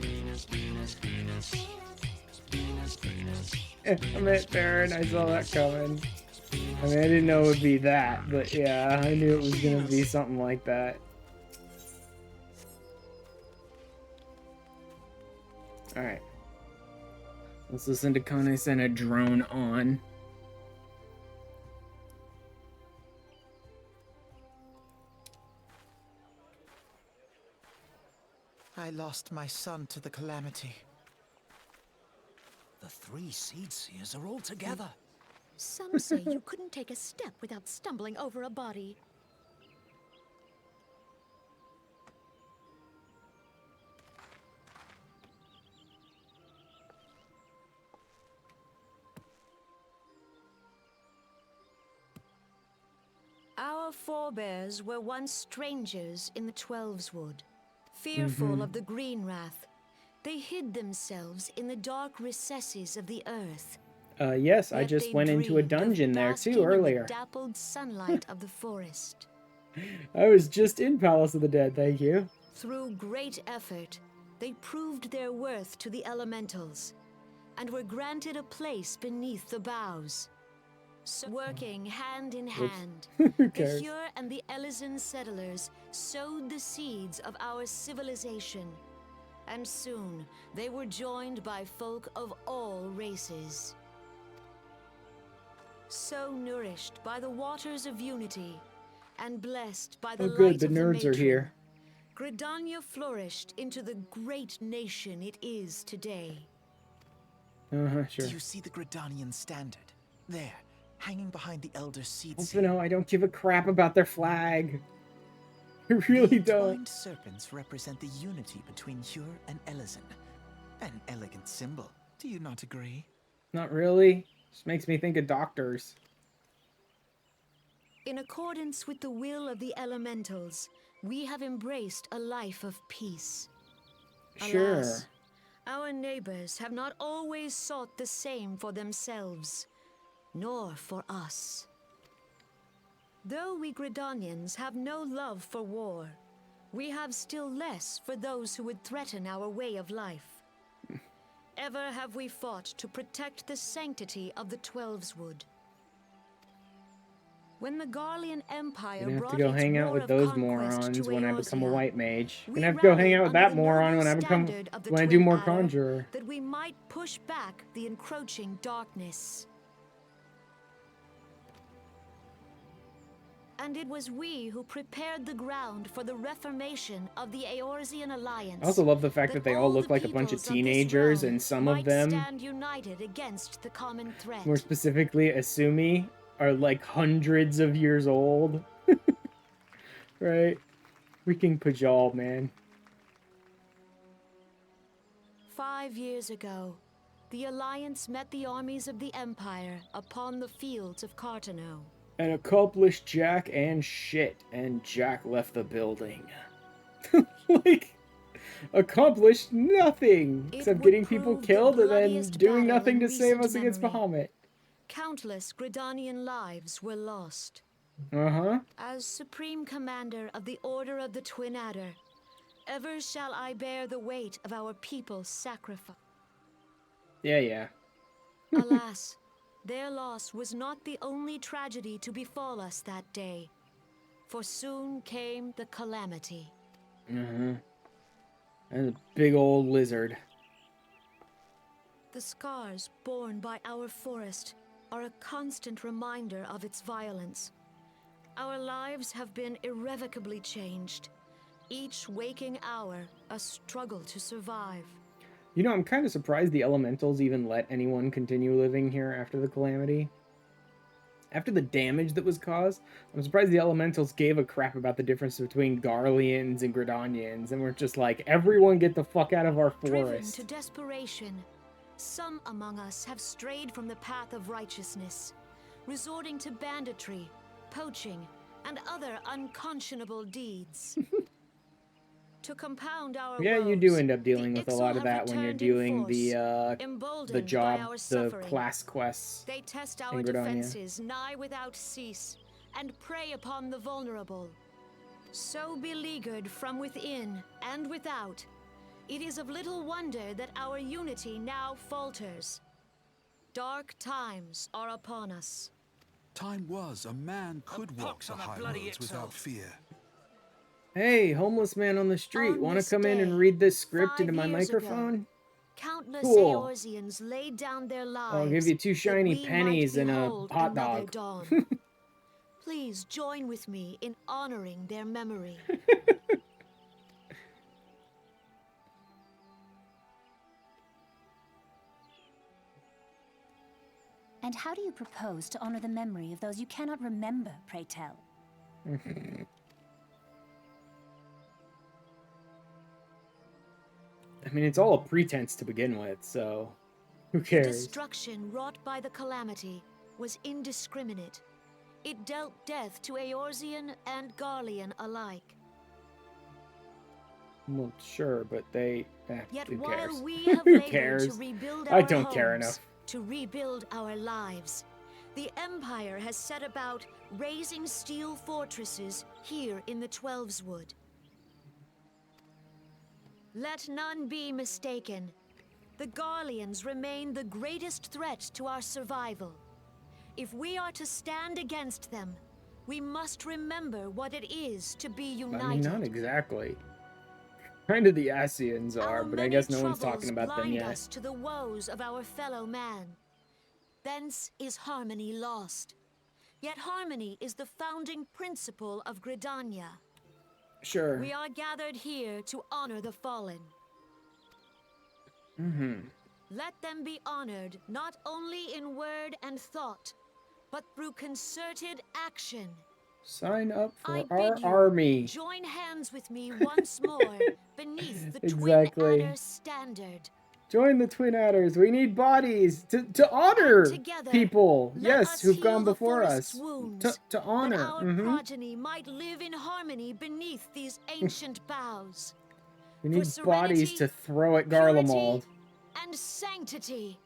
I'm at Baron, I saw that coming. I mean, I didn't know it would be that, but yeah, I knew it was gonna be something like that. Alright. Let's listen to Kane send a drone on. I lost my son to the calamity. The 3 Seed Seers are all together. Some say you couldn't take a step without stumbling over a body. Our forebears were once strangers in the Twelveswood. Fearful of the Green Wrath, they hid themselves in the dark recesses of the earth. Yes, I just went into a dungeon there too earlier. The dappled sunlight of the forest. I was just in Palace of the Dead, thank you. Through great effort, they proved their worth to the elementals, and were granted a place beneath the boughs. So working hand in hand, the Hyur and the Elysian settlers sowed the seeds of our civilization, and soon they were joined by folk of all races. So nourished by the waters of unity, and blessed by the light of the nerds are here. Gridania flourished into the great nation it is today. Sure. Do you see the Gridanian standard? There, hanging behind the Elder Seed Also, no, I don't give a crap about their flag. I really don't. Twined serpents represent the unity between Hyur and Elysian. An elegant symbol. Do you not agree? Not really. Just makes me think of doctors. In accordance with the will of the elementals, we have embraced a life of peace. Sure. Alas, our neighbors have not always sought the same for themselves, nor for us. Though we Gridanians have no love for war, we have still less for those who would threaten our way of life. Ever have we fought to protect the sanctity of the Twelveswood. When the Garlean Empire I'm gonna have brought to go its hang out war with of those conquest morons to when I become a Eorzea, white mage. I'm we gonna have to go hang rallied out with under that the moron noble when I become standard of the when I do Twin more Adder, conjurer. that we might push back the encroaching darkness. And it was we who prepared the ground for the reformation of the Eorzean Alliance. I also love the fact that they all look the like a bunch of peoples this teenagers, realm and some of might them, stand united against the common threat. more specifically Asumi, are like hundreds of years old. Right? Freaking Pajal, man. 5 years ago, the Alliance met the armies of the Empire upon the fields of Cartano. And accomplished jack and shit, and Jack left the building. Like, accomplished nothing except getting people killed and then doing nothing to save us against Bahamut. Countless Gridanian lives were lost. Uh-huh. As Supreme Commander of the Order of the Twin Adder, ever shall I bear the weight of our people's sacrifice. Yeah. Alas, their loss was not the only tragedy to befall us that day, for soon came the calamity. And a big old lizard. The scars borne by our forest are a constant reminder of its violence. Our lives have been irrevocably changed, each waking hour a struggle to survive. You know, I'm kind of surprised the elementals even let anyone continue living here after the calamity. After the damage that was caused, I'm surprised the elementals gave a crap about the difference between Garleans and Gridanians, and we're just like, everyone get the fuck out of our Driven forest. to desperation, some among us have strayed from the path of righteousness, resorting to banditry, poaching, and other unconscionable deeds. To compound our Yeah, you woes, do end up dealing the with a Ixal lot of have that when you're returned in doing force, the emboldened job, by our the suffering. class quests. They test in our Gridania. defenses nigh without cease, and prey upon the vulnerable. So beleaguered from within and without, it is of little wonder that our unity now falters. Dark times are upon us. Time was a man could walk pox the on the high bloody roads without Ixal. fear. Hey, homeless man on the street, On want to this come in day, and read this script 5 into my years ago, microphone? Countless Cool. Eorzeans laid down their lives. I'll give you 2 shiny that we pennies might and a behold hot another dog. dawn. Please join with me in honoring their memory. And how do you propose to honor the memory of those you cannot remember, pray tell? I mean, it's all a pretense to begin with, so who The cares? destruction wrought by the calamity was indiscriminate. It dealt death to Eorzean and Garlean alike. Well, sure, but they... Yet who while cares? we have Who labored cares? to rebuild our I don't care homes, enough. to rebuild our lives, the Empire has set about raising steel fortresses here in the Twelveswood. Let none be mistaken. The Garleans remain the greatest threat to our survival. If we are to stand against them, we must remember what it is to be united. I mean, not exactly. Kind of the Asians are, Our but I many guess no one's troubles talking about them blind yet. us to the woes of our fellow man. Thence is harmony lost. Yet harmony is the founding principle of Gridania. Sure. We are gathered here to honor the fallen. Let them be honored not only in word and thought, but through concerted action. Sign up for I our bid you army. join hands with me once more beneath the Exactly. Twin Adder standard. Join the Twin Adders. We need bodies to honor And together, people. let Yes, us who've gone heal the before forest's us. wounds, To honor. that our progeny might live in harmony beneath these ancient boughs. We For need bodies serenity, to throw at purity, Garlemald. and sanctity.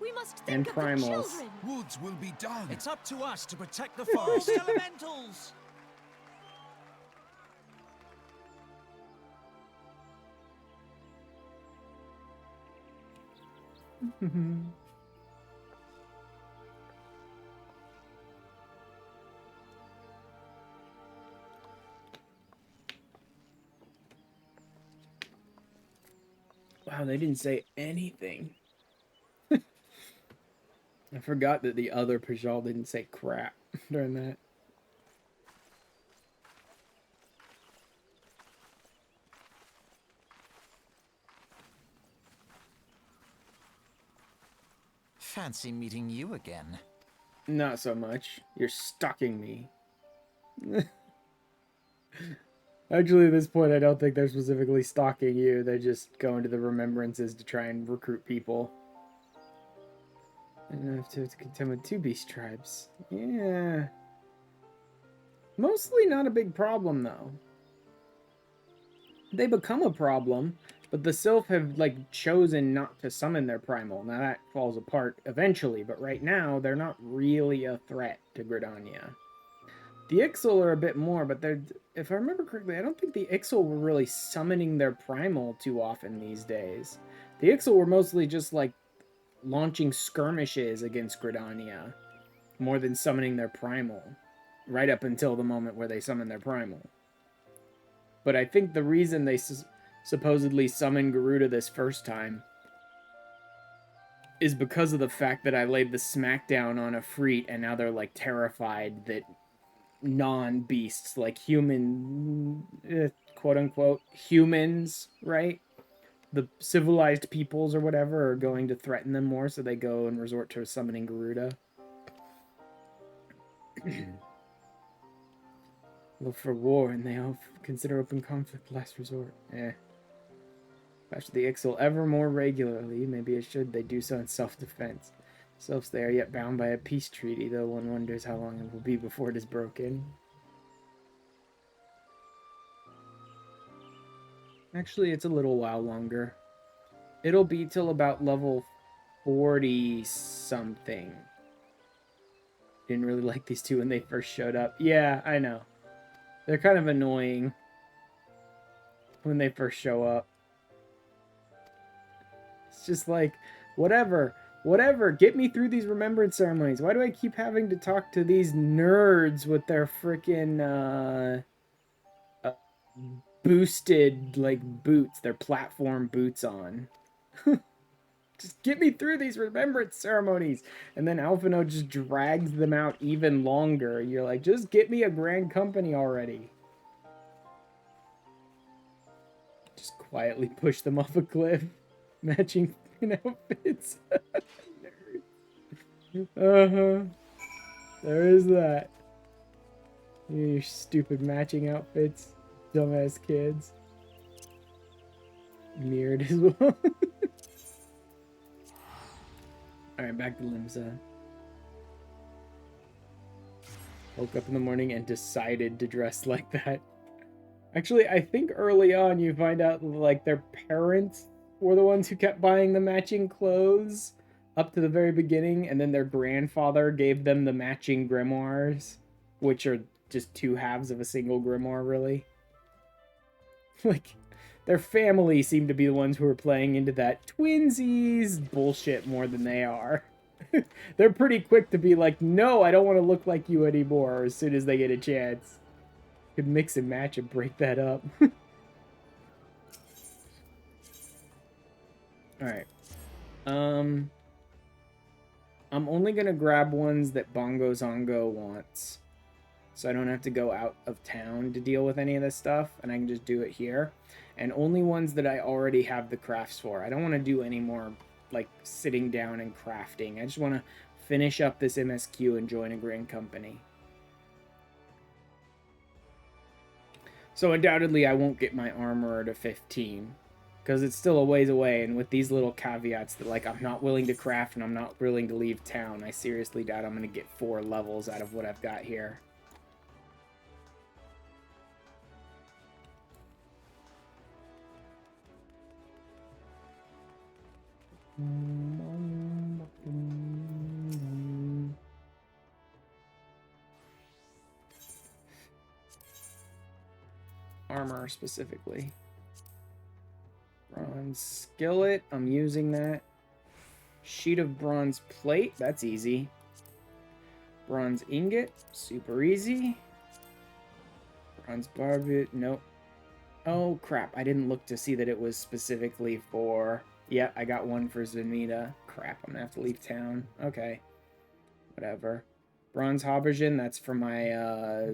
We must And think of the primals. children. Woods will be done. It's up to us to protect the All forest. the elementals! Wow, they didn't say anything. I forgot that the other Pajal didn't say crap during that. Fancy meeting you again. Not so much. You're stalking me. Actually, at this point, I don't think they're specifically stalking you. They just go into the remembrances to try and recruit people. And I have to contend with 2 beast tribes. Yeah. Mostly not a big problem, though. They become a problem, but the Sylph have, like, chosen not to summon their primal. Now that falls apart eventually, but right now, they're not really a threat to Gridania. The Ixal are a bit more, but they're, if I remember correctly, I don't think the Ixal were really summoning their primal too often these days. The Ixal were mostly just like launching skirmishes against Gridania more than summoning their primal, right up until the moment where they summon their primal. But I think the reason they supposedly summoned Garuda this first time is because of the fact that I laid the smackdown on Efreet, and now they're like terrified that non-beasts, like human, quote-unquote, humans, right? The civilized peoples or whatever are going to threaten them more, so they go and resort to summoning Garuda. Look for war, and they all consider open conflict last resort. Bash the Ixal ever more regularly. Maybe it should. They do so in self-defense. Selves they are yet bound by a peace treaty, though one wonders how long it will be before it is broken. Actually, it's a little while longer. It'll be till about level 40-something. Didn't really like these two when they first showed up. Yeah, I know. They're kind of annoying when they first show up. It's just like, whatever, get me through these remembrance ceremonies. Why do I keep having to talk to these nerds with their frickin' boosted, like, boots, their platform boots on? Just get me through these remembrance ceremonies. And then Alphino just drags them out even longer. You're like, just get me a grand company already. Just quietly push them off a cliff. Matching outfits. Uh-huh. There is that. You stupid matching outfits. Dumbass kids. Mirrored as well. Alright, back to Limsa. Woke up in the morning and decided to dress like that. Actually, I think early on you find out like their parents were the ones who kept buying the matching clothes up to the very beginning, and then their grandfather gave them the matching grimoires, which are just two halves of a single grimoire, really. Like, their family seemed to be the ones who were playing into that twinsies bullshit more than they are. They're pretty quick to be like, no, I don't want to look like you anymore, as soon as they get a chance. Could mix and match and break that up. Alright. I'm only gonna grab ones that Bongo Zongo wants. So I don't have to go out of town to deal with any of this stuff, and I can just do it here. And only ones that I already have the crafts for. I don't want to do any more, like, sitting down and crafting. I just want to finish up this MSQ and join a grand company. So undoubtedly I won't get my armorer to 15. Because it's still a ways away, and with these little caveats that, like, I'm not willing to craft and I'm not willing to leave town, I seriously doubt I'm going to get 4 levels out of what I've got here. Armor, specifically. Bronze skillet, I'm using that. Sheet of bronze plate, that's easy. Bronze ingot, super easy. Bronze barbette, nope. Oh crap, I didn't look to see that it was specifically for... Yeah, I got one for Zemita. Crap, I'm gonna have to leave town. Okay. Whatever. Bronze habergeon, that's for my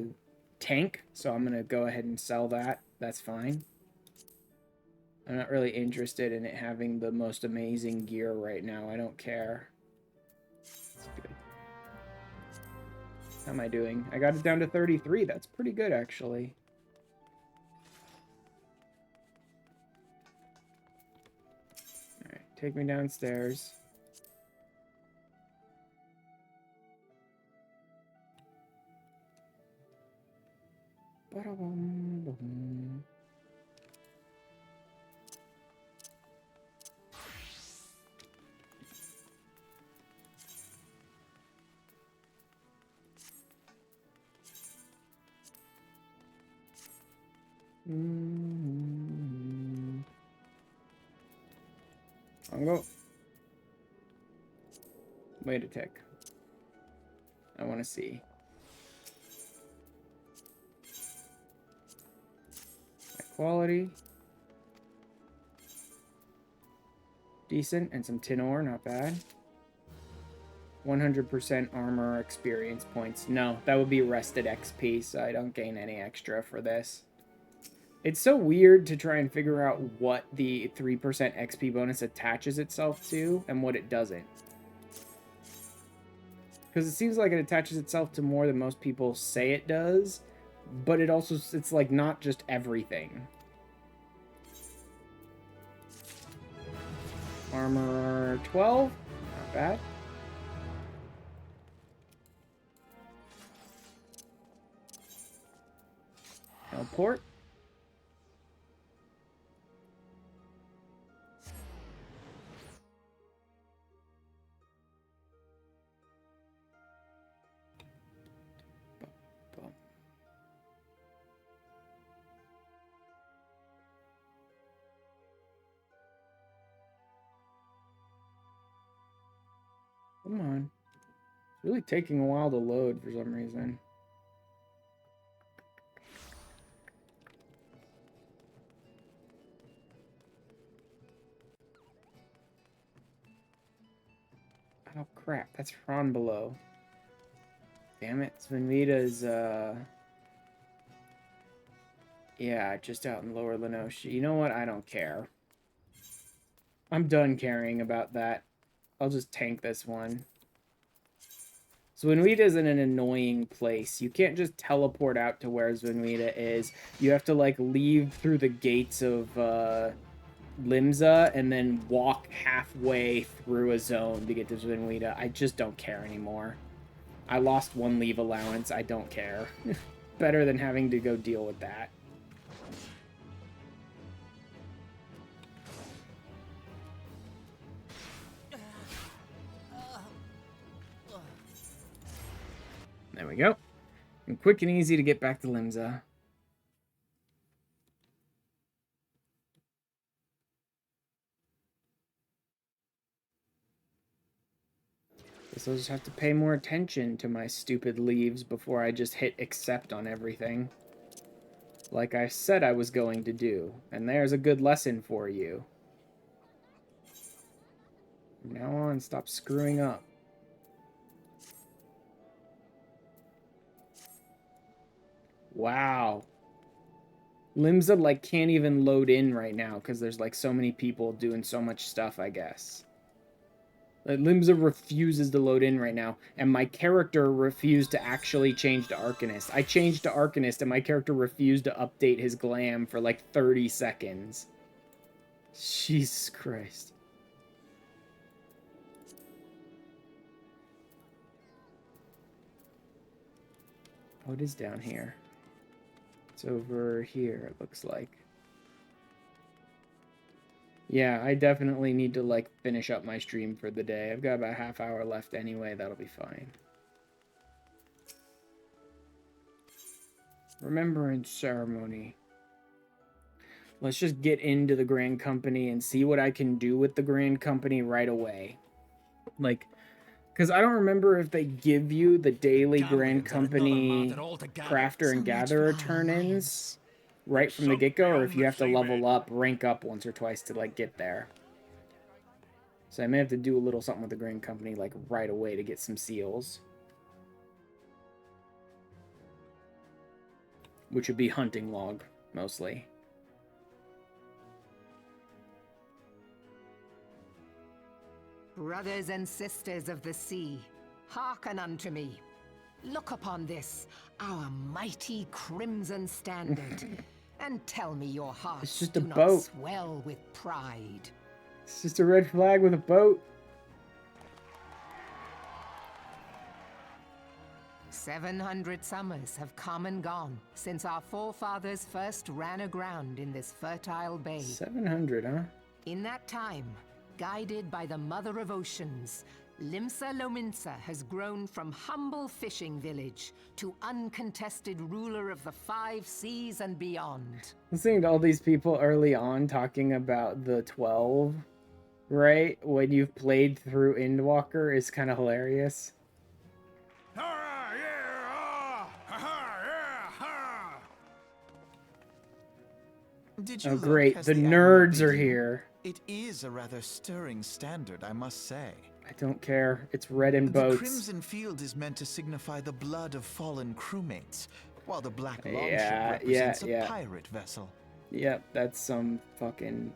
tank, so I'm gonna go ahead and sell that. That's fine. I'm not really interested in it having the most amazing gear right now. I don't care. That's good. How am I doing? I got it down to 33. That's pretty good, actually. Alright, take me downstairs. Ba-da-bum-bum. I'll go. Wait a tick. I want to see. Quality. Decent, and some tin ore, not bad. 100% armor experience points. No, that would be rested XP, so I don't gain any extra for this. It's so weird to try and figure out what the 3% XP bonus attaches itself to and what it doesn't. Because it seems like it attaches itself to more than most people say it does, but it also, it's like not just everything. Armor 12, not bad. Teleport. Come on. It's really taking a while to load for some reason. Oh crap, that's Fran below. Damn it, Svenvita's yeah, just out in Lower Lenosha. You know what? I don't care. I'm done caring about that. I'll just tank this one. Svenvita's in an annoying place. You can't just teleport out to where Svenvita is. You have to, like, leave through the gates of, Limsa and then walk halfway through a zone to get to Svenvita. I just don't care anymore. I lost one leave allowance. I don't care. Better than having to go deal with that. There we go. And quick and easy to get back to Limsa. Guess I'll just have to pay more attention to my stupid leaves before I just hit accept on everything. Like I said I was going to do. And there's a good lesson for you. From now on, stop screwing up. Wow. Limsa, like, can't even load in right now because there's, like, so many people doing so much stuff, I guess. Like, Limsa refuses to load in right now, and my character refused to actually change to Arcanist. I changed to Arcanist, and my character refused to update his glam for, like, 30 seconds. Jesus Christ. Oh, it is down here. It's over here, it looks like. Yeah, I definitely need to, like, finish up my stream for the day. I've got about a half hour left anyway. That'll be fine. Remembrance ceremony. Let's just get into the Grand Company and see what I can do with the Grand Company right away. Like, because I don't remember if they give you the daily Grand Company Crafter and Gatherer turn-ins right from the get-go, or if you have to level up, rank up once or twice to, like, get there. So I may have to do a little something with the Grand Company, like, right away to get some seals. Which would be hunting log, mostly. Brothers and sisters of the sea, hearken unto me. Look upon this, our mighty crimson standard, and tell me your hearts just a do boat. not swell with pride. It's just a red flag with a boat. 700 summers have come and gone since our forefathers first ran aground in this fertile bay. 700, huh? In that time, guided by the Mother of Oceans, Limsa Lominsa has grown from humble fishing village to uncontested ruler of the 5 seas and beyond. Listening to all these people early on talking about the 12, right? When you've played through Endwalker is kind of hilarious. Did you Oh look great, as the Admiral nerds bid are you? here. It is a rather stirring standard, I must say. I don't care. It's red in The boats. crimson field is meant to signify the blood of fallen crewmates, while the black longship Yeah, represents yeah. a pirate vessel. Yep, that's some fucking...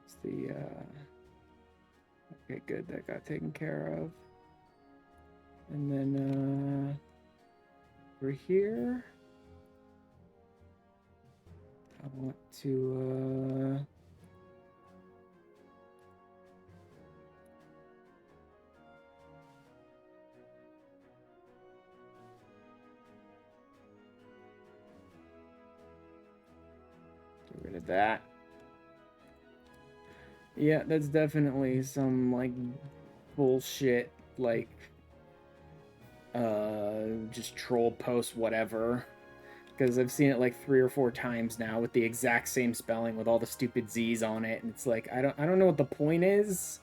It's the, okay, good, that got taken care of. And then, over here, I want to, get rid of that. Yeah, that's definitely some, like, bullshit, like, just troll post whatever. Because I've seen it, like, 3 or 4 times now with the exact same spelling with all the stupid Z's on it. And it's like, I don't know what the point is.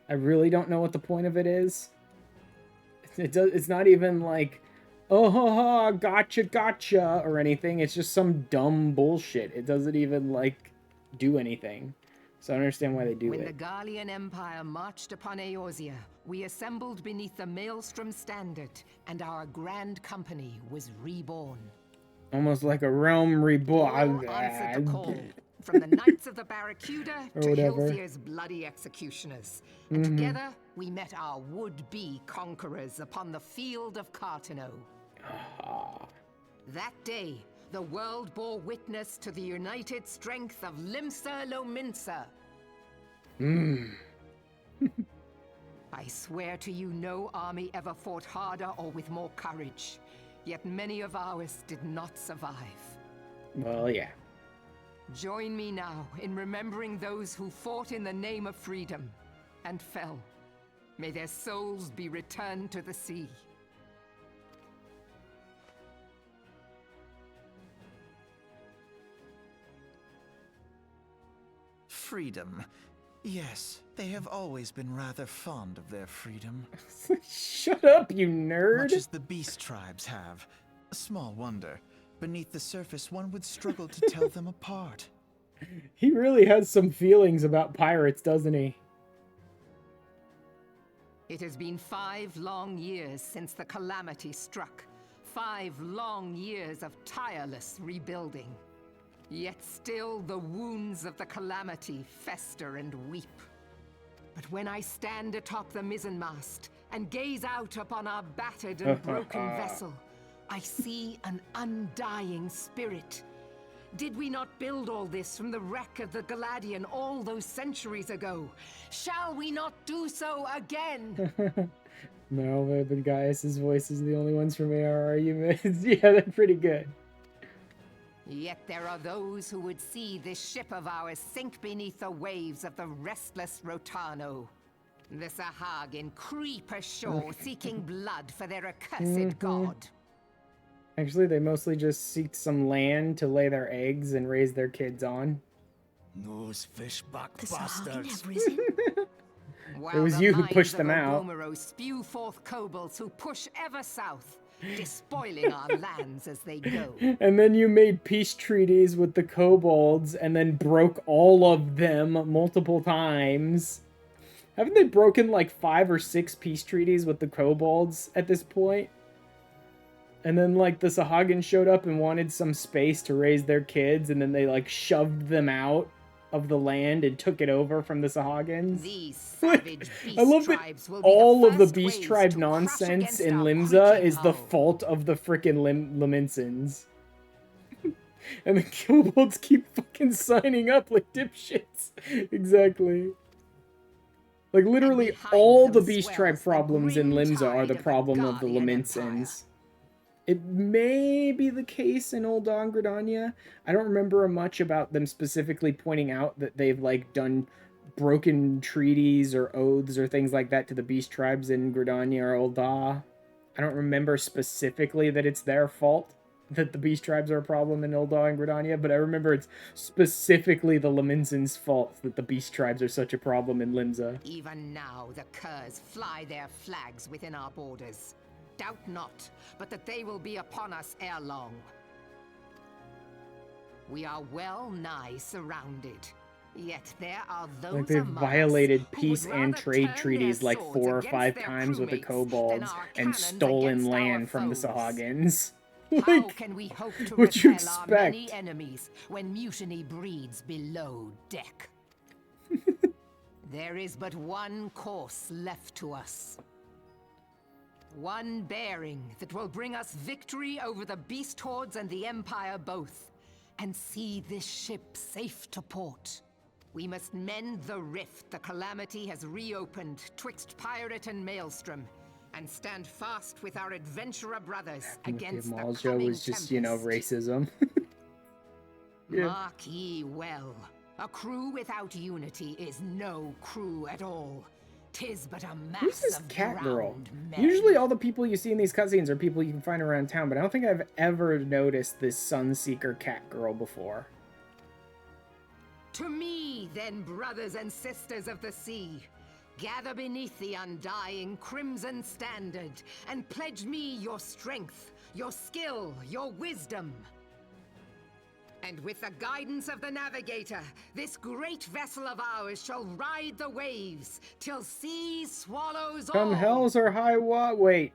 I really don't know what the point of it is. It's not even like, oh, ha, ha, gotcha, or anything. It's just some dumb bullshit. It doesn't even, like, do anything. So I don't understand why they do When it. the Gallian Empire marched upon Eorzea, we assembled beneath the Maelstrom Standard, and our grand company was reborn. Almost like a realm reborn. All answered the call, from the Knights of the Barracuda to whatever. Hilthier's bloody executioners. And together, we met our would-be conquerors upon the field of Cartano. That day, the world bore witness to the united strength of Limsa Lominsa. I swear to you, no army ever fought harder or with more courage. Yet many of ours did not survive. Well, yeah. Join me now in remembering those who fought in the name of freedom and fell. May their souls be returned to the sea. Freedom. Yes, they have always been rather fond of their freedom. Shut up, you nerd! Much as the beast tribes have. Small wonder. Beneath the surface, one would struggle to tell them apart. He really has some feelings about pirates, doesn't he? It has been 5 long years since the calamity struck. 5 long years of tireless rebuilding. Yet still the wounds of the calamity fester and weep. But when I stand atop the mizzenmast and gaze out upon our battered and broken vessel, I see an undying spirit. Did we not build all this from the wreck of the Galadian all those centuries ago? Shall we not do so again? Melvin and Gaius' voices are the only ones from AR arguments. Yeah, they're pretty good. Yet there are those who would see this ship of ours sink beneath the waves of the restless Rotano. The Sahagin creep ashore seeking blood for their accursed god. Actually, they mostly just seek some land to lay their eggs and raise their kids on. Those fishback The Sahagin bastards. have risen. It was you who pushed them out. Romero spew forth kobolds who push ever south, despoiling our lands as they go. And then you made peace treaties with the kobolds and then broke all of them multiple times. Haven't they broken like 5 or 6 peace treaties with the kobolds at this point? And then like the Sahagin showed up and wanted some space to raise their kids, and then they like shoved them out of the land and took it over from the Sahagins. These savage beast I love that tribes will be all of the first Beast waves Tribe to crush nonsense against in our Limsa creaking is the hull. fault of the frickin' Liminsons. And the kobolds keep fucking signing up like dipshits. Exactly. Like, literally, all the Beast Tribe problems in Limsa are the problem of the Laminsans. It may be the case in Old Dawn Gridania. I don't remember much about them specifically pointing out that they've, like, done broken treaties or oaths or things like that to the Beast Tribes in Gridania or Ul'dah. I don't remember specifically that it's their fault that the Beast Tribes are a problem in Ul'dah and Gridania, but I remember it's specifically the Laminsans' fault that the Beast Tribes are such a problem in Limsa. Even now, the curs fly their flags within our borders. Doubt not, but that they will be upon us ere long. We are well nigh surrounded. Yet there are those like they've violated peace and trade treaties like 4 or 5 times with the kobolds and stolen land from the Sahagins. Like, how can we hope to what you repel our many expect? enemies when mutiny breeds below deck? There is but one course left to us. One bearing that will bring us victory over the beast hordes and the Empire both, and see this ship safe to port. We must mend the rift the Calamity has reopened twixt pirate and maelstrom, and stand fast with our adventurer brothers against the coming was just, you know, racism. Yeah. Mark ye well, a crew without unity is no crew at all. 'Tis but a mass Who's this of cat girl? drowned men. Usually all the people you see in these cutscenes are people you can find around town, but I don't think I've ever noticed this Sunseeker cat girl before. To me, then, brothers and sisters of the sea, gather beneath the undying crimson standard, and pledge me your strength, your skill, your wisdom. And with the guidance of the navigator, this great vessel of ours shall ride the waves, till sea swallows all. Come hells or high water. Wait.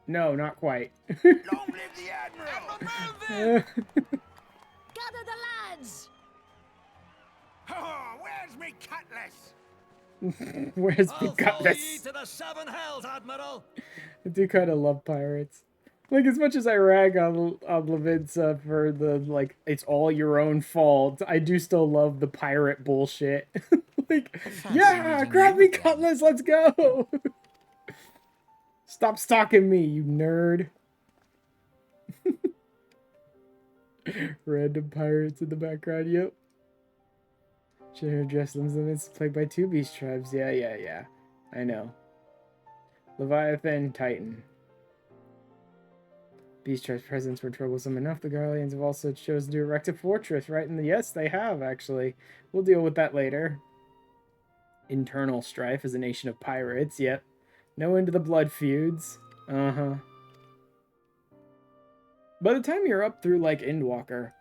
No, not quite. Long live the Admiral! Gather the lads! Oh, where's me cutlass? Where's the I'll follow cutlass? ye to the 7 hells, Admiral. I do kind of love pirates. Like, as much as I rag on Levinsa for the, like, it's all your own fault, I do still love the pirate bullshit. Like, yeah, grab me cutlass, let's go! Stop stalking me, you nerd. Random pirates in the background, yep. Should have addressed them. It's played by 2 beast tribes. Yeah. I know. Leviathan, Titan. Beast tribes' presence were troublesome enough. The Garleans have also chosen to erect a fortress, right? And yes, they have, actually. We'll deal with that later. Internal strife as a nation of pirates. Yep. No end to the blood feuds. Uh-huh. By the time you're up through, like, Endwalker,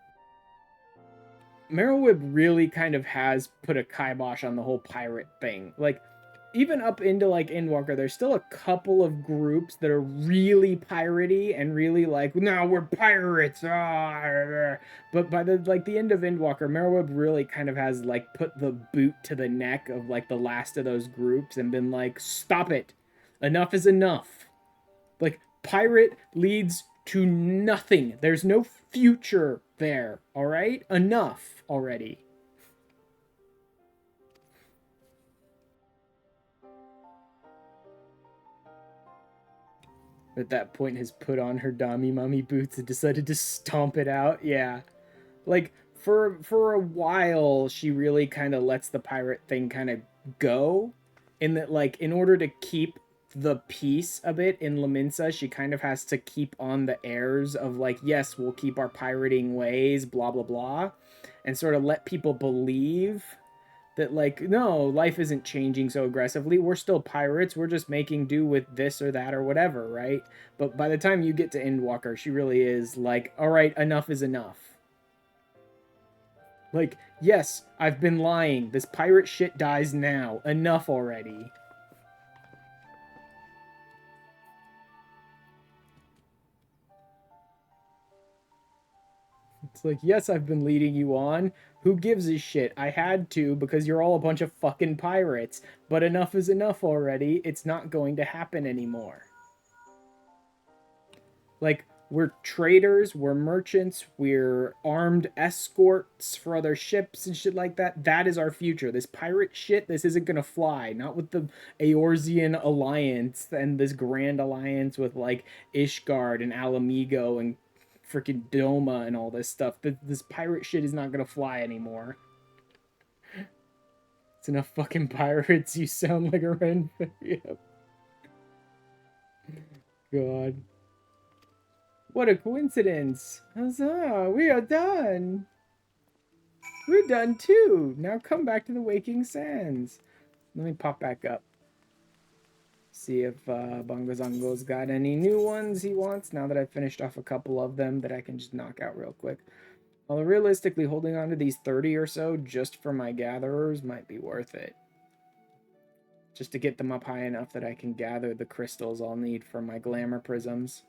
Merylwib really kind of has put a kibosh on the whole pirate thing. Like, even up into, like, Endwalker, there's still a couple of groups that are really piratey and really like, no, we're pirates. But by the end of Endwalker, Merylwib really kind of has, like, put the boot to the neck of, like, the last of those groups and been like, stop it. Enough is enough. Like, pirate leads to nothing. There's no future there, all right? Enough already. At that point has put on her Dami Mummy boots and decided to stomp it out. Yeah. Like, for a while, she really kind of lets the pirate thing kind of go. In that, like, in order to keep the peace a bit in Leminsa, she kind of has to keep on the airs of, like, yes, we'll keep our pirating ways, blah, blah, blah. And sort of let people believe that, like, no, life isn't changing so aggressively. We're still pirates. We're just making do with this or that or whatever, right? But by the time you get to Endwalker, she really is like, all right, enough is enough. Like, yes, I've been lying. This pirate shit dies now. Enough already. It's like, yes, I've been leading you on. Who gives a shit? I had to because you're all a bunch of fucking pirates. But enough is enough already. It's not going to happen anymore. Like, We're traders, we're merchants, we're armed escorts for other ships and shit like that. That is our future. This pirate shit, this isn't gonna fly. Not with the Eorzean alliance and this grand alliance with like Ishgard and Alamigo and freaking Doma and all this stuff. This pirate shit is not gonna fly anymore. It's enough fucking pirates. You sound like a Ren. Yep. God. What a coincidence. Huzzah, we are done. We're done too. Now come back to the Waking Sands. Let me pop back up. See if Bongozongo's got any new ones he wants now that I've finished off a couple of them that I can just knock out real quick. Although realistically, holding on to these 30 or so just for my gatherers might be worth it. Just to get them up high enough that I can gather the crystals I'll need for my glamour prisms.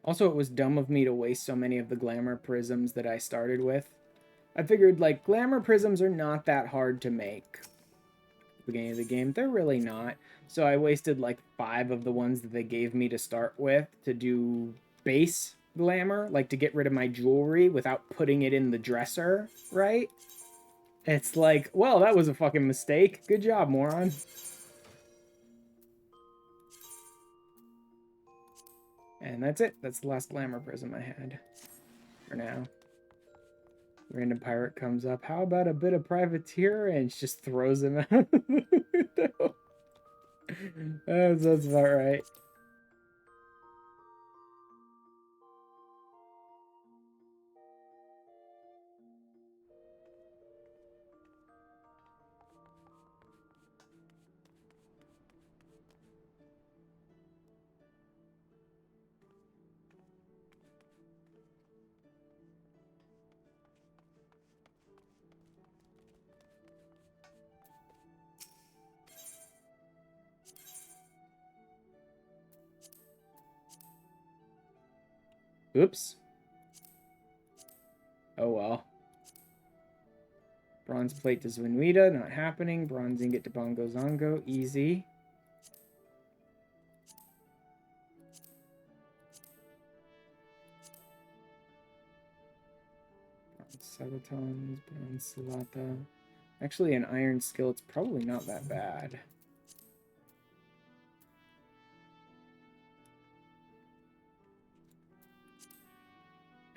Also, it was dumb of me to waste so many of the glamour prisms that I started with. I figured, like, glamour prisms are not that hard to make. At the beginning of the game, they're really not. So I wasted, like, 5 of the ones that they gave me to start with to do base glamour, like to get rid of my jewelry without putting it in the dresser, right? It's like, well, that was a fucking mistake. Good job, moron. And that's it. That's the last glamour prism I had for now. Random pirate comes up. How about a bit of privateer? And just throws him out of the window. That's about right. Oops. Oh well. Bronze plate to Zwinuita, not happening. Bronze ingot to Bongozongo, easy. Bronze Sabatons, bronze Salata. Actually, an iron skillet's probably not that bad.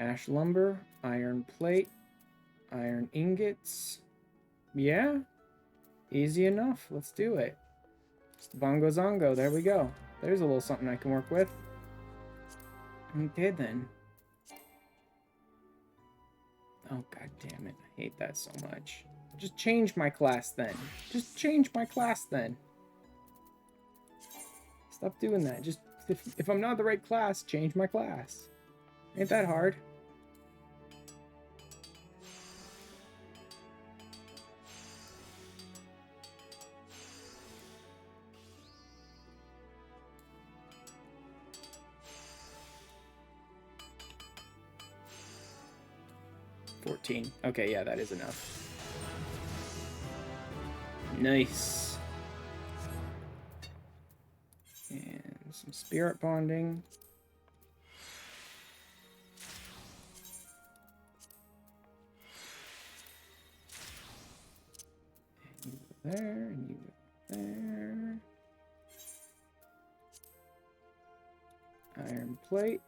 Ash lumber, iron plate, iron ingots. Yeah, easy enough. Let's do it. Bongozongo, there we go. There's a little something I can work with. Okay then. Oh god damn it, I hate that so much. Just change my class then. Just change my class then. Stop doing that. Just, if I'm not the right class, change my class. Ain't that hard. Okay, yeah, that is enough. Nice. And some spirit bonding. And you go there, and you go there. Iron plate.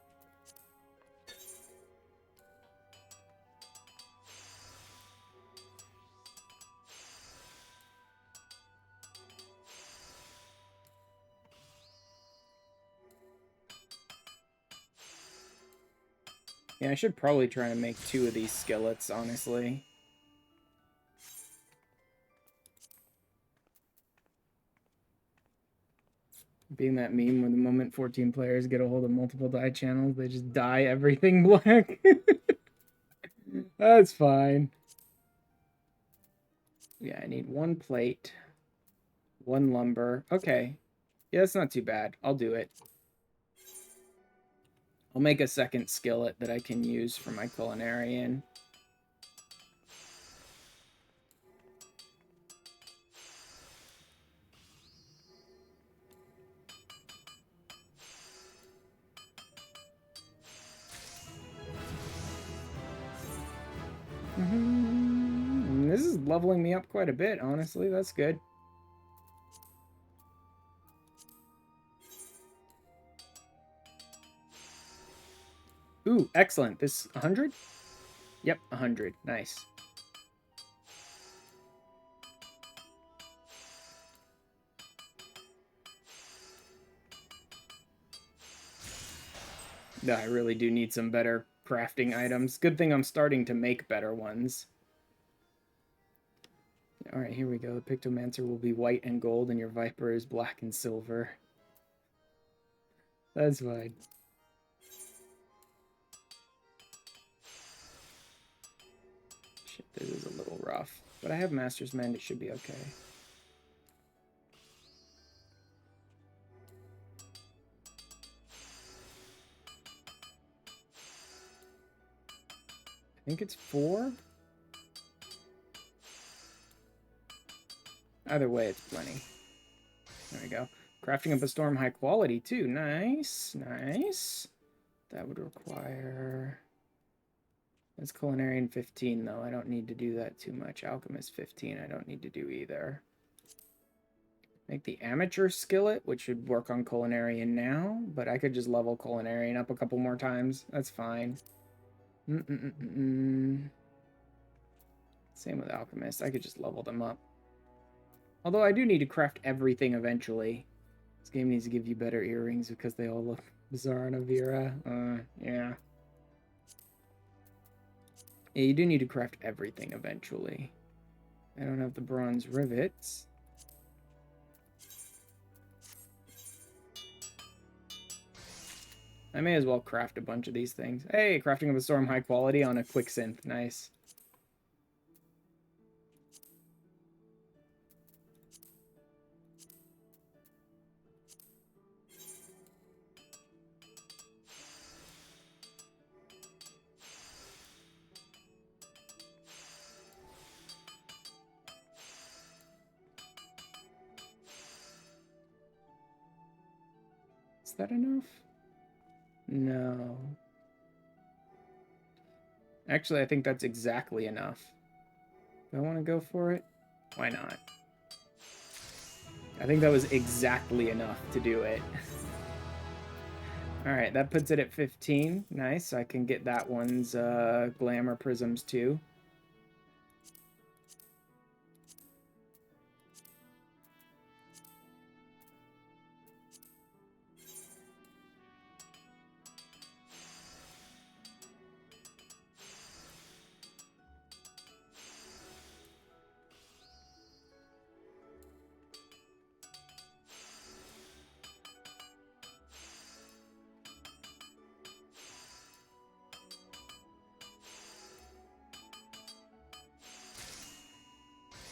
Yeah, I should probably try and make 2 of these skillets, honestly. Being that meme where the moment 14 players get a hold of multiple dye channels, they just dye everything black. That's fine. Yeah, I need 1 plate, 1 lumber. Okay. Yeah, that's not too bad. I'll do it. I'll make a second skillet that I can use for my culinarian. is leveling me up quite a bit, honestly. That's good. Ooh, excellent. This 100? Yep, 100. Nice. No, I really do need some better crafting items. Good thing I'm starting to make better ones. Alright, here we go. The Pictomancer will be white and gold, and your Viper is black and silver. That's fine. Shit, this is a little rough. But I have Master's Mend, it should be okay. I think it's 4? Either way, it's plenty. There we go. Crafting up a storm high quality, too. Nice, nice. That would require... That's Culinarian 15, though. I don't need to do that too much. Alchemist 15, I don't need to do either. Make the Amateur Skillet, which would work on Culinarian now, but I could just level Culinarian up a couple more times. That's fine. Same with Alchemist. I could just level them up. Although I do need to craft everything eventually. This game needs to give you better earrings because they all look bizarre on Avira. Yeah. Yeah, you do need to craft everything eventually. I don't have the bronze rivets. I may as well craft a bunch of these things. Hey, crafting of a storm high quality on a quick synth. Nice. Is that enough? No. Actually, I think that's exactly enough. Do I want to go for it? Why not? I think that was exactly enough to do it. Alright, that puts it at 15. Nice, I can get that one's glamour prisms too.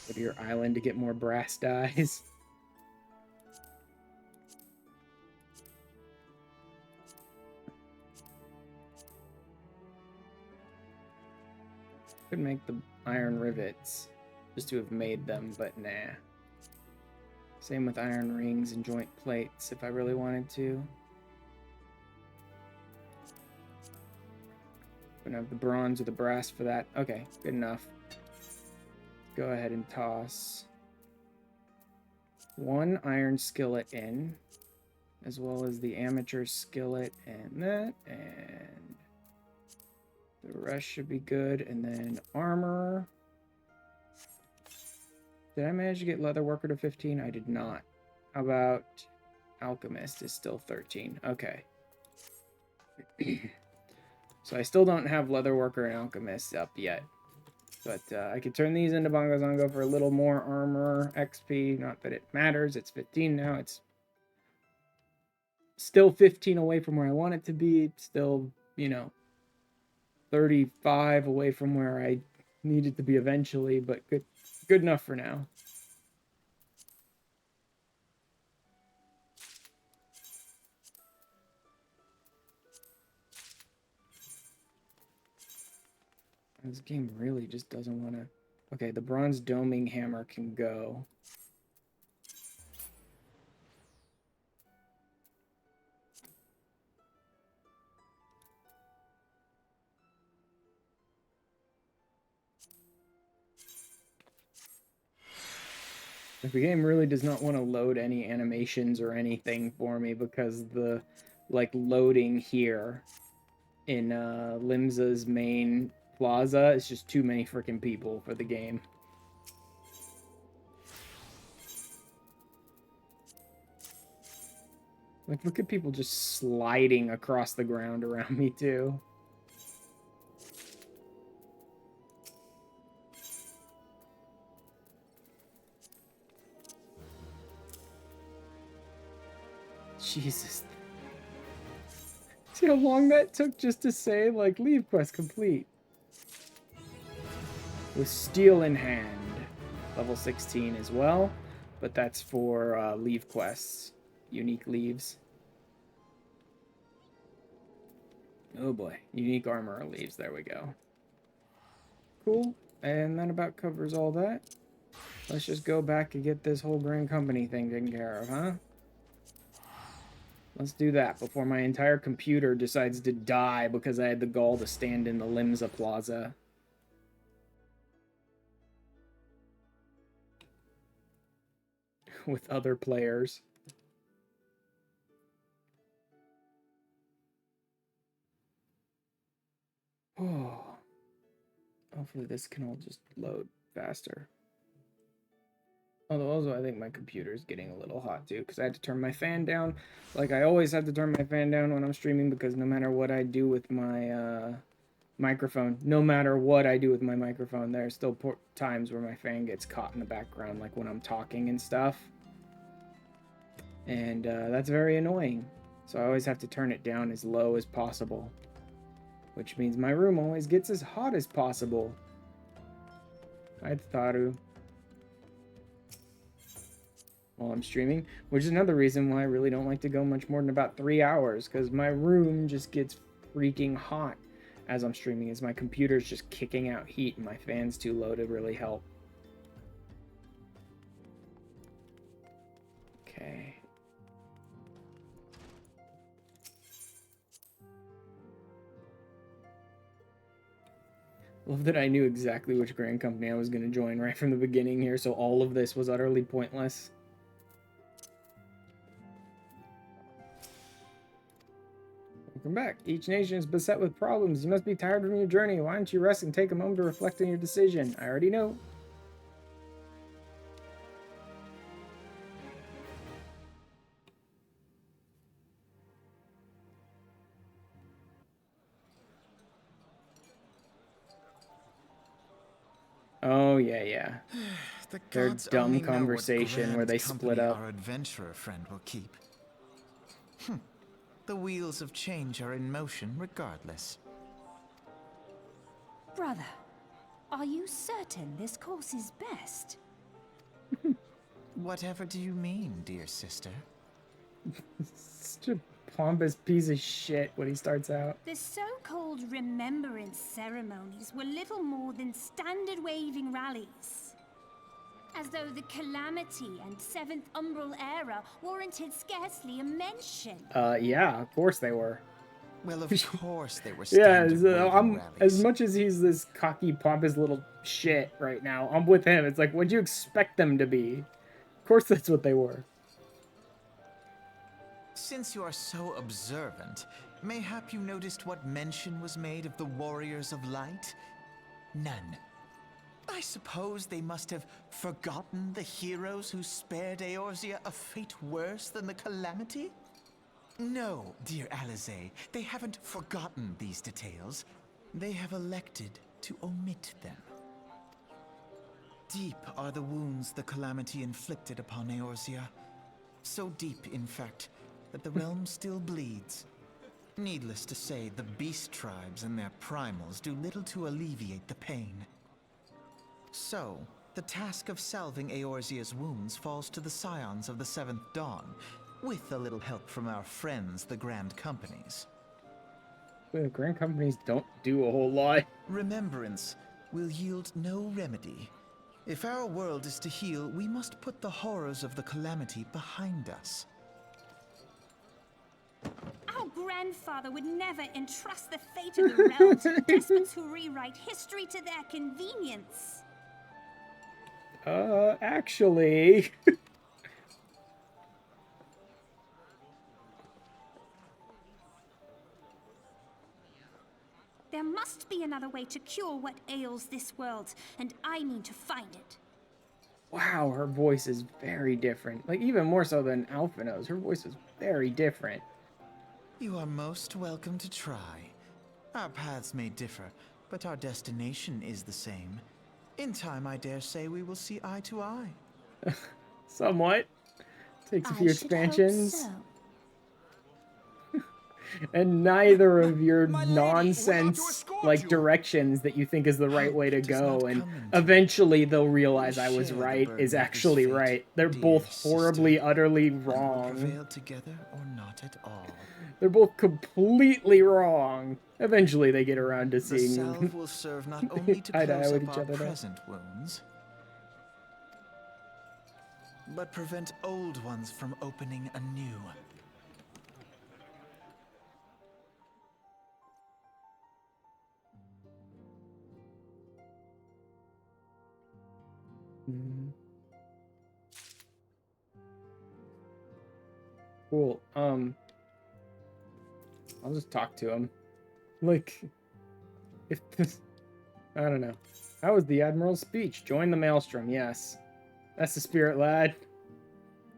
Go to your island to get more brass dies. Could make the iron rivets just to have made them, but nah. Same with iron rings and joint plates if I really wanted to. Gonna have the bronze or the brass for that. Okay, good enough. Go ahead and toss one iron skillet in, as well as the amateur skillet and that, and the rest should be good. And then armor. Did I manage to get leatherworker to 15? I did not. How about alchemist is still 13? Okay. So I still don't have leatherworker and alchemist up yet. But I could turn these into Bongo Zongo for a little more armor XP. Not that it matters. It's 15 now. It's still 15 away from where I want it to be. It's still, you know, 35 away from where I need it to be eventually. But good enough for now. This game really just doesn't want to... Okay, the bronze doming hammer can go. The game really does not want to load any animations or anything for me because the, like, loading here in Limsa's main plaza is just too many freaking people for the game. Like, look at people just sliding across the ground around me, too. Jesus. See how long that took just to say, like, leave quest complete. With steel in hand. Level 16 as well, but that's for leave quests. Unique leaves. Oh boy, unique armor leaves, there we go. Cool, and that about covers all that. Let's just go back and get this whole Grand Company thing taken care of, huh? Let's do that before my entire computer decides to die because I had the gall to stand in the Limsa Plaza. With other players. Oh. Hopefully this can all just load faster. Although also I think my computer is getting a little hot too because I had to turn my fan down. Like I always have to turn my fan down when I'm streaming because no matter what I do with my microphone, there's still times where my fan gets caught in the background, like when I'm talking and stuff. And that's very annoying. So I always have to turn it down as low as possible. Which means my room always gets as hot as possible. Hi, Tharu. While I'm streaming, which is another reason why I really don't like to go much more than about 3 hours, because my room just gets freaking hot as I'm streaming, as my computer's just kicking out heat and my fan's too low to really help. Okay. Love that I knew exactly which Grand Company I was going to join right from the beginning here, so all of this was utterly pointless. Welcome back. Each nation is beset with problems. You must be tired from your journey. Why don't you rest and take a moment to reflect on your decision? I already know. Oh, yeah. Their dumb conversation where they split up. Our adventurer friend will keep. The wheels of change are in motion regardless. Brother, are you certain this course is best? Whatever do you mean, dear sister? Such a pompous piece of shit when he starts out. The so-called remembrance ceremonies were little more than standard waving rallies. As though the Calamity and 7th Umbral Era warranted scarcely a mention. Yeah, of course they were. Well, of course they were standard rallies. Rallies. As much as he's this cocky, pompous little shit right now, I'm with him. It's like, what'd you expect them to be? Of course that's what they were. Since you are so observant, mayhap you noticed what mention was made of the Warriors of Light? None. I suppose they must have forgotten the heroes who spared Eorzea a fate worse than the Calamity? No, dear Alize, they haven't forgotten these details. They have elected to omit them. Deep are the wounds the Calamity inflicted upon Eorzea. So deep, in fact, that the realm still bleeds. Needless to say, the beast tribes and their primals do little to alleviate the pain. So, the task of salving Eorzea's wounds falls to the scions of the 7th Dawn, with a little help from our friends, the Grand Companies. The Grand Companies don't do a whole lot. Remembrance will yield no remedy. If our world is to heal, we must put the horrors of the Calamity behind us. Our grandfather would never entrust the fate of the realm to despots who rewrite history to their convenience. Actually... There must be another way to cure what ails this world, and I mean to find it. Wow, her voice is very different. Like, even more so than Alphina's. Her voice is very different. You are most welcome to try. Our paths may differ, but our destination is the same. In time, I dare say we will see eye to eye. Somewhat. Takes a few expansions. Hope so. And neither of your nonsense like directions that you think is the right way to go, and eventually they'll realize I was right is actually right. They're both horribly, utterly wrong. Prevail together or not at all. They're both completely wrong. Eventually they get around to seeing the salve will serve not only to close up our present wounds, but prevent old ones from opening anew. Cool. I'll just talk to him. Like, if this... I don't know. How was the Admiral's speech? Join the Maelstrom, yes. That's the spirit, lad.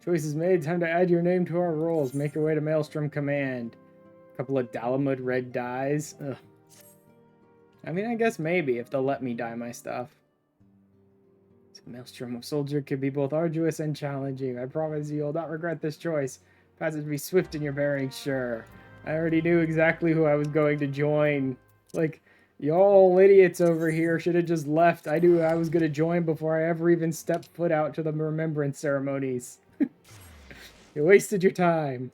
Choice is made. Time to add your name to our rolls. Make your way to Maelstrom Command. A couple of Dalamud red dyes. Ugh. I mean, I guess maybe, if they'll let me dye my stuff. Maelstrom of Soldier could be both arduous and challenging. I promise you'll not regret this choice. Passage be swift in your bearings, sure. I already knew exactly who I was going to join. Like, y'all idiots over here should have just left. I knew I was going to join before I ever even stepped foot out to the remembrance ceremonies. You wasted your time.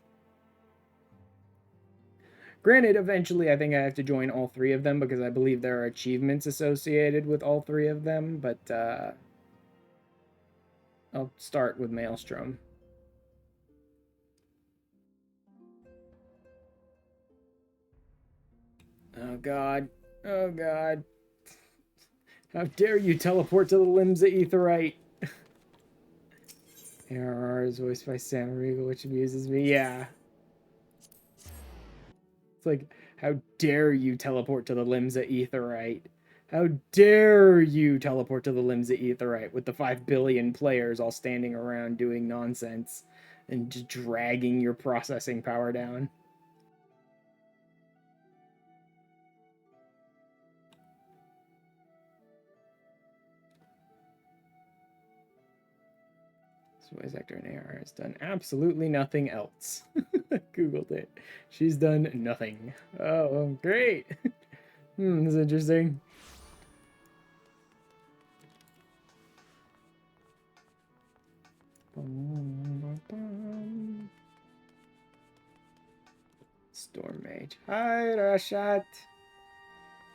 Granted, eventually I think I have to join all three of them because I believe there are achievements associated with all three of them, but, I'll start with Maelstrom. Oh god. Oh god. How dare you teleport to the limbs of Aetheryte? ARR is voiced by Sam Riegel, which amuses me. Yeah. It's like, how dare you teleport to the limbs of Aetheryte? How dare you teleport to the limbs of Aetheryte with the 5 billion players all standing around doing nonsense and just dragging your processing power down. Voice actor in AR has done absolutely nothing else. Googled it. She's done nothing. Oh, great. This is interesting. Storm Mage. Hi, Rashat.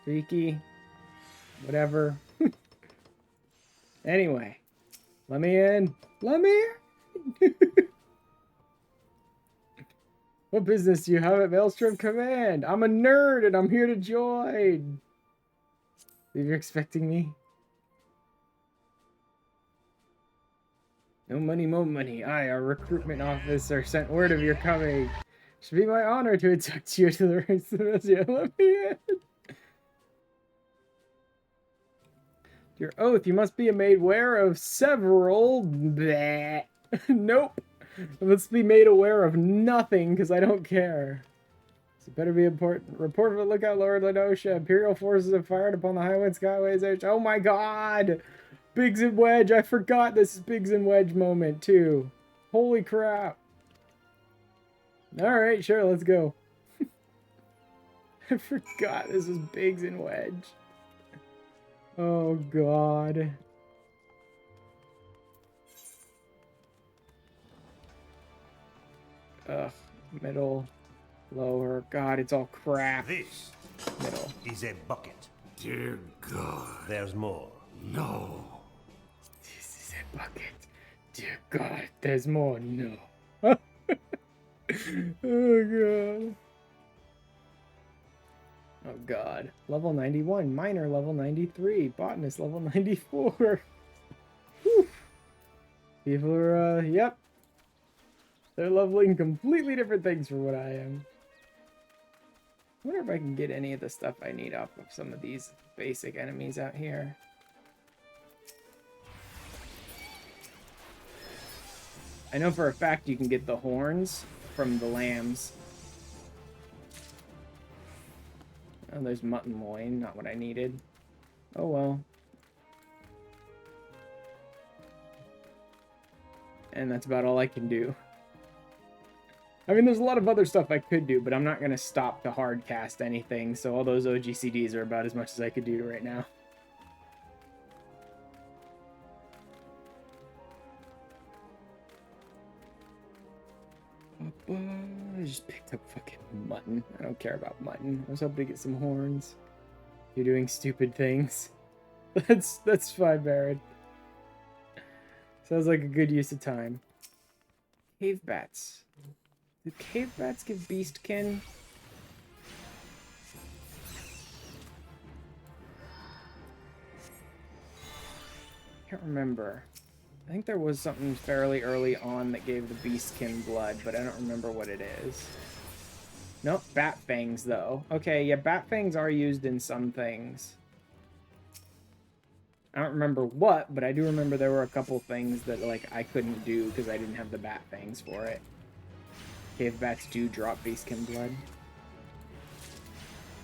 Riki. Whatever. Anyway. Let me in. Let me in. What business do you have at Maelstrom Command? I'm a nerd and I'm here to join. Believe you're expecting me? No money, mo money. I, our recruitment officer, sent word of your coming. Should be my honor to induct you to the ranks of the Museum. Let me in. Your oath, you must be made aware of several... Bleh. Nope. I must be made aware of nothing, because I don't care. So it better be important. Report for the lookout, Lord Lenosha. Imperial forces have fired upon the Highwind Skyways. Oh my god! Biggs and Wedge. I forgot this is Biggs and Wedge moment, too. Holy crap. Alright, sure, let's go. I forgot this was Biggs and Wedge. Oh god. Ugh. Middle. Lower. God, it's all crap. This Middle. is a bucket. Dear God. There's more. No. This is a bucket. Dear God, there's more. No. Oh god. Oh god. Level 91. Miner level 93. Botanist level 94. Whew. People are, yep. They're leveling completely different things from what I am. I wonder if I can get any of the stuff I need off of some of these basic enemies out here. I know for a fact you can get the horns from the lambs. Oh, there's mutton loin, not what I needed. Oh well. And that's about all I can do. I mean, there's a lot of other stuff I could do, but I'm not going to stop to hard cast anything, so all those OGCDs are about as much as I could do right now. I just picked up fucking mutton. I don't care about mutton. I was hoping to get some horns. You're doing stupid things. That's fine, Baron. Sounds like a good use of time. Cave bats. Do cave bats give beastkin? Can't remember. I think there was something fairly early on that gave the beastkin blood, but I don't remember what it is. Nope, bat fangs though. Okay, yeah, bat fangs are used in some things. I don't remember what, but I do remember there were a couple things that like I couldn't do because I didn't have the bat fangs for it. Cave bats do drop beastkin blood.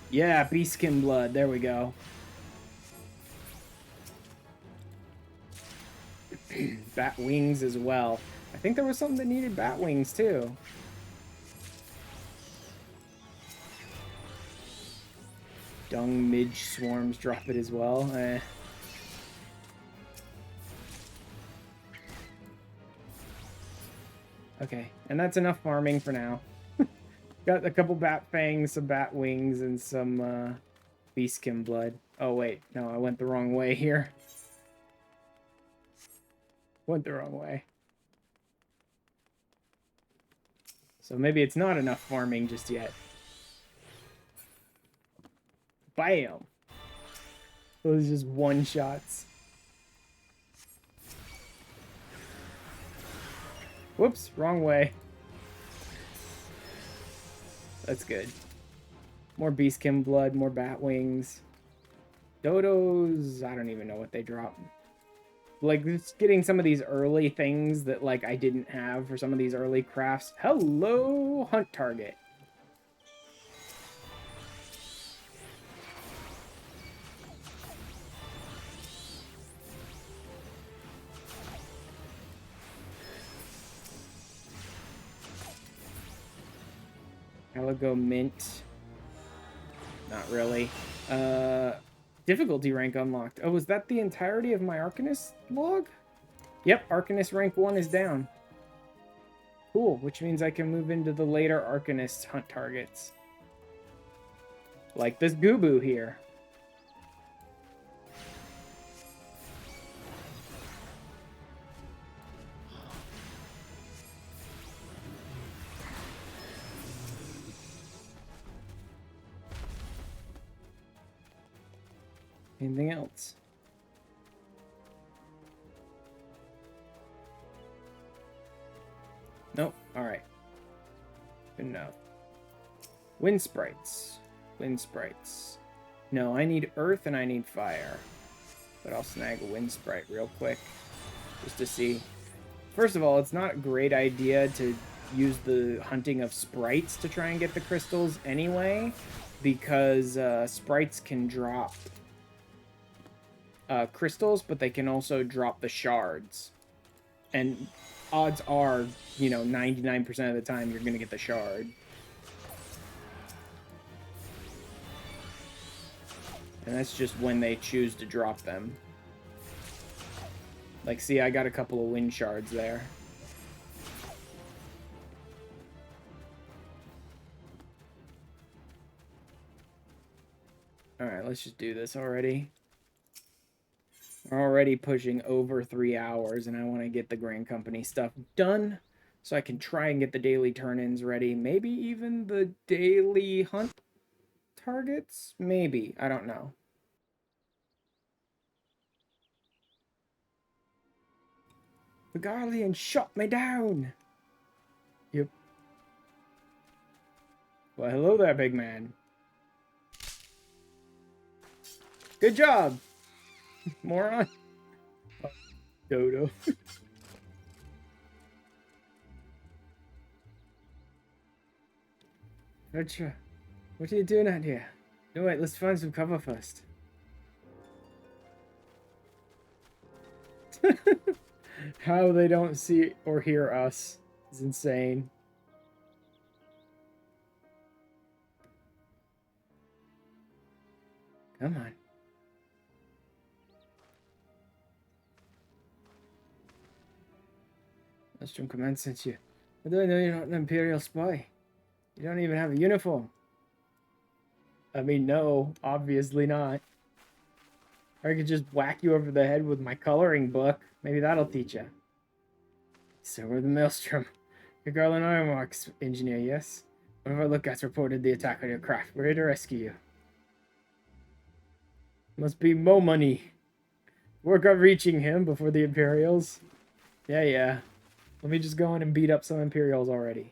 Yeah, beastkin blood. There we go. Bat wings as well. I think there was something that needed bat wings too. Dung midge swarms drop it as well. Okay, and that's enough farming for now. Got a couple bat fangs, some bat wings, and some beastkin blood. Oh wait, no, I went the wrong way here. Went the wrong way. So maybe it's not enough farming just yet. Bam! Those are just one-shots. Whoops, wrong way. That's good. More beastkin blood, more bat wings. Dodos, I don't even know what they drop. Like, just getting some of these early things that, like, I didn't have for some of these early crafts. Hello, hunt target. Caligo mint. Not really. Difficulty rank unlocked. Oh, was that the entirety of my Arcanist log? Yep, Arcanist rank 1 is down. Cool, which means I can move into the later Arcanist hunt targets. Like this Gooboo here. Anything else? Nope. Alright. Good enough. Wind sprites. Wind sprites. No, I need earth and I need fire. But I'll snag a wind sprite real quick. Just to see. First of all, it's not a great idea to use the hunting of sprites to try and get the crystals anyway. Because sprites can drop crystals, but they can also drop the shards. And odds are, you know, 99% of the time you're going to get the shard. And that's just when they choose to drop them. Like, see, I got a couple of wind shards there. Alright, let's just do this already. We're already pushing over 3 hours, and I want to get the Grand Company stuff done so I can try and get the daily turn-ins ready. Maybe even the daily hunt targets? Maybe. I don't know. The Garlean shot me down. Yep. Well, hello there, big man. Good job, moron. Oh, Dodo. Petra, what are you doing out here? No, wait, let's find some cover first. How they don't see or hear us is insane. Come on. Nostrum Command sent you. How do I know you're not an Imperial spy? You don't even have a uniform. I mean, no, obviously not. Or I could just whack you over the head with my coloring book. Maybe that'll teach you. So we're the Maelstrom. You're Garland Ironworks engineer, yes? One of our lookouts reported the attack on your craft. We're here to rescue you. Must be more money. Work on reaching him before the Imperials. Yeah. Let me just go in and beat up some Imperials already.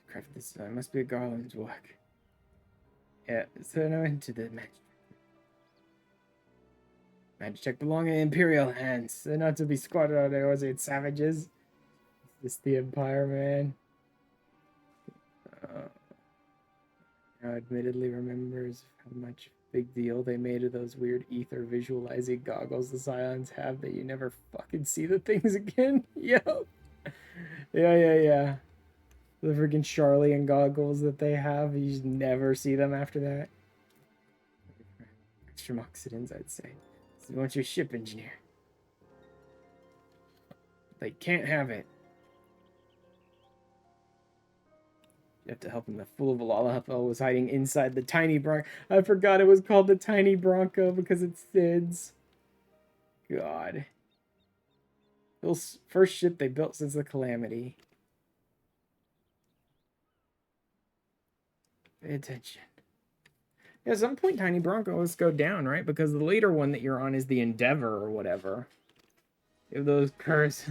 Craft this must be a Garland's work. Yeah, so now into the magic. Magic belong in Imperial hands. They're not to be squatted on Eorzean savages. Is this the Empire, man? Now admittedly remembers how much big deal they made of those weird ether visualizing goggles the Scions have that you never fucking see the things again. Yep. Yeah. The freaking Charlian goggles that they have, you just never see them after that. Extra oxidants, I'd say. So you want your ship engineer. They can't have it. You have to help him. The fool of a Lalahafel was hiding inside the tiny Bronco. I forgot it was called the Tiny Bronco because it's Sid's. God. First ship they built since the Calamity. Pay attention. Yeah, at some point Tiny Broncos go down, right? Because the later one that you're on is the Endeavor or whatever. Give those curs.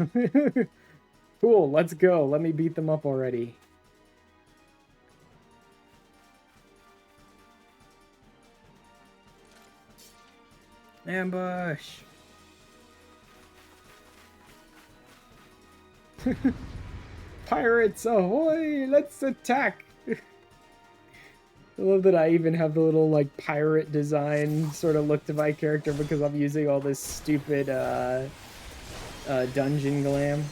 Cool, let's go. Let me beat them up already. Ambush. Pirates ahoy! Let's attack! I love that I even have the little, like, pirate design sort of look to my character because I'm using all this stupid, dungeon glam.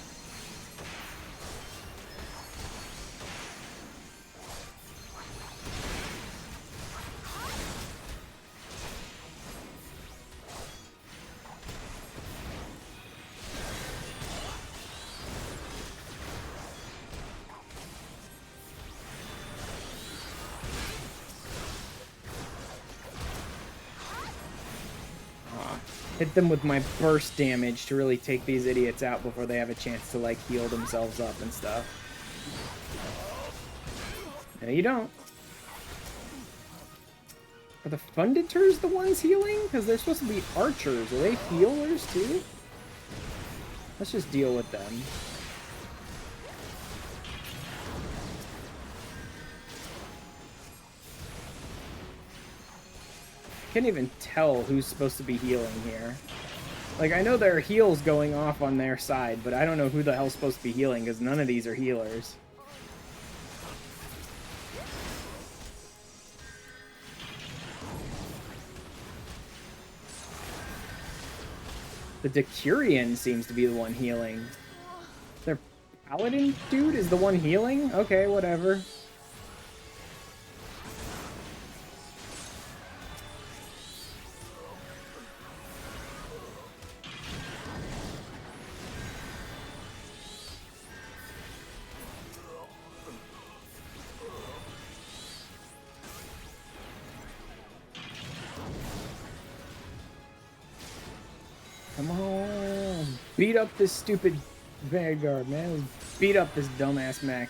Hit them with my burst damage to really take these idiots out before they have a chance to, like, heal themselves up and stuff. No, you don't. Are the Funditors the ones healing? Because they're supposed to be archers. Are they healers, too? Let's just deal with them. Can't even tell who's supposed to be healing here. Like, I know there are heals going off on their side, but I don't know who the hell's supposed to be healing, because none of these are healers. The Decurion seems to be the one healing. Their Paladin dude is the one healing? Okay, whatever. Come on. Beat up this stupid Vanguard, man. beat up this dumbass mech.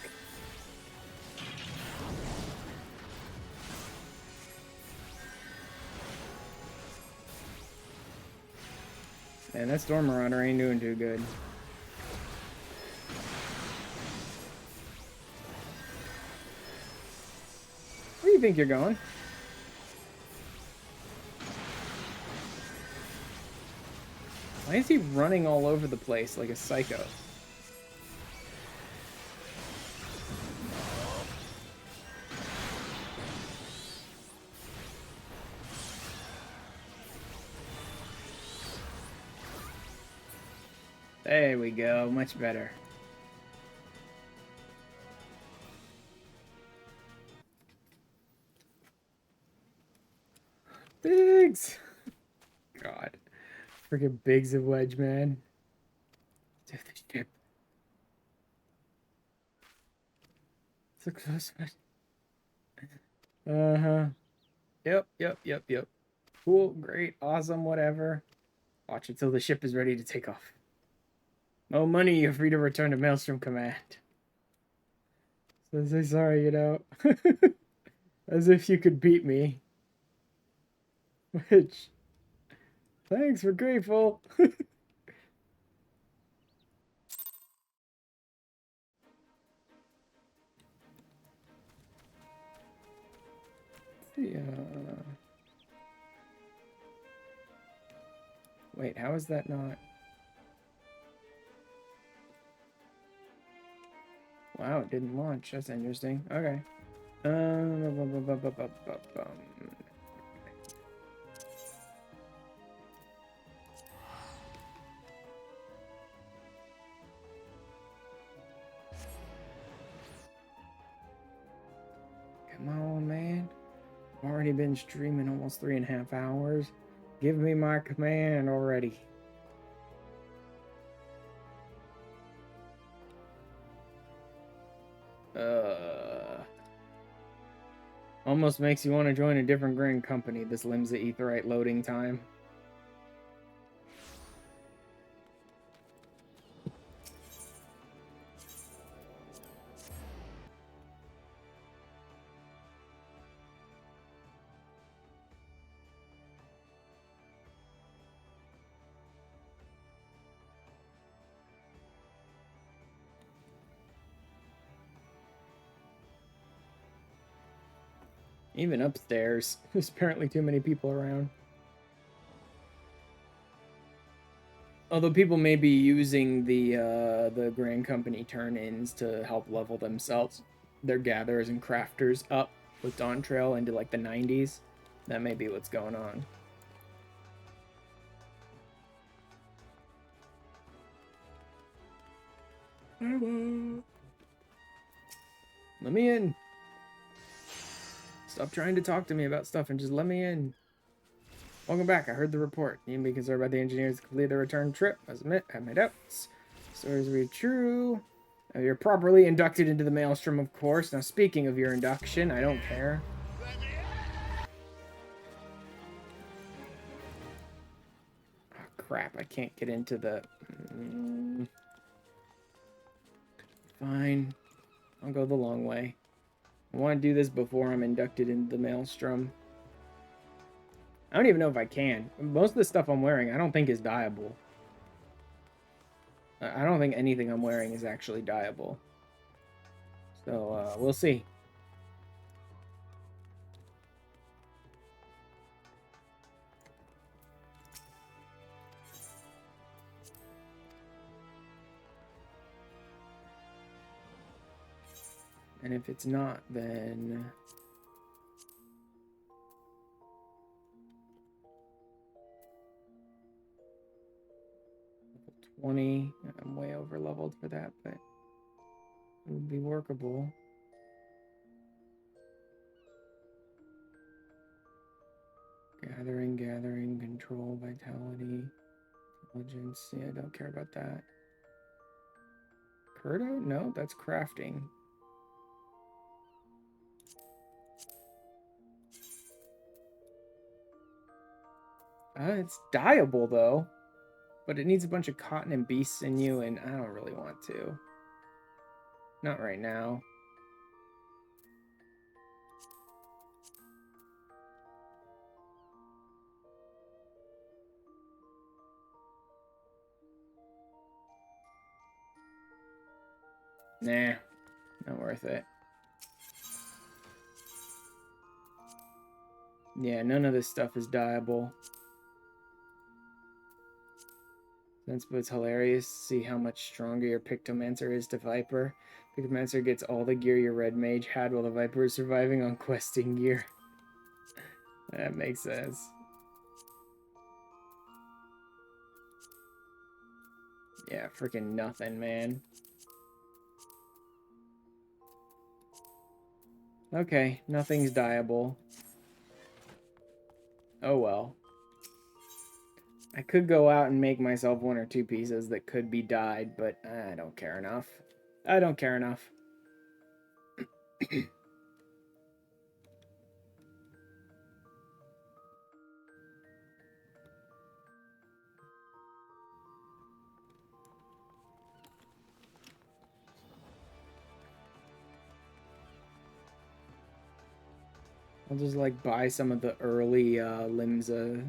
And that Storm Marauder ain't doing too good. Where do you think you're going? Why is he running all over the place like a psycho? There we go, much better. Biggs! God. Freaking Biggs of Wedge, man. Dude, this ship. So close. Uh-huh. Yep. Cool, great, awesome, whatever. Watch until the ship is ready to take off. No money, you're free to return to Maelstrom Command. So say sorry, you know. As if you could beat me. Which... Thanks, we're grateful. Yeah. Wait, how is that not? Wow, it didn't launch. That's interesting. Okay. Come on, man. I've already been streaming almost 3.5 hours. Give me my command already. Almost makes you want to join a different grand company, this limits the aetheryte loading time. Even upstairs, there's apparently too many people around. Although people may be using the Grand Company turn-ins to help level themselves, their gatherers and crafters up with Dawn Trail into like the 90s. That may be what's going on. Hello. Let me in. Stop trying to talk to me about stuff and just let me in. Welcome back. I heard the report. You can be concerned about the engineers to complete their return trip. I admit, I have my doubts. Stories will be true. You're properly inducted into the Maelstrom, of course. Now, speaking of your induction, I don't care. Oh, crap. I can't get into the... Fine. I'll go the long way. I want to do this before I'm inducted into the Maelstrom. I don't even know if I can. Most of the stuff I'm wearing, I don't think is dyeable. I don't think anything I'm wearing is actually dyeable. So, we'll see. And if it's not, then... 20. I'm way over leveled for that, but it would be workable. Gathering, control, vitality, intelligence. Yeah, I don't care about that. Curdo? No, that's crafting. It's dyeable though. But it needs a bunch of cotton and beast sinew, and I don't really want to. Not right now. Nah, not worth it. Yeah, none of this stuff is dyeable. But it's hilarious to see how much stronger your Pictomancer is to Viper. Pictomancer gets all the gear your Red Mage had while the Viper is surviving on questing gear. That makes sense. Yeah, freaking nothing, man. Okay, nothing's dyeable. Oh well. I could go out and make myself 1 or 2 pieces that could be dyed, but I don't care enough. I don't care enough. I'll just like buy some of the early Limsa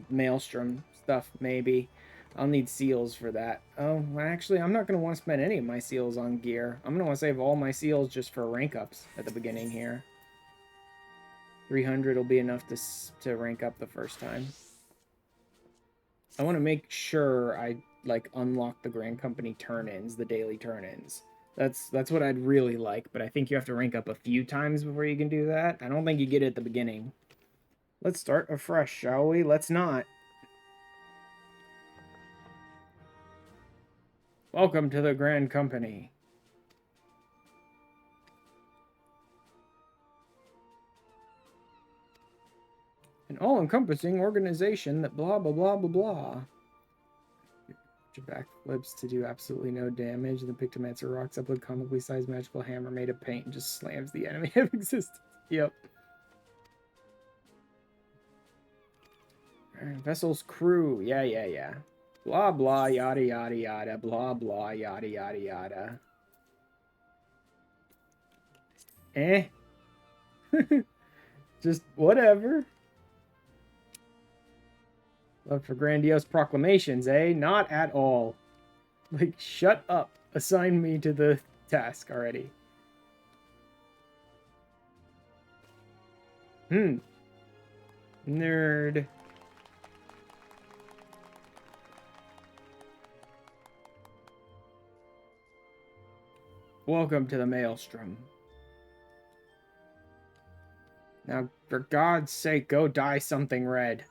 Maelstrom stuff, maybe. I'll need seals for that. Oh, actually, I'm not going to want to spend any of my seals on gear. I'm going to want to save all my seals just for rank ups at the beginning here. 300 will be enough to rank up the first time. I want to make sure I like unlock the Grand Company turn-ins, the daily turn-ins. That's what I'd really like, but I think you have to rank up a few times before you can do that. I don't think you get it at the beginning. Let's start afresh, shall we? Let's not. Welcome to the Grand Company. An all-encompassing organization that blah, blah, blah, blah, blah. Your backflips to do absolutely no damage. The Pictomancer rocks up with a comically sized magical hammer made of paint and just slams the enemy of existence. Yep. Vessel's crew. Yeah. Blah, blah, yada, yada, yada. Blah, blah, yada, yada, yada. Just whatever. Love for grandiose proclamations, eh? Not at all. Like, shut up. Assign me to the task already. Nerd. Welcome to the Maelstrom. Now, for God's sake, go dye something red.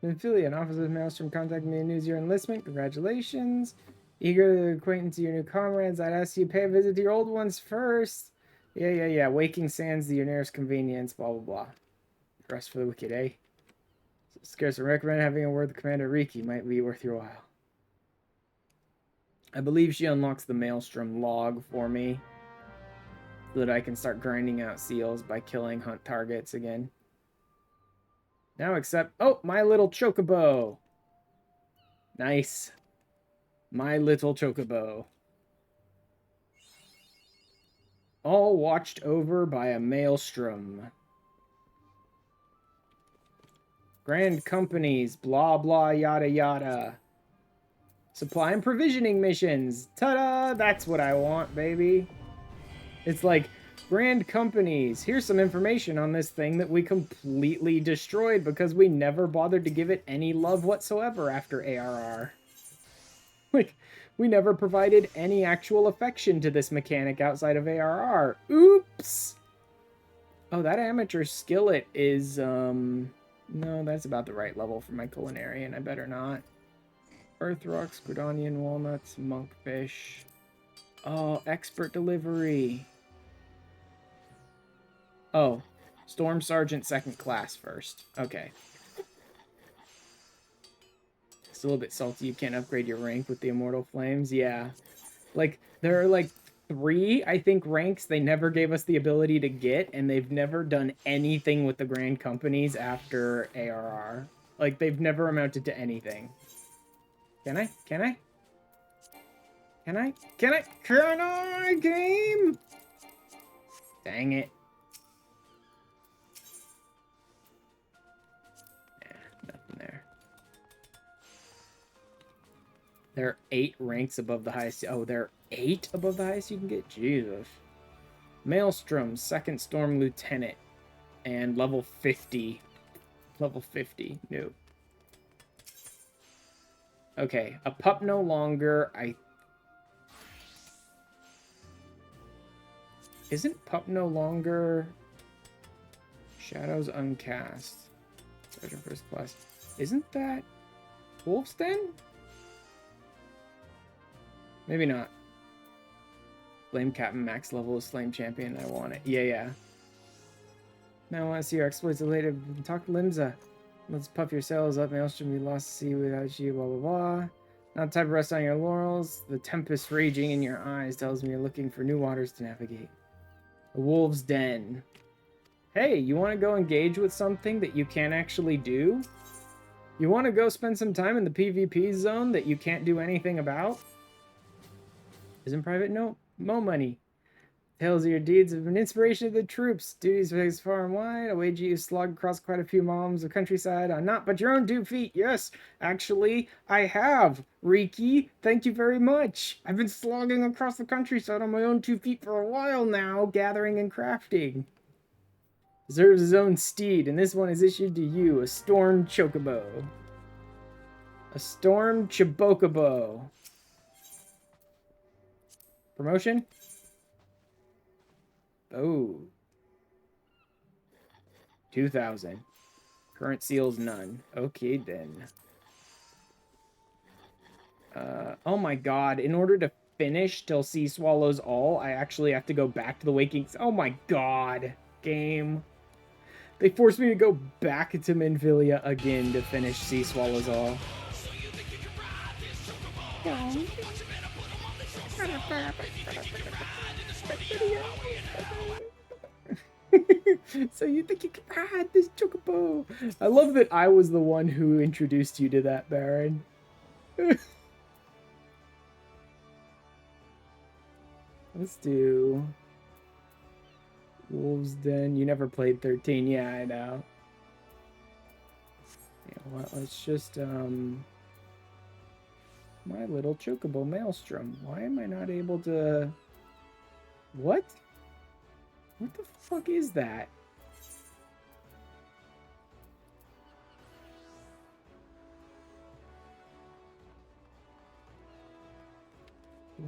Affiliate Officer of Maelstrom contacted me in news your enlistment. Congratulations. Eager to acquaintance your new comrades. I'd ask you to pay a visit to your old ones first. Yeah. Waking sands to your nearest convenience. Blah, blah, blah. Rest for the wicked, eh? Scarcely recommend having a word with Commander Riki. Might be worth your while. I believe she unlocks the Maelstrom log for me, so that I can start grinding out seals by killing hunt targets again. Now accept... Oh, my little chocobo. Nice. My little chocobo. All watched over by a Maelstrom. Grand companies, blah, blah, yada, yada. Supply and provisioning missions. Ta-da! That's what I want, baby. It's like... Grand companies, here's some information on this thing that we completely destroyed because we never bothered to give it any love whatsoever after ARR. Like, we never provided any actual affection to this mechanic outside of ARR. Oops! Oh, that amateur skillet is, no, that's about the right level for my culinarian. I better not. Earth rocks, Gridonian walnuts, monkfish. Oh, expert delivery. Oh, Storm Sergeant 2nd class first. Okay. It's a little bit salty. You can't upgrade your rank with the Immortal Flames. Yeah. Like, there are like 3, I think, ranks they never gave us the ability to get, and they've never done anything with the Grand Companies after ARR. Like, they've never amounted to anything. Can I? Can I? Can I? Can I? Can I, game? Dang it. Nothing there. There are 8 ranks above the highest. Oh, there are 8 above the highest you can get? Jesus. Maelstrom, 2nd Storm Lieutenant. And level 50. Level 50. Nope. Okay, a pup no longer. Isn't pup no longer Shadows Uncast? Sergeant First Class. Isn't that Wolf's Den? Maybe not. Flame Captain max level is Flame Champion. I want it. Yeah. Now I want to see your exploits later. Talk to Limza. Let's puff your sails up. Maelstrom, we lost the sea without you. Blah, blah, blah. Not time to rest on your laurels. The tempest raging in your eyes tells me you're looking for new waters to navigate. The Wolf's Den. Hey, you want to go engage with something that you can't actually do? You want to go spend some time in the PvP zone that you can't do anything about? Isn't private no money. Tales of your deeds have been inspiration to the troops. Duties faced far and wide. A wage you slog across quite a few miles of countryside on not but your own 2 feet. Yes, actually, I have. Riki, thank you very much. I've been slogging across the countryside on my own 2 feet for a while now, gathering and crafting. Deserves his own steed, and this one is issued to you, a Storm Chocobo. A Storm Chocobo. Promotion? Oh. 2,000. Current seals none. Okay then. Oh my god. In order to finish till Sea Swallows all, I actually have to go back to the Waking... Oh my god. Game. They forced me to go back to Minfilia again to finish Sea Swallows all. So you think you can ride this chocobo? I love that I was the one who introduced you to that, Baron. Let's do Wolves Den. You never played 13. Yeah, I know. You know what? Let's just my little chocobo Maelstrom. Why am I not able to... What? What the fuck is that?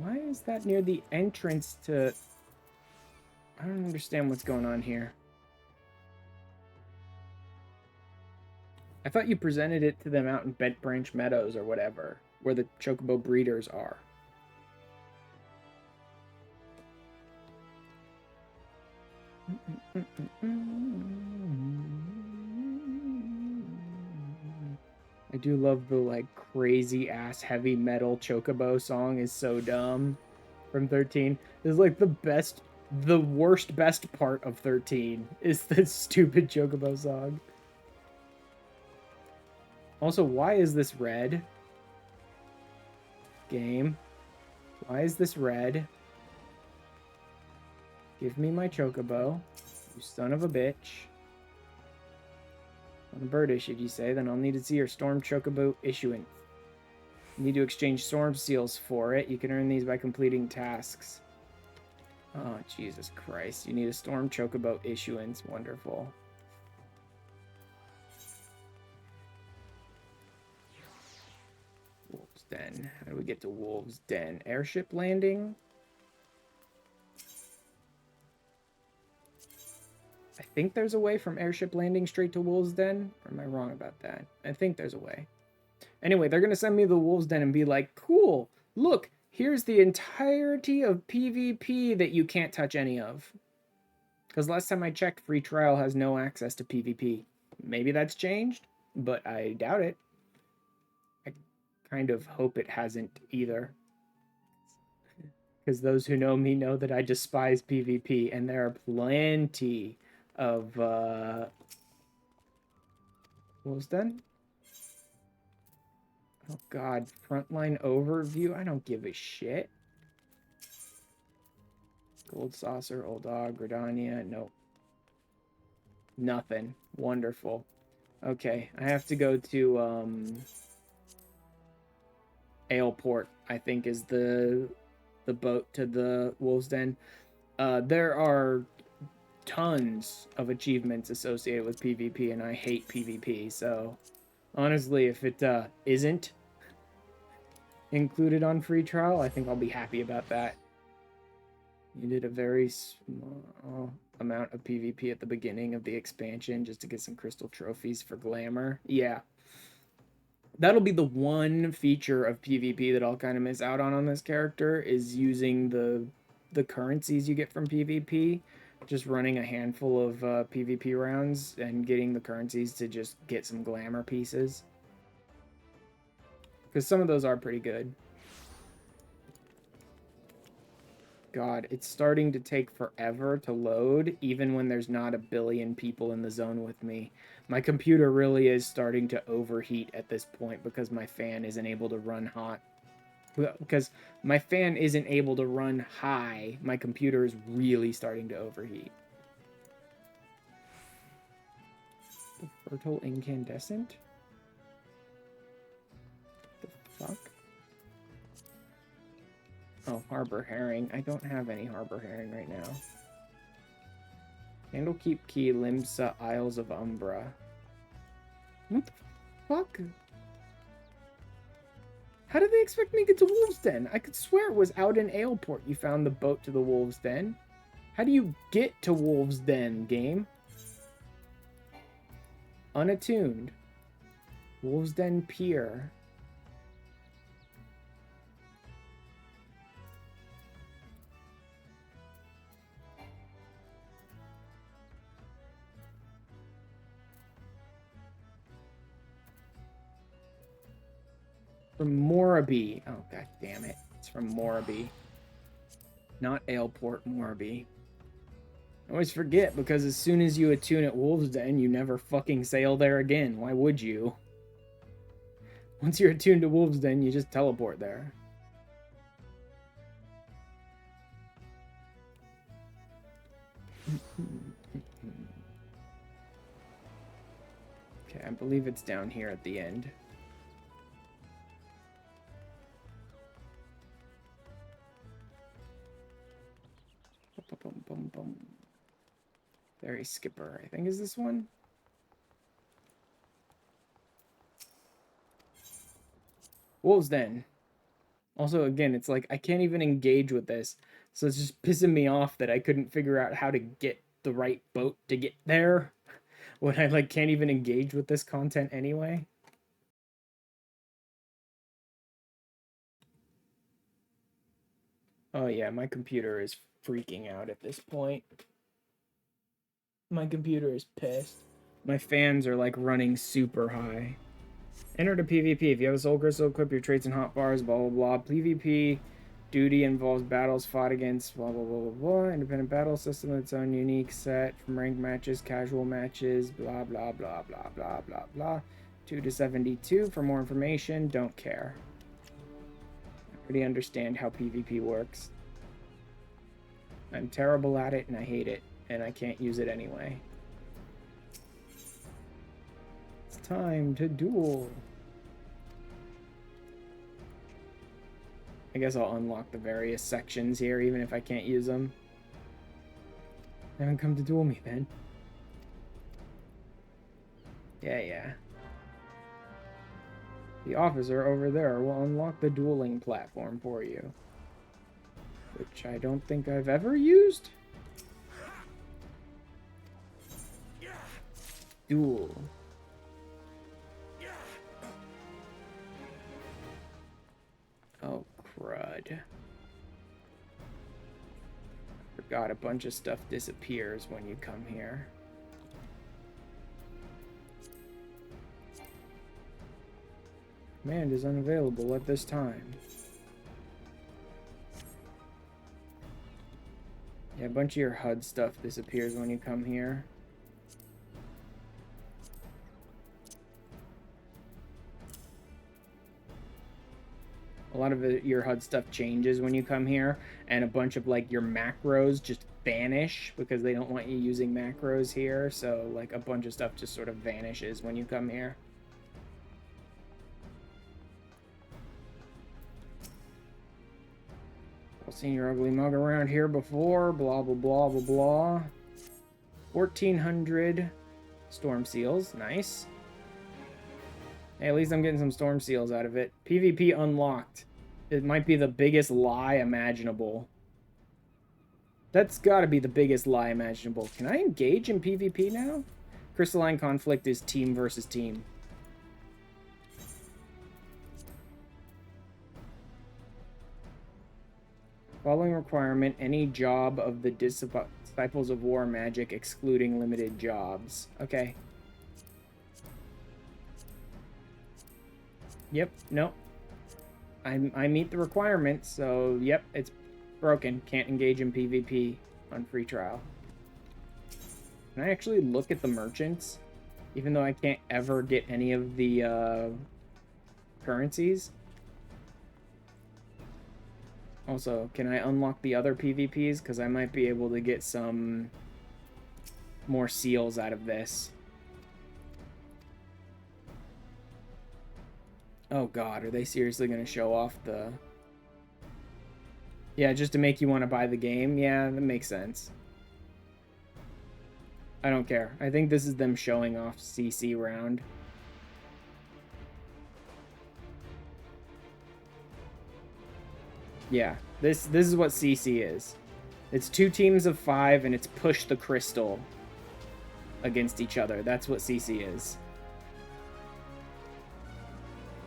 Why is that near the entrance to... I don't understand what's going on here. I thought you presented it to them out in Bent Branch Meadows or whatever, where the chocobo breeders are. I do love the like crazy ass heavy metal chocobo song is so dumb from 13. It's like the worst best part of 13 is this stupid chocobo song. Also, why is this red? Game. Why is this red? Give me my chocobo, you son of a bitch. On a bird issued, you say? Then I'll need to see your Storm Chocobo issuance. You need to exchange Storm Seals for it. You can earn these by completing tasks. Oh, Jesus Christ. You need a Storm Chocobo issuance. Wonderful. Wolves Den. How do we get to Wolves Den? Airship landing? I think there's a way from Airship Landing straight to Wolves Den. Or am I wrong about that? I think there's a way. Anyway, they're going to send me the Wolves Den and be like, cool, look, here's the entirety of PvP that you can't touch any of. Because last time I checked, free trial has no access to PvP. Maybe that's changed, but I doubt it. I kind of hope it hasn't either. Because those who know me know that I despise PvP, and there are plenty of Wolves Den. Oh god, frontline overview? I don't give a shit. Gold saucer, old dog, Gridania, nope. Nothing. Wonderful. Okay, I have to go to, Aleport, I think is the boat to the Wolves Den. There are tons of achievements associated with PvP, and I hate PvP, so honestly, if it isn't included on free trial, I think I'll be happy about that. You did a very small amount of PvP at the beginning of the expansion just to get some crystal trophies for glamour. Yeah. That'll be the one feature of PvP that I'll kind of miss out on this character, is using the currencies you get from PvP. Just running a handful of PvP rounds and getting the currencies to just get some glamour pieces. Because some of those are pretty good. God, it's starting to take forever to load, even when there's not a billion people in the zone with me. My computer really is starting to overheat at this point because my fan isn't able to run hot. Because my fan isn't able to run high, my computer is really starting to overheat. The fertile incandescent? The fuck? Oh, harbor herring. I don't have any harbor herring right now. Candlekeep Key, Limsa, Isles of Umbra. What the fuck? How did they expect me to get to Wolves Den? I could swear it was out in Aleport you found the boat to the Wolves Den. How do you get to Wolves Den, game? Unattuned. Wolves Den Pier. From Moraby. Oh, god damn it. It's from Moraby. Not Aleport, Moraby. I always forget, because as soon as you attune at Wolves Den, you never fucking sail there again. Why would you? Once you're attuned to Wolves Den, you just teleport there. Okay, I believe it's down here at the end. Very skipper, I think is this one. Wolves Den. Also, again, it's like I can't even engage with this, so it's just pissing me off that I couldn't figure out how to get the right boat to get there when I like can't even engage with this content anyway. Oh yeah, my computer is freaking out at this point. My computer is pissed. My fans are like running super high. Enter to PvP. If you have a soul crystal, equip your traits and hotbars, blah, blah, blah. PvP duty involves battles fought against, blah, blah, blah, blah, blah. Independent battle system with its own unique set from ranked matches, casual matches, blah, blah, blah, blah, blah, blah, blah. 2 to 72 for more information. Don't care. I already understand how PvP works. I'm terrible at it and I hate it, and I can't use it anyway. It's time to duel. I guess I'll unlock the various sections here, even if I can't use them. They haven't come to duel me, then. Yeah. The officer over there will unlock the dueling platform for you. Which I don't think I've ever used. Duel. Oh, crud. Forgot a bunch of stuff disappears when you come here. Command is unavailable at this time. Yeah, a bunch of your HUD stuff disappears when you come here. lot of your HUD stuff changes when you come here, and a bunch of like your macros just vanish because they don't want you using macros here. So like a bunch of stuff just sort of vanishes when you come here. I've seen your ugly mug around here before. Blah blah blah blah blah. 1,400 storm seals, nice. Hey, at least I'm getting some storm seals out of it. PvP unlocked. It might be the biggest lie imaginable. That's gotta be the biggest lie imaginable. Can I engage in PvP now? Crystalline conflict is team versus team. Following requirement, any job of the Disciples of War magic excluding limited jobs. Okay. Yep, no. I meet the requirements, so yep, it's broken. Can't engage in PvP on free trial. Can I actually look at the merchants? Even though I can't ever get any of the currencies? Also, can I unlock the other PvPs? Because I might be able to get some more seals out of this. Oh god, are they seriously going to show off the... Yeah, just to make you want to buy the game? Yeah, that makes sense. I don't care. I think this is them showing off CC round. Yeah, this is what CC is. It's 2 teams of 5 and it's push the crystal against each other. That's what CC is.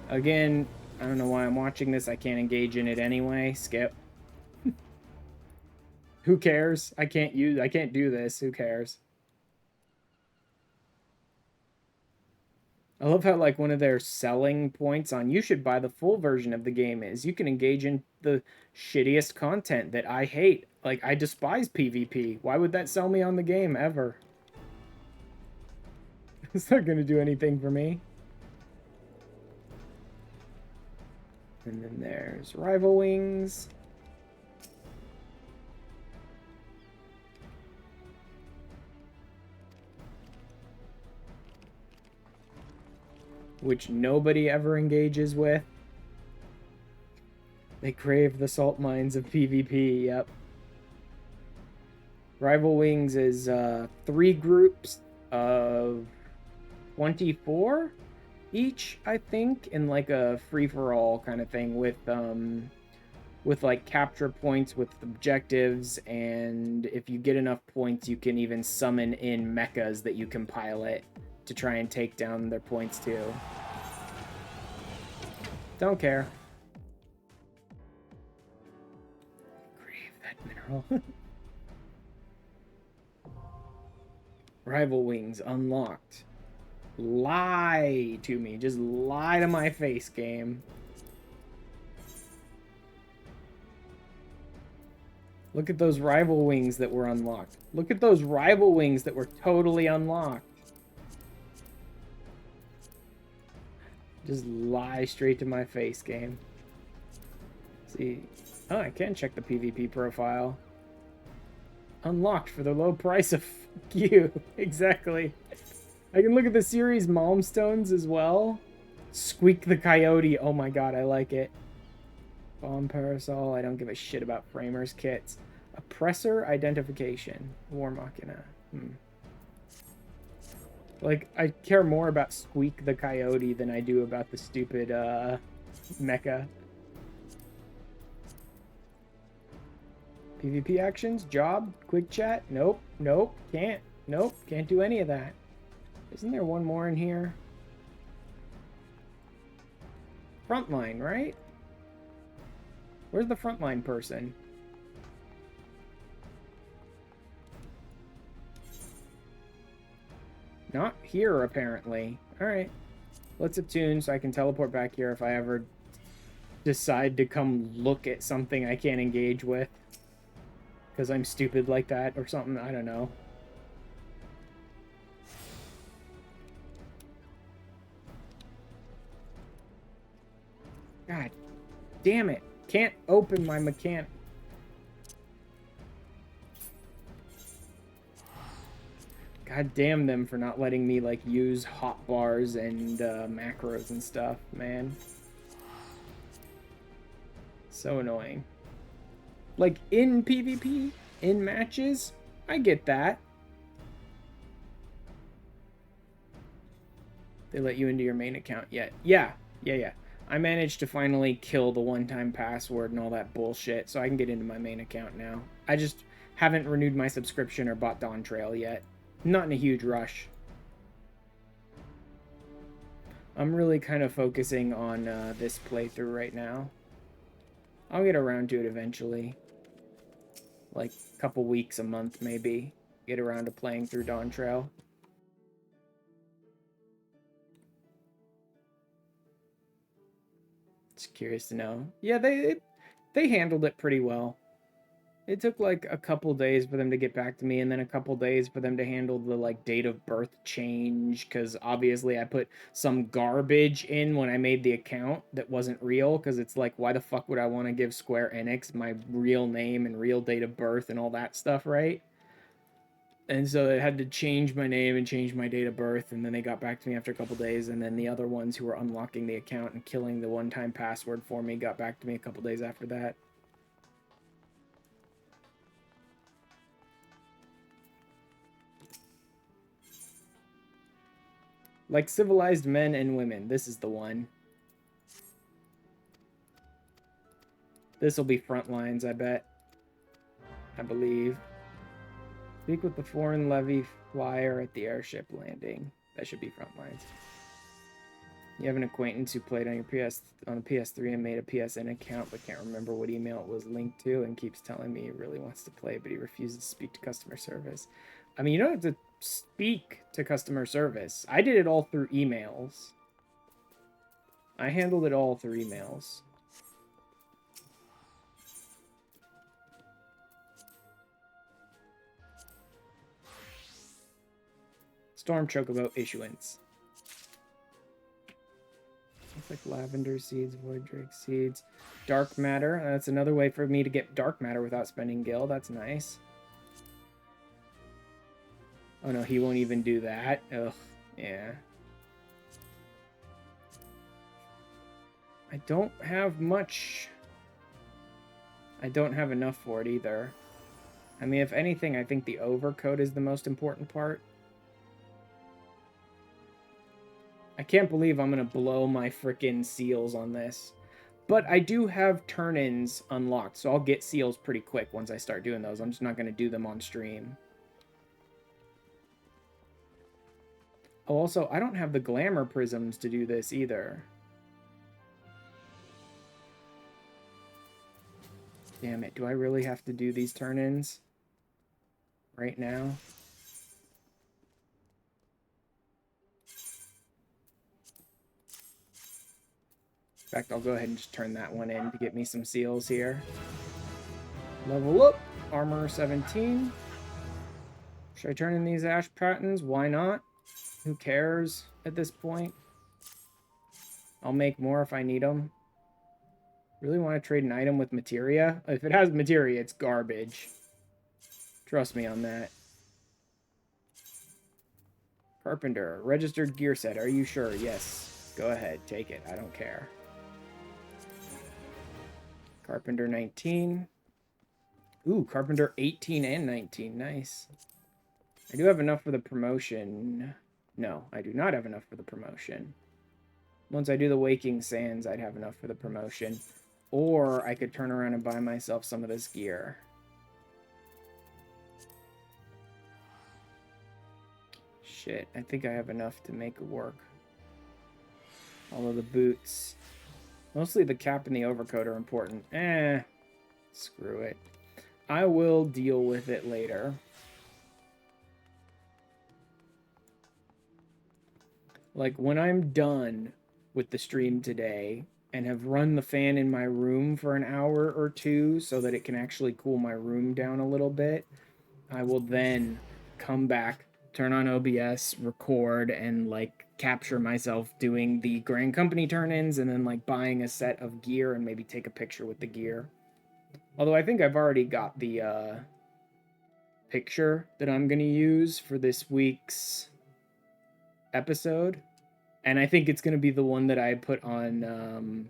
Again, I don't know why I'm watching this. I can't engage in it anyway. Skip. Who cares? I can't do this. Who cares? I love how, like, one of their selling points on you should buy the full version of the game is you can engage in the shittiest content that I hate. Like, I despise PvP. Why would that sell me on the game ever? It's not going to do anything for me. And then there's Rival Wings. Which nobody ever engages with. They crave the salt mines of PvP, yep. Rival Wings is 3 groups of 24 each, I think, in like a free-for-all kind of thing with like capture points with objectives, and if you get enough points you can even summon in mechas that you can pilot to try and take down their points too. Don't care. Crave that mineral. Rival Wings unlocked. Lie to me. Just lie to my face, game. Look at those Rival Wings that were unlocked. Look at those Rival Wings that were totally unlocked. Just lie straight to my face, game. See. Oh, I can check the PvP profile. Unlocked for the low price of fuck you. Exactly. I can look at the series Malmstones as well. Squeak the Coyote. Oh my god, I like it. Bomb Parasol. I don't give a shit about Framers kits. Oppressor Identification. War Machina. Like, I care more about Squeak the Coyote than I do about the stupid, mecha. PvP actions? Job? Quick chat? Nope. Nope. Can't. Nope. Can't do any of that. Isn't there one more in here? Frontline, right? Where's the frontline person? Not here, apparently. Alright. Let's attune so I can teleport back here if I ever decide to come look at something I can't engage with. Because I'm stupid like that or something. I don't know. God damn it. Can't open my mechanic. God damn them for not letting me, like, use hotbars and macros and stuff, man. So annoying. Like, in PvP, in matches, I get that. They let you into your main account yet? Yeah. I managed to finally kill the one-time password and all that bullshit, so I can get into my main account now. I just haven't renewed my subscription or bought Dawn Trail yet. Not in a huge rush. I'm really kind of focusing on this playthrough right now. I'll get around to it eventually. Like, a couple weeks, a month, maybe. Get around to playing through Dawn Trail. Just curious to know. Yeah, they handled it pretty well. It took like a couple days for them to get back to me, and then a couple days for them to handle the like date of birth change, because obviously I put some garbage in when I made the account that wasn't real, because it's like, why the fuck would I want to give Square Enix my real name and real date of birth and all that stuff, right? And so I had to change my name and change my date of birth, and then they got back to me after a couple days, and then the other ones who were unlocking the account and killing the one-time password for me got back to me a couple days after that. Like civilized men and women. This is the one. This will be front lines, I bet. I believe. Speak with the foreign levy flyer at the airship landing. That should be front lines. You have an acquaintance who played on your on the PS3 and made a PSN account, but can't remember what email it was linked to, and keeps telling me he really wants to play, but he refuses to speak to customer service. I mean, you don't have to speak to customer service. I did it all through emails. I handled it all through emails. Storm Chocobo issuance. Looks like lavender seeds, void drake seeds, dark matter. That's another way for me to get dark matter without spending gil. That's nice. Oh no, he won't even do that. Ugh, yeah. I don't have much. I don't have enough for it either. I mean, if anything, I think the overcoat is the most important part. I can't believe I'm going to blow my frickin' seals on this. But I do have turn-ins unlocked, so I'll get seals pretty quick once I start doing those. I'm just not going to do them on stream. Oh, also, I don't have the glamour prisms to do this either. Damn it, do I really have to do these turn-ins right now? In fact, I'll go ahead and just turn that one in to get me some seals here. Level up, armor 17. Should I turn in these ash patterns? Why not? Who cares at this point? I'll make more if I need them. Really want to trade an item with materia? If it has materia, it's garbage. Trust me on that. Carpenter, registered gear set. Are you sure? Yes. Go ahead, take it. I don't care. Carpenter 19. Ooh, Carpenter 18 and 19. Nice. I do have enough for the promotion. No, I do not have enough for the promotion. Once I do the Waking Sands, I'd have enough for the promotion. Or I could turn around and buy myself some of this gear. Shit, I think I have enough to make it work. All of the boots. Mostly the cap and the overcoat are important. Screw it. I will deal with it later. Like, when I'm done with the stream today and have run the fan in my room for an hour or two so that it can actually cool my room down a little bit, I will then come back turn on OBS, record, and like capture myself doing the Grand Company turn-ins and then like buying a set of gear and maybe take a picture with the gear. Although I think I've already got the picture that I'm going to use for this week's episode. And I think it's going to be the one that I put on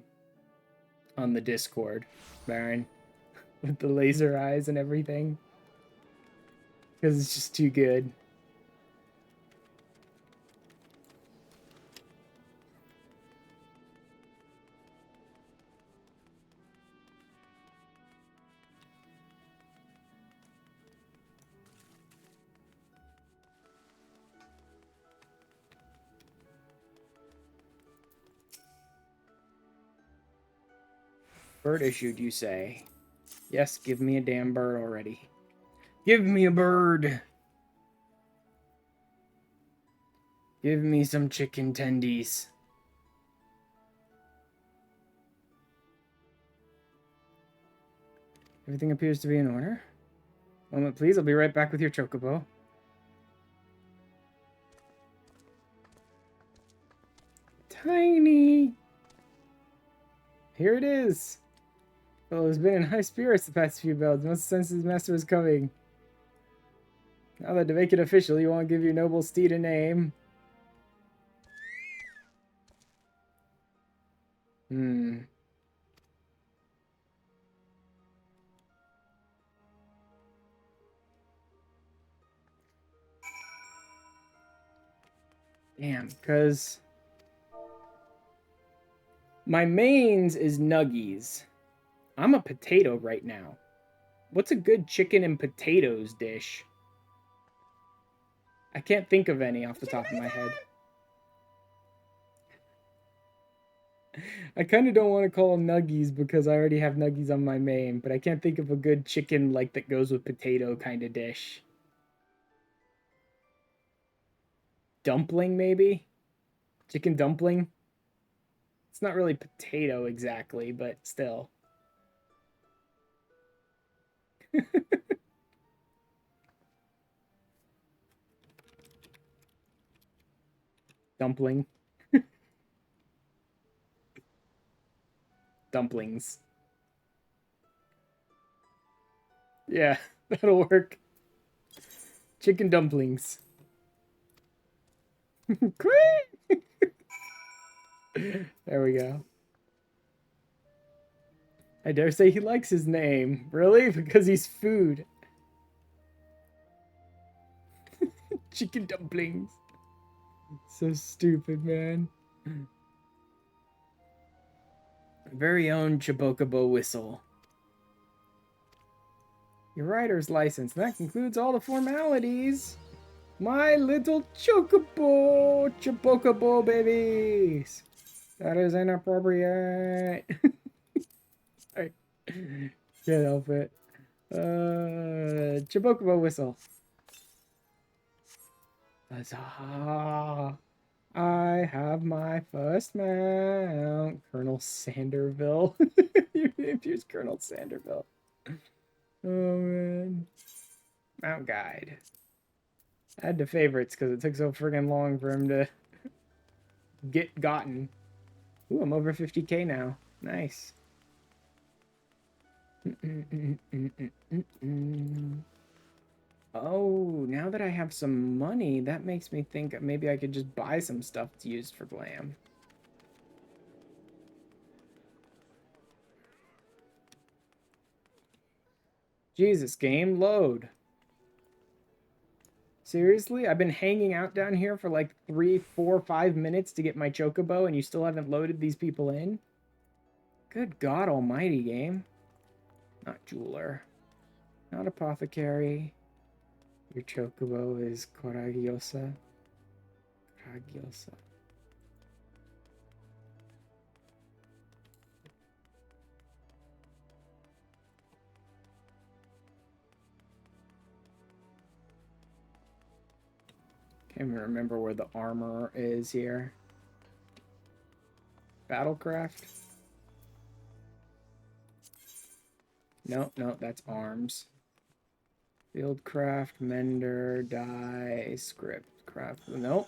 the Discord, Baron, with the laser eyes and everything. Because it's just too good. Bird issued, you say? Yes, give me a damn bird already. Give me a bird! Give me some chicken tendies. Everything appears to be in order. Moment, please. I'll be right back with your chocobo. Tiny! Here it is! Fellow has been in high spirits the past few builds. Must sense his master is coming. Now that to make it official, you won't give your noble steed a name. Damn, because my mains is nuggies. I'm a potato right now. What's a good chicken and potatoes dish? I can't think of any off the top of my head. I kind of don't want to call them nuggies because I already have nuggies on my main, but I can't think of a good chicken like that goes with potato kind of dish. Dumpling, maybe? Chicken dumpling? It's not really potato exactly, but still. Dumpling. Dumplings. Yeah, that'll work. Chicken dumplings. There we go. I dare say he likes his name. Really? Because he's food. Chicken dumplings. So stupid, man. Very own Chibokabo whistle. Your rider's license. And that concludes all the formalities. My little chocobo! Chibokabo babies! That is inappropriate. Sorry. Can't help it. Chibokabo whistle. Huzzah! I have my first mount. Colonel Sanderville. Your name is Colonel Sanderville. Oh, man. Mount guide. Add to favorites because it took so friggin' long for him to get gotten. Ooh, I'm over 50k now. Nice. Oh, now that I have some money, that makes me think maybe I could just buy some stuff to use for glam. Jesus, game, load. Seriously? I've been hanging out down here for like 3, 4, 5 minutes to get my chocobo and you still haven't loaded these people in? Good God almighty, game. Not jeweler. Not apothecary. Your chocobo is Coraggiosa. Coraggiosa. Can't even remember where the armor is here. Battlecraft? No, that's arms. Fieldcraft, mender, dye, script, craft. Nope.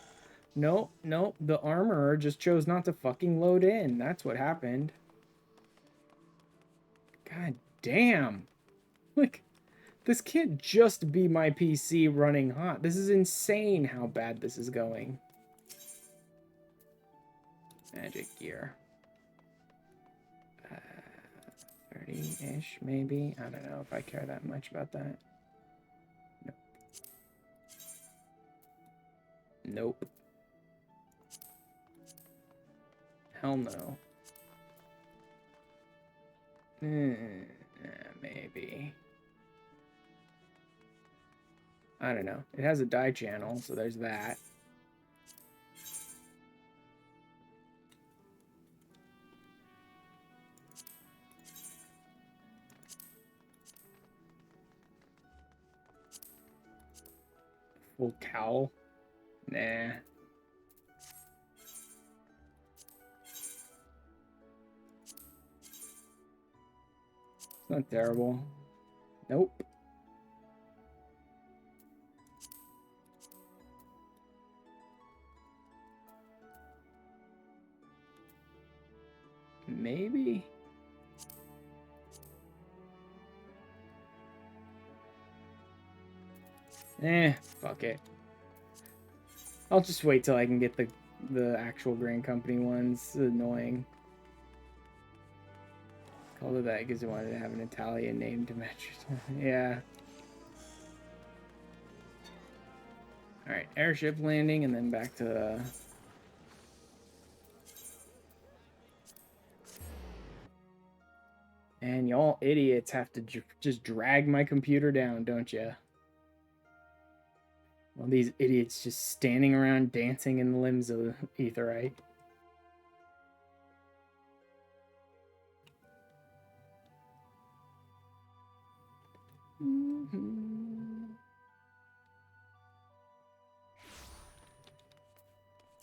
Nope, nope. The armorer just chose not to fucking load in. That's what happened. God damn. Like, this can't just be my PC running hot. This is insane how bad this is going. Magic gear. 30-ish, maybe? I don't know if I care that much about that. Nope. Nope. Hell no. Maybe. I don't know. It has a dye channel, so there's that. Full cowl? Nah. It's not terrible. Nope. Maybe? Fuck it. I'll just wait till I can get the actual Grand Company ones. It's annoying. Called it that because I wanted to have an Italian name to match it. Yeah. Alright, airship landing and then back to... And y'all idiots have to just drag my computer down, don't you? Well, these idiots just standing around dancing in the limbs of Aetheryte.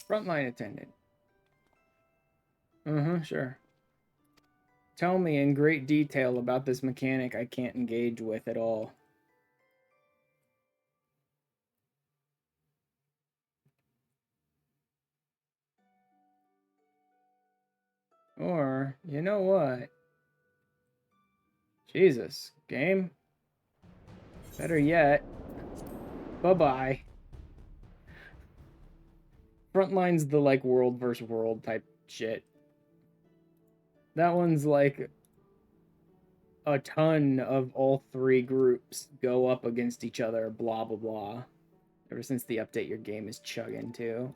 Frontline attendant. Sure. Tell me in great detail about this mechanic I can't engage with at all. Or, you know what? Jesus, game? Better yet. Bye-bye. Frontline's the, like, world versus world type shit. That one's like a ton of all three groups go up against each other, blah, blah, blah. Ever since the update, your game is chugging, too.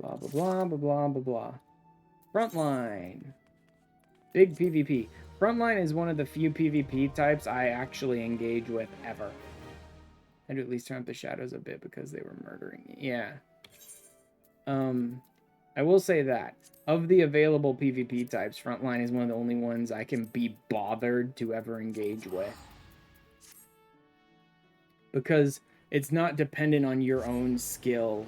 Blah, blah, blah, blah, blah, blah, blah. Frontline. Big PvP. Frontline is one of the few PvP types I actually engage with ever. I had to at least turn up the shadows a bit because they were murdering me. Yeah. I will say that, of the available PvP types, Frontline is one of the only ones I can be bothered to ever engage with. Because it's not dependent on your own skill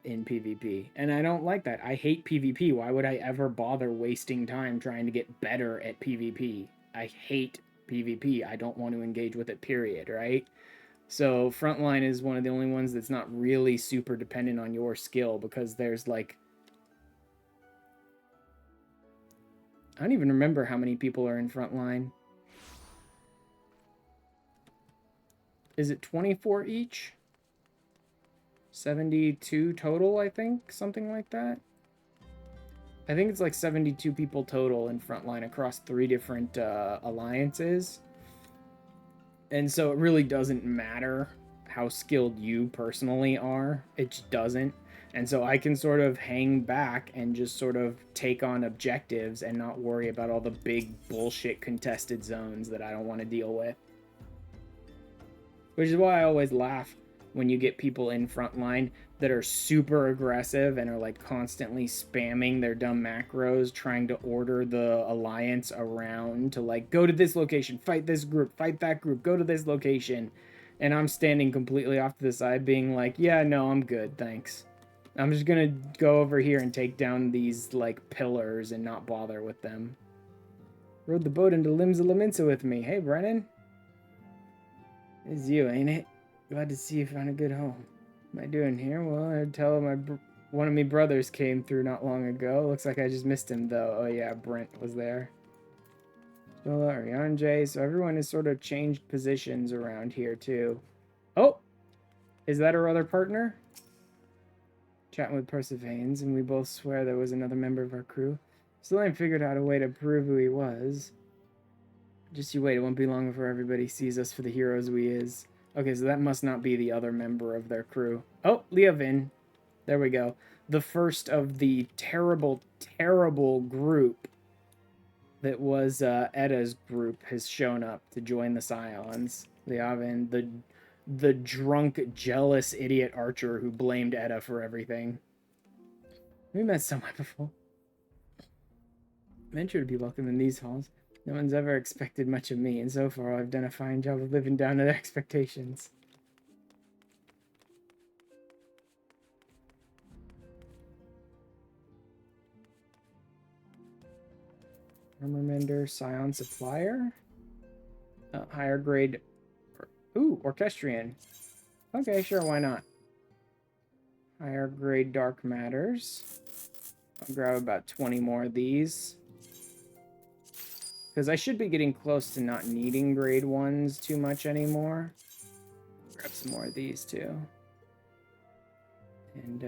in PvP. And I don't like that. I hate PvP. Why would I ever bother wasting time trying to get better at PvP? I hate PvP. I don't want to engage with it, period, right? So Frontline is one of the only ones that's not really super dependent on your skill, because there's like... I don't even remember how many people are in Frontline. Is it 24 each? 72 total, I think? Something like that? I think it's like 72 people total in Frontline across 3 different alliances. And so it really doesn't matter how skilled you personally are. It just doesn't. And so I can sort of hang back and just sort of take on objectives and not worry about all the big bullshit contested zones that I don't want to deal with. Which is why I always laugh when you get people in Frontline that are super aggressive and are like constantly spamming their dumb macros, trying to order the alliance around to like, go to this location, fight this group, fight that group, go to this location. And I'm standing completely off to the side being like, yeah, no, I'm good, thanks. I'm just gonna go over here and take down these like pillars and not bother with them. Rode the boat into Limsa Laminsa with me. Hey, Brennan. It's you, ain't it? Glad to see you found a good home. What am I doing here? Well, I'd tell him one of me brothers came through not long ago. Looks like I just missed him, though. Oh, yeah, Brent was there. Shola, Ariane, so everyone has sort of changed positions around here, too. Oh! Is that our other partner? Chatting with Persevanes, and we both swear there was another member of our crew. Still ain't figured out a way to prove who he was. Just you wait, it won't be long before everybody sees us for the heroes we is. Okay, so that must not be the other member of their crew. Oh, Leovin. There we go. The first of the terrible, terrible group that was Edda's group has shown up to join the Scions. Leovin, the drunk, jealous idiot archer who blamed Edda for everything. We met somewhere before. Venture to be welcome in these halls. No one's ever expected much of me, and so far I've done a fine job of living down to their expectations. Armor Mender, Scion Supplier. Higher grade. Ooh, Orchestrion. Okay, sure, why not? Higher grade Dark Matters. I'll grab about 20 more of these. Because I should be getting close to not needing grade 1s too much anymore. Grab some more of these too. And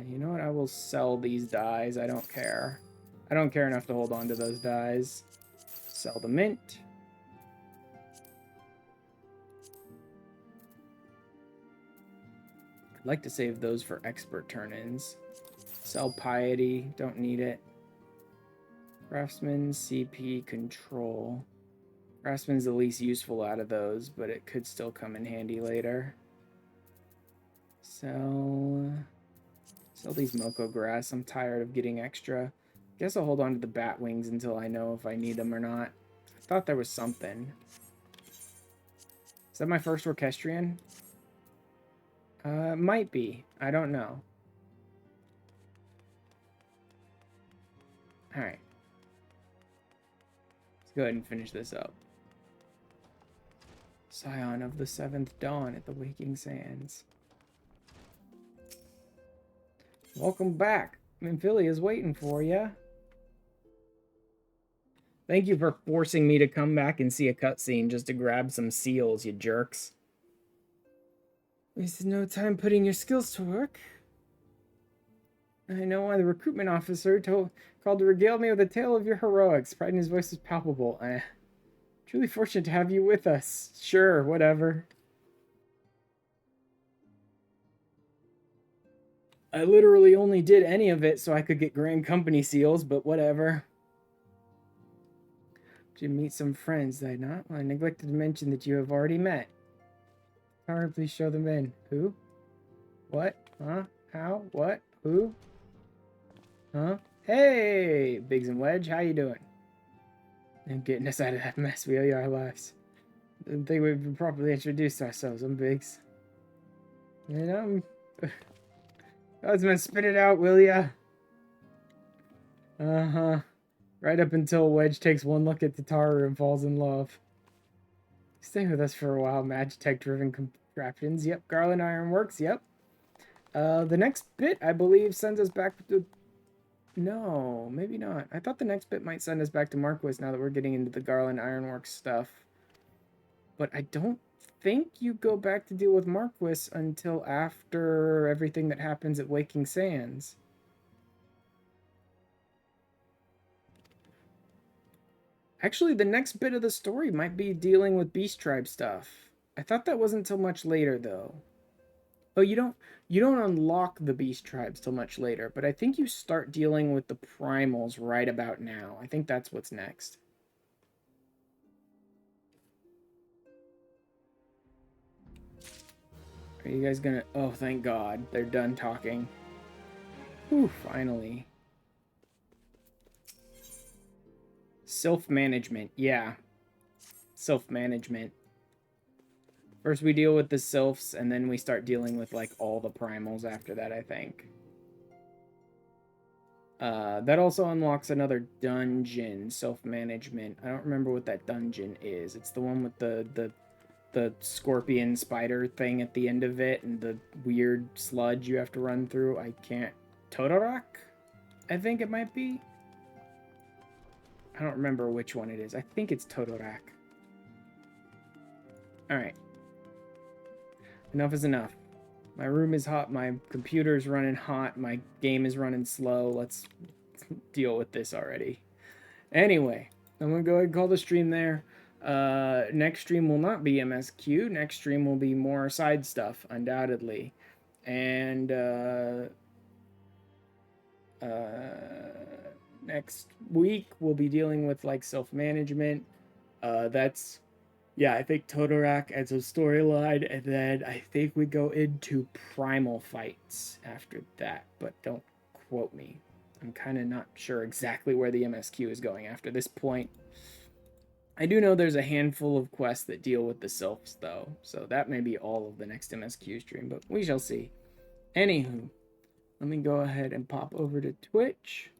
you know what? I will sell these dies. I don't care. I don't care enough to hold on to those dies. Sell the mint. I'd like to save those for expert turn-ins. Sell piety. Don't need it. Craftsman, CP, control. Craftsman's the least useful out of those, but it could still come in handy later. Sell these Moko Grass. I'm tired of getting extra. Guess I'll hold on to the bat wings until I know if I need them or not. I thought there was something. Is that my first Orchestrion? Might be. I don't know. Alright. Let's go ahead and finish this up. Scion of the Seventh Dawn at the Waking Sands. Welcome back. Minfilia is waiting for you. Thank you for forcing me to come back and see a cutscene just to grab some seals, you jerks. Wasted no time putting your skills to work. I know why the recruitment officer called to regale me with a tale of your heroics. Pride in his voice was palpable. Truly fortunate to have you with us. Sure, whatever. I literally only did any of it so I could get Grand Company seals, but whatever. Did meet some friends, did I not? Well, I neglected to mention that you have already met. Power, please show them in. Who? What? Huh? How? What? Who? Huh? Hey! Biggs and Wedge, how you doing? And getting us out of that mess, we owe you our lives. Didn't think we've been properly introduced ourselves, I'm Biggs. You know, Godsman, spit it out, will ya? Uh-huh. Right up until Wedge takes one look at Tataru and falls in love. Stay with us for a while, Magitech-driven contraptions. Yep, Garland Ironworks, yep. The next bit, I believe, sends us back to... No, maybe not. I thought the next bit might send us back to Marquis now that we're getting into the Garland Ironworks stuff. But I don't think you go back to deal with Marquis until after everything that happens at Waking Sands. Actually, the next bit of the story might be dealing with Beast Tribe stuff. I thought that wasn't until much later, though. Oh, you don't unlock the Beast Tribes till much later, but I think you start dealing with the Primals right about now. I think that's what's next. Are you guys gonna... Oh, thank God. They're done talking. Whew, finally. Self-management, yeah. Self-management. First we deal with the Sylphs, and then we start dealing with, like, all the Primals after that, I think. That also unlocks another dungeon, self-management. I don't remember what that dungeon is. It's the one with the scorpion spider thing at the end of it and the weird sludge you have to run through. I can't... Totorak? I think it might be. I don't remember which one it is. I think it's Totorak. Alright. Enough is enough. My room is hot, my computer's running hot, my game is running slow. Let's deal with this already. Anyway, I'm going to go ahead and call the stream there. Next stream will not be MSQ. Next stream will be more side stuff, undoubtedly. And next week we'll be dealing with like self-management. That's... Yeah, I think Totorak as a storyline, and then I think we go into primal fights after that, but don't quote me. I'm kind of not sure exactly where the MSQ is going after this point. I do know there's a handful of quests that deal with the sylphs, though, so that may be all of the next MSQ stream, but we shall see. Anywho, let me go ahead and pop over to Twitch.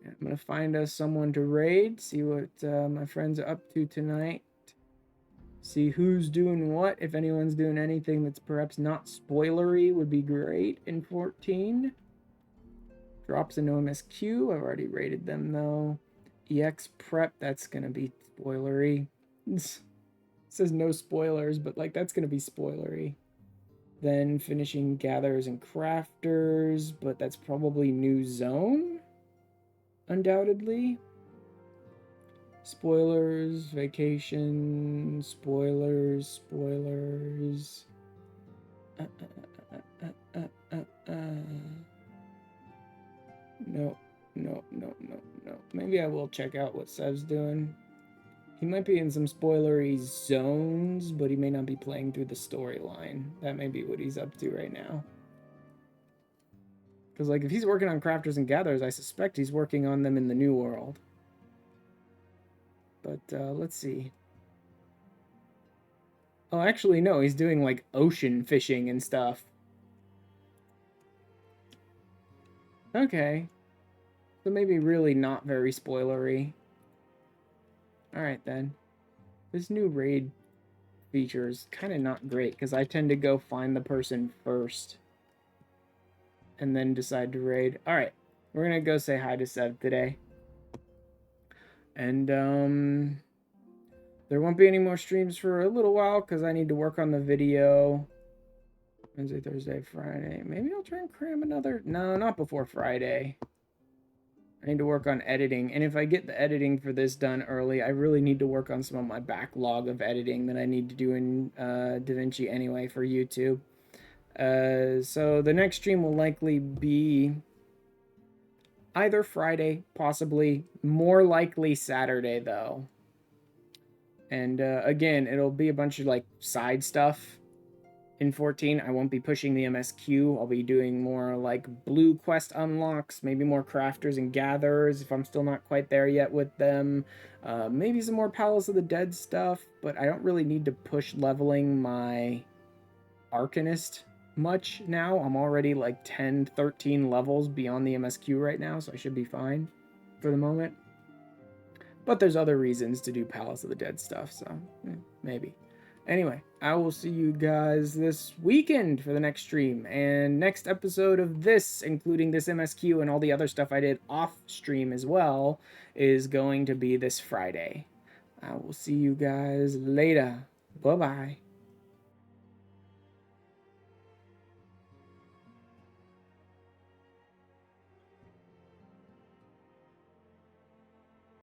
I'm going to find us someone to raid, see what my friends are up to tonight. See who's doing what. If anyone's doing anything that's perhaps not spoilery would be great in 14. Drops in OMSQ. I've already rated them though. EX prep, that's gonna be spoilery. It says no spoilers, but like that's gonna be spoilery. Then finishing gatherers and crafters, but that's probably new zone. Undoubtedly. Spoilers, vacation, spoilers. No. Maybe I will check out what Sev's doing. He might be in some spoilery zones, but he may not be playing through the storyline. That may be what he's up to right now. Because, like, if he's working on crafters and gatherers, I suspect he's working on them in the new world. But, let's see. Oh, actually, no. He's doing, like, ocean fishing and stuff. Okay. So maybe really not very spoilery. Alright, then. This new raid feature is kind of not great, because I tend to go find the person first. And then decide to raid. Alright. We're gonna go say hi to Sev today. And, there won't be any more streams for a little while because I need to work on the video. Wednesday, Thursday, Friday. Maybe I'll try and cram another... No, not before Friday. I need to work on editing. And if I get the editing for this done early, I really need to work on some of my backlog of editing that I need to do in DaVinci anyway for YouTube. So the next stream will likely be either Friday, possibly. More likely Saturday, though. And again, it'll be a bunch of like side stuff in 14. I won't be pushing the MSQ. I'll be doing more like blue quest unlocks, maybe more crafters and gatherers if I'm still not quite there yet with them. Maybe some more Palace of the Dead stuff, but I don't really need to push leveling my Arcanist much now. I'm already like 10, 13 levels beyond the MSQ right now, so I should be fine for the moment. But there's other reasons to do Palace of the Dead stuff, so maybe. Anyway, I will see you guys this weekend for the next stream. And next episode of this, including this MSQ and all the other stuff I did off stream as well, is going to be this Friday. I will see you guys later. Bye-bye.